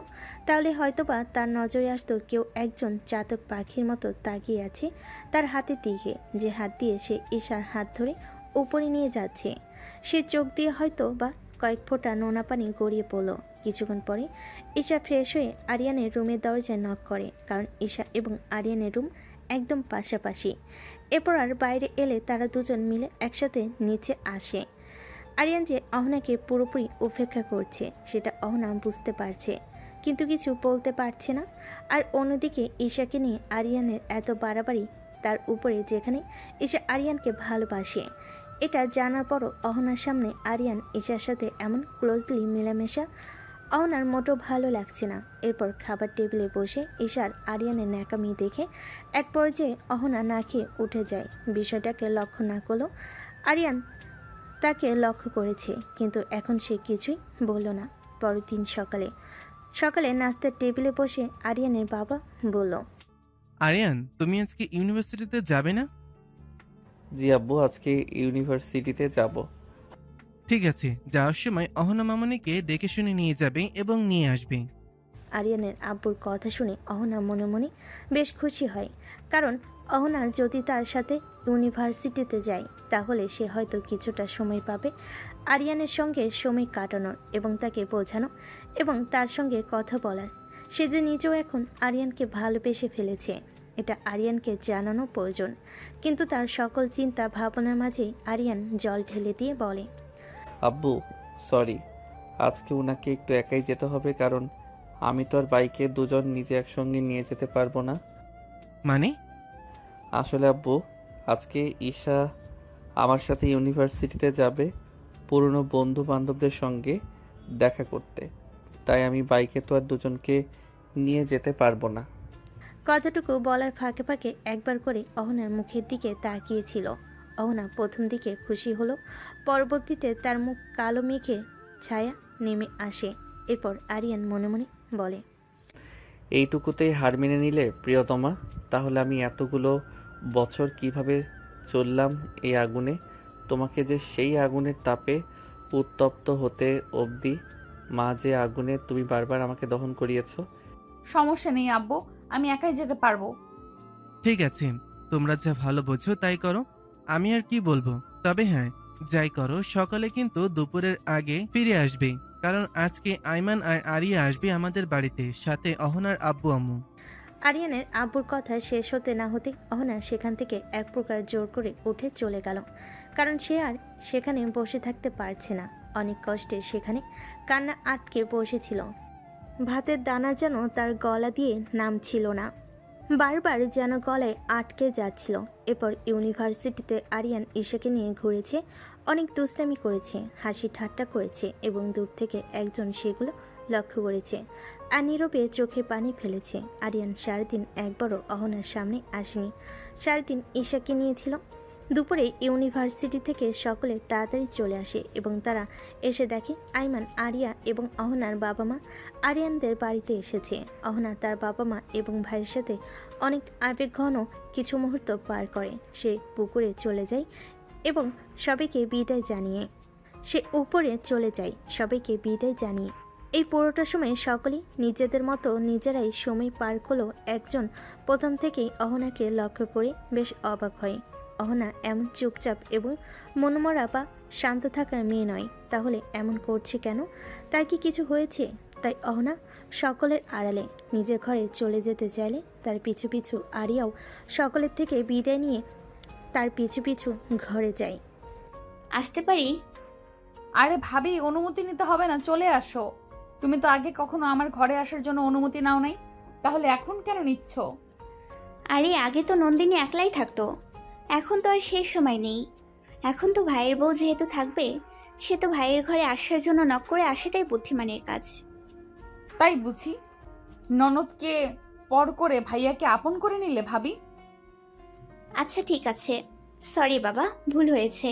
তাহলে হয়তোবা তার নজরে আসতো কেউ একজন চাতক পাখির মতো তাকিয়ে আছে তার হাতের দিকে, যে হাত দিয়ে সে ঈশার হাত ধরে উপরে নিয়ে যাচ্ছে। সে চোখ দিয়ে হয়তো বা কয়েক ফোঁটা নোনা পানি গড়িয়ে পড়ল। কিছুক্ষণ পরে ঈশা ফ্রেশ হয়ে আরিয়ানের রুমের দরজায় নক করে, কারণ ঈশা এবং আরিয়ানের রুম একদম পাশাপাশি। এরপর আর বাইরে এলে তারা দুজন মিলে একসাথে নিচে আসে। আরিয়ান যে অহনাকে পুরোপুরি উপেক্ষা করছে সেটা অহনা বুঝতে পারছে, কিন্তু কিছু বলতে পারছে না। আর অন্যদিকে ঈশাকে নিয়ে আরিয়ানের এত বাড়াবাড়ি, তার উপরে যেখানে ঈশা আরিয়ানকে ভালোবাসে। এটা জানার পরও অহনার সামনে আরিয়ান ঈশার সাথে এমন ক্লোজলি মেলামেশা অহনার মোটেও ভালো লাগছে না। এরপর খাবার টেবিলে বসে ঈশার আরিয়ানের ন্যাকামি দেখে এক পর্যায়ে অহনা না খেয়ে উঠে যায়। বিষয়টাকে লক্ষ্য না করলেও আরিয়ান তাকে লক্ষ্য করেছে, কিন্তু এখন সে কিছুই বলল না। পরের দিন সকালে নাস্তার টেবিলে বসে আরিয়ানের বাবা বলল, আরিয়ান, তুমি আজকে ইউনিভার্সিটিতে যাবে না? জি আব্বু, আজকে ইউনিভার্সিটিতে যাব। ঠিক আছে, যাওয়ার সময় অহনা মামনিকে দেখে শুনে নিয়ে যাবে এবং নিয়ে আসবে। আরিয়ানের আব্বুর কথা শুনে অহনা মনে মনে বেশ খুশি হয়, কারণ অহনা যদি তার সাথে ইউনিভার্সিটিতে যায় তাহলে সে হয়তো কিছুটা সময় পাবে আরিয়ানের সঙ্গে সময় কাটানোর এবং তাকে বোঝানো এবং তার সঙ্গে কথা বলার। সে যে নিজেও এখন আরিয়ানকে ভালোবেসে ফেলেছে, এটা আরিয়ানকে জানানো প্রয়োজন। কিন্তু তার সকল চিন্তা ভাবনার মাঝেই আরিয়ান জল ঢেলে দিয়ে বলে, আব্বু সরি, আজকে ওনাকে একটু একাই যেতে হবে, কারণ আমি তো আর বাইকে দুজন নিজে একসঙ্গে নিয়ে যেতে পারবো না। মানে? আসলে আব্বু, আজকে ঈশা আমার সাথে ইউনিভার্সিটিতে যাবে পুরনো বন্ধু বান্ধবদের সঙ্গে দেখা করতে, তাই আমি বাইকে তো আর দুজনকে নিয়ে যেতে পারবো না। কথাটুকু বলার ফাঁকে ফাঁকে একবার করে অহনার মুখের দিকে তাকিয়েছিল। অহনা প্রথম দিকে খুশি হলো, পরবর্তীতে তার মুখ কালো মেঘে ছায়া নেমে আসে। এরপর আরিয়ান মনে মনে বলে, এইটুকুতেই হার মেনে নিলে প্রিয়তমা? তাহলে আমি এতগুলো বছর কিভাবে চললাম এই আগুনে? তোমাকে যে সেই আগুনের তাপে উত্তপ্ত হতে অবধি মা যে আগুনে তুমি বারবার আমাকে দহন করিয়েছো। সমস্যা নেই আব্বু, আমি একাই যেতে পারবো। ঠিক আছে, তোমরা যা ভালো বোঝো তাই করো, আমি আর কি বলবো। তবে হ্যাঁ, যাই করো সকালে কিন্তু দুপুরের আগে ফিরে আসবে, কারণ আজকে আইমান আর আরিয়া আসবে আমাদের বাড়িতে, সাথে অহনার আব্বু আম্মু। আরিয়ানের আব্বুর কথা শেষ হতে না হতে অহনা সেখান থেকে এক প্রকার জোর করে উঠে চলে গেল, কারণ সে আর সেখানে বসে থাকতে পারছে না। অনেক কষ্টে সেখানে কান্না আটকে বসেছিল। ভাতের দানা যেন তার গলা দিয়ে নামছিল না, বারবার যেন গলায় আটকে যাচ্ছিল। এরপর ইউনিভার্সিটিতে আরিয়ান ঈশাকে নিয়ে ঘুরেছে, অনেক দুষ্টামি করেছে, হাসি ঠাট্টা করেছে এবং দূর থেকে একজন সেগুলো লক্ষ্য করেছে আর নীরবে চোখে পানি ফেলেছে। আরিয়ান সারাদিন একবারও অহনার সামনে আসেনি, সারাদিন ঈশাকে নিয়েছিল। দুপুরে ইউনিভার্সিটি থেকে সকলে তাড়াতাড়ি চলে আসে এবং তারা এসে দেখে আইমান, আরিয়া এবং অহনার বাবা মা আরিয়ানদের বাড়িতে এসেছে। অহনা তার বাবা মা এবং ভাইয়ের সাথে অনেক আবেগঘন কিছু মুহূর্ত পার করে। সে পুকুরে চলে যায় এবং সবাইকে বিদায় জানিয়ে এই পুরোটা সময় সকলেই নিজেদের মতো নিজেরাই সময় পার করলেও একজন প্রথম থেকেই অহনাকে লক্ষ্য করে বেশ অবাক হয়। অহনা এমন চুপচাপ এবং মনমরা বা শান্ত থাকার মেয়ে নয়, তাহলে এমন করছে কেন? তার কি কিছু হয়েছে? তাই অহনা সকলের আড়ালে নিজের ঘরে চলে যেতে চাইলে তার পিছু পিছু আরিয়াও সকলের থেকে বিদায় নিয়ে তার পিছু পিছু ঘরে যায়। আসতে পারি? আরে ভাবি, অনুমতি নিতে হবে না, চলে আসো। তুমি তো আগে কখনো আমার ঘরে আসার জন্য অনুমতি নাও নাই, তাহলে এখন কেন নিচ্ছ? আরে আগে তো নন্দিনী একলাই থাকতো, এখন তো আর সেই সময় নেই। এখন তো ভাইয়ের বউ যেহেতু থাকবে, সে তো ভাইয়ের ঘরে আসার জন্য নক করে আসাটাই বুদ্ধিমানের কাজ। তাই বুঝি ননদকে পর করে ভাইয়াকে আপন করে নিলে ভাবি? আচ্ছা ঠিক আছে, সরি বাবা, ভুল হয়েছে।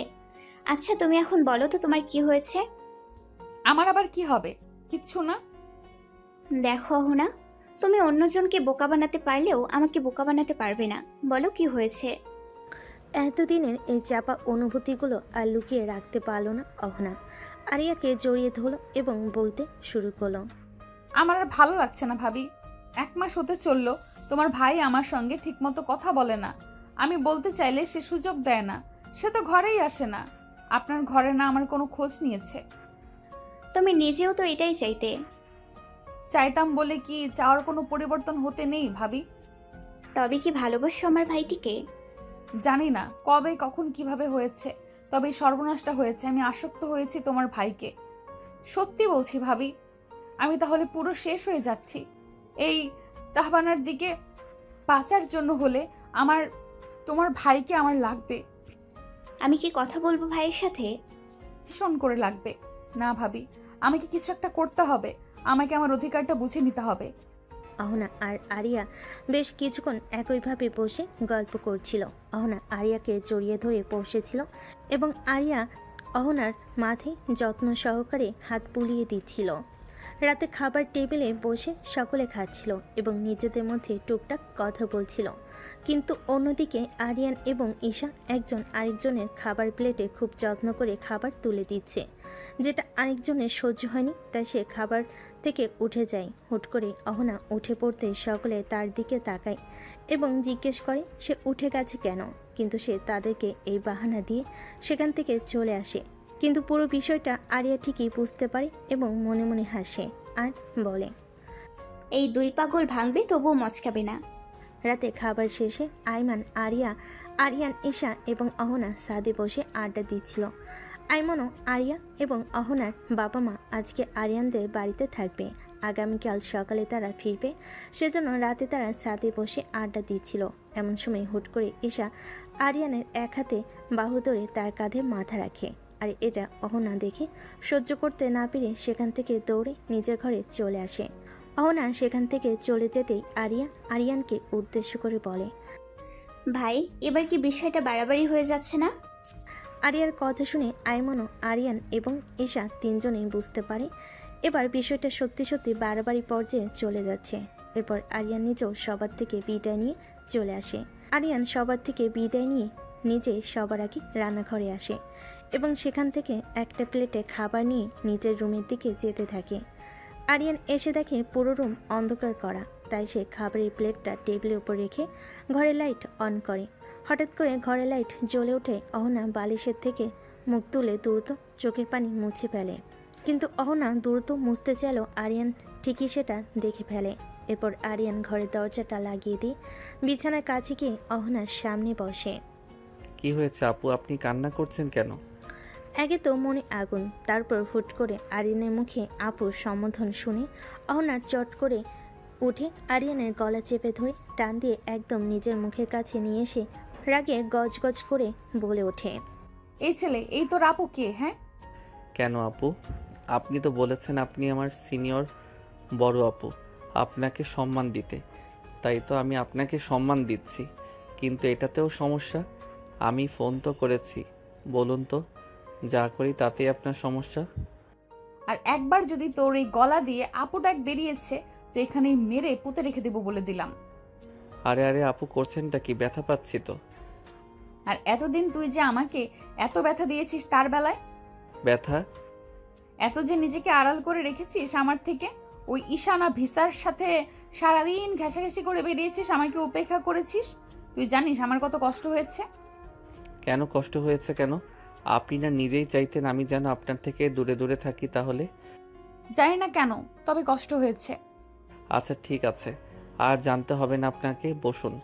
আচ্ছা তুমি এখন বলো তো তোমার কি হয়েছে? আমার আবার কি হবে? কিচ্ছু না। দেখো অহনা, তুমি অন্যজনকে বোকা বানাতে পারলেও আমাকে বোকা বানাতে পারবে না। বলো কি হয়েছে? এতদিনের এই চাপা অনুভূতিগুলো আর লুকিয়ে রাখতে পারল না অহনা। আরিয়াকে জড়িয়ে ধরল এবং বলতে শুরু করলো, আমার আর ভালো লাগছে না ভাবি। 1 মাস হতে চললো তোমার ভাই আমার সঙ্গে ঠিকমতো কথা বলে না, আমি বলতে চাইলে সে সুযোগ দেয় না, সে তো ঘরেই আসে না। আপনার ঘরে না আমার কোনো খোঁজ নিয়েছে। তুমি নিজেও তো এটাই চাইতে। চাইতাম বলে কি চাওয়ার কোনো পরিবর্তন হতে নেই ভাবি? তবে কি ভালোবাসো আমার ভাইটিকে? জানি না কবে কখন কিভাবে হয়েছে, তবে এই সর্বনাশটা হয়েছে। আমি আসক্ত হয়েছি তোমার ভাইকে। সত্যি বলছি ভাবি, আমি তাহলে পুরো শেষ হয়ে যাচ্ছি। এই তাহবানার দিকে বাঁচার জন্য হলে তোমার ভাইকে আমার লাগবে। আমি কি কথা বলবো ভাইয়ের সাথে? ভীষণ করে লাগবে। না ভাবি, আমাকে কিছু একটা করতে হবে। আমাকে আমার অধিকারটা বুঝে নিতে হবে। অহনা আর আরিয়া বেশ কিছুক্ষণ একইভাবে বসে গল্প করছিল। অহনা আরিয়াকে জড়িয়ে ধরে বসেছিল এবং আরিয়া অহনার মাথায় যত্ন সহকারে হাত বুলিয়ে দিচ্ছিল। রাতে খাবার টেবিলে বসে সকলে খাচ্ছিল এবং নিজেদের মধ্যে টুকটাক কথা বলছিল। কিন্তু অন্যদিকে আরিয়ান এবং ঈশা একজন আরেকজনের খাবার প্লেটে খুব যত্ন করে খাবার তুলে দিচ্ছে, যেটা আরেকজনের সহ্য হয়নি। তাই সে খাবার থেকে উঠে যায়। হুট করে অহনা উঠে পড়তে সকলে তার দিকে তাকায় এবং জিজ্ঞেস করে সে উঠে গেছে কেন, কিন্তু সে তাদেরকে এই বাহানা দিয়ে সেখান থেকে চলে আসে। কিন্তু পুরো বিষয়টা আরিয়া ঠিকই বুঝতে পারে এবং মনে মনে হাসে আর বলে, এই দুই পাগল ভাঙবে তবুও মচকাবে না। রাতে খাবার শেষে আইমান, আরিয়ান, ঈশা এবং অহনা ছাদে বসে আড্ডা দিচ্ছিল। আইমনও আরিয়া এবং অহনার বাবা মা আজকে আরিয়ানদের বাড়িতে থাকবে। আগামীকাল সকালে তারা ফিরবে, সেজন্য রাতে তারা ছাদে বসে আড্ডা দিচ্ছিল। এমন সময় হুট করে ঈশা আরিয়ানের এক হাতে বাহু ধরে তার কাঁধে মাথা রাখে। আর এটা অহনা দেখে সহ্য করতে না পেরে সেখান থেকে দৌড়ে নিজের ঘরে চলে আসে। অহনা সেখান থেকে চলে যেতেই আরিয়ানকে উদ্দেশ্য করে বলে, ভাই এবার কি বিষয়টা বাড়াবাড়ি হয়ে যাচ্ছে না? আরিয়ার কথা শুনে আইমনও, আরিয়ান এবং ঈশা তিনজনেই বুঝতে পারে এবার বিষয়টা সত্যি সত্যি বাড়াবাড়ি পর্যায়ে চলে যাচ্ছে। এরপর আরিয়ান নিজেও সবার থেকে বিদায় নিয়ে চলে আসে। আরিয়ান সবার থেকে বিদায় নিয়ে নিজে সবার আগে রান্নাঘরে আসে এবং সেখান থেকে একটা প্লেটে খাবার নিয়ে নিজের রুমের দিকে যেতে থাকে। আরিয়ান এসে দেখে পুরো রুম অন্ধকার করা, তাই সে খাবারের প্লেটটা টেবিলের উপর রেখে ঘরে লাইট অন করে। হঠাৎ করে ঘরে লাইট জ্বলে ওঠে। অহনা বালিশের থেকে মুখ তুলে দ্রুত চোখের পানি মুছে ফেলে, কিন্তু অহনা দ্রুত মুছতে চাইলেও আরিয়ান ঠিকই সেটা দেখে ফেলে। এরপর আরিয়ান ঘরের দরজাটা লাগিয়ে দিয়ে বিছানার কাছে গিয়ে অহনার সামনে বসে। কি হয়েছে আপু, আপনি কান্না করছেন কেন? আগে তো মনে আগুন, তারপর হুট করে আরিয়ানের মুখে আপুর সম্বোধন শুনে অহনার চট করে উঠে আরিয়ানের গলা চেপে ধরে টান দিয়ে একদম নিজের মুখের কাছে নিয়ে এসে রাগে গজগজ করে বলে ওঠে, এই ছেলে, এই তোর আপু কে? হ্যাঁ, কেন আপু? আপনি তো বলেছেন আপনি আমার সিনিয়র বড় আপু, আপনাকে সম্মান দিতে, তাই তো আমি আপনাকে সম্মান দিচ্ছি। কিন্তু এটাতেও সমস্যা? আমি ফোন তো করেছি, বলুন তো যা করি তাতেই আপনার সমস্যা? আর একবার যদি তোর এই গলা দিয়ে আপু ডাক বেরিয়েছে তো এখানেই মেরে পুঁতে রেখে দেবো বলে দিলাম। আরে আরে আপু, করছেনটা কি? ব্যথা পাচ্ছি তো। আর এতদিন তুই যে আমাকে এত ব্যথা দিয়েছিস তার বেলায় ব্যথা? এত যে নিজেকে আড়াল করে রেখেছিস আমার থেকে, ওই ঈশানা ভিসার সাথে সারাদিন ঘেঁষাঘেঁষি করে বেরিয়েছিস, আমাকে উপেক্ষা করেছিস। তুই জানিস আমার কত কষ্ট হয়েছে? কেন কষ্ট হয়েছে কেন? আপনি না নিজেই চাইতেন আমি যেন আপনার থেকে দূরে দূরে থাকি? তাহলে জানি না কেন, তবে কষ্ট হয়েছে। আচ্ছা ঠিক আছে, আর জানতে হবে না আপনাকে। বসুন।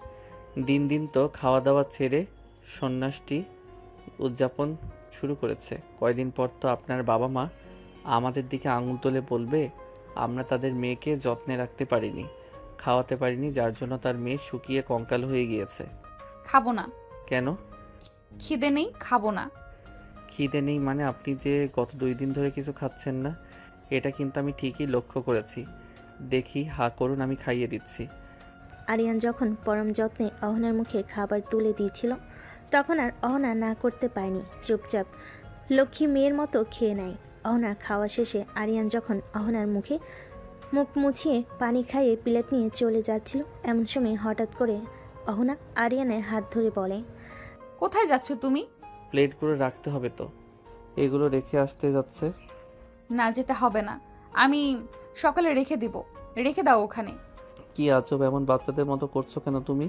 দিন দিন তো খাওয়া দাওয়া ছেড়ে সন্ন্যাসটি উদযাপন শুরু করেছে। কয়দিন পর তো আপনার বাবা মা আমাদের দিকে আঙুল তুলে বলবে আমরা তাদের মেয়েকে যত্নে রাখতে পারিনি, খাওয়াতে পারিনি, যার জন্য তার মেয়ে শুকিয়ে কঙ্কাল হয়ে গিয়েছে। খাবো না। কেন? খিদে নেই, খাবো না। খিদে নেই মানে? আপনি যে গত 2 দিন ধরে কিছু খাচ্ছেন না, এটা কিন্তু আমি ঠিকই লক্ষ্য করেছি। দেখি, হা করুন, আমি খাইয়ে দিচ্ছি। আরিয়ান যখন পরম যত্নে অহনার মুখে খাবার তুলে দিয়েছিল তখন আর অহনা না করতে পারেনি, চুপচাপ লক্ষ্মী মেয়ের মতো খেয়ে নেয়। অহনার খাওয়া শেষে আরিয়ান যখন অহনার মুখে মুখ মুছিয়ে পানি খাইয়ে প্লেট নিয়ে চলে যাচ্ছিল, এমন সময় হঠাৎ করে অহনা আরিয়ানের হাত ধরে বলে, কোথায় যাচ্ছ তুমি? প্লেটগুলো রাখতে হবে তো, এগুলো রেখে আসতে যাচ্ছে। না, যেতে হবে না, আমি সকালে রেখে দিব। রেখে দাও ওখানে। কি আজব, এমন বাচ্চাদের মতো করছো কেন তুমি?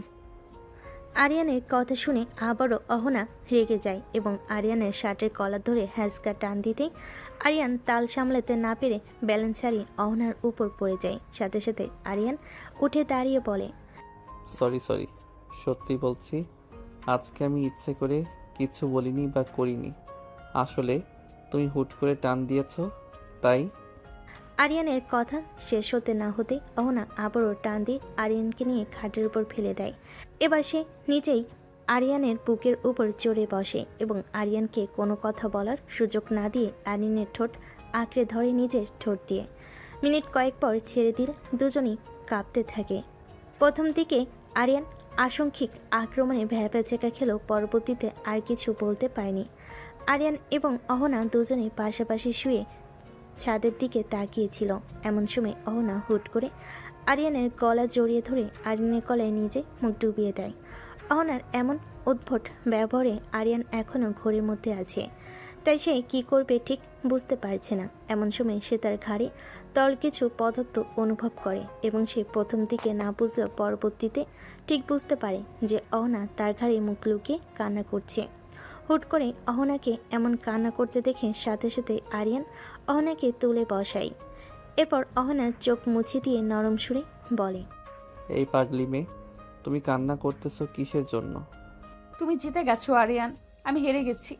আরিয়ানের কথা শুনে আবারও অহনা রেগে যায় এবং আরিয়ানের শার্টের কলার ধরে হ্যাঁচকা টান দিতেই আরিয়ান তাল সামলাতে না পেরে ব্যালেন্স হারিয়ে অহনার উপর পড়ে যায়। সাথে সাথে আরিয়ান উঠে দাঁড়িয়ে বলে, সরি, সত্যি বলছি, আজকে আমি ইচ্ছে করে কিছু বলিনি বা করিনি। আসলে তুমি হুট করে টান দিয়েছো, তাই। আরিয়ানের কথা শেষ হতে না হতে অহনা আবারও টান দিয়ে আরিয়ানকে নিয়ে খাটের উপর ফেলে দেয়। এবার সে নিজেই আরিয়ানের বুকের উপর চড়ে বসে এবং আরিয়ানকে কোনো কথা বলার সুযোগ না দিয়ে আরিয়ানের ঠোঁট আঁকড়ে ধরে নিজের ঠোঁট দিয়ে। মিনিট কয়েক পর ছেড়ে দিলে দুজনেই কাঁপতে থাকে। প্রথম দিকে আরিয়ান আশঙ্কিক আক্রমণে ভ্যাপা খেলেও পরবর্তীতে আর কিছু বলতে পারেনি। আরিয়ান এবং অহনা দুজনেই পাশাপাশি শুয়ে ছাদের দিকে তাকিয়েছিল। এমন সময় অহনা হুট করে আরিয়ানের গলা জড়িয়ে ধরে আরিয়ানের গলায় নিজে মুখ ডুবিয়ে দেয়। অহনার এমন উদ্ভট ব্যবহারে আরিয়ান এখনও ঘোরের মধ্যে আছে, তাই সে কী করবে ঠিক বুঝতে পারছে না। এমন সময় সে তার ঘাড়ে তল কিছু পদার্থ অনুভব করে এবং সে প্রথম দিকে না বুঝলেও পরবর্তীতে ঠিক বুঝতে পারে যে অহনা তার ঘাড়ে মুখ লুকিয়ে কান্না করছে। হুট করে অহনাকে এমন কান্না করতে দেখে সাথে সাথে আরিয়ান অহনাকে তুলে বসায়। এরপর অহনার চোখ মুছে দিয়ে নরম সুরে বলে, এই পাগলি মেয়ে, তুমি কান্না করতেছো কিসের জন্য? তুমি জিতে গেছো আরিয়ান, আমি হেরে গেছি।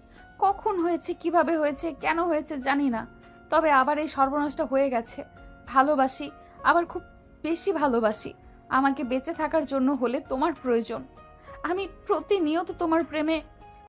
কখন হয়েছে, কিভাবে হয়েছে, কেন হয়েছে জানি না, তবে আবার এই সর্বনাশটা হয়ে গেছে। ভালোবাসি, আবার খুব বেশি ভালোবাসি। আমাকে বেঁচে থাকার জন্য হলে তোমার প্রয়োজন। আমি প্রতিনিয়ত তোমার প্রেমে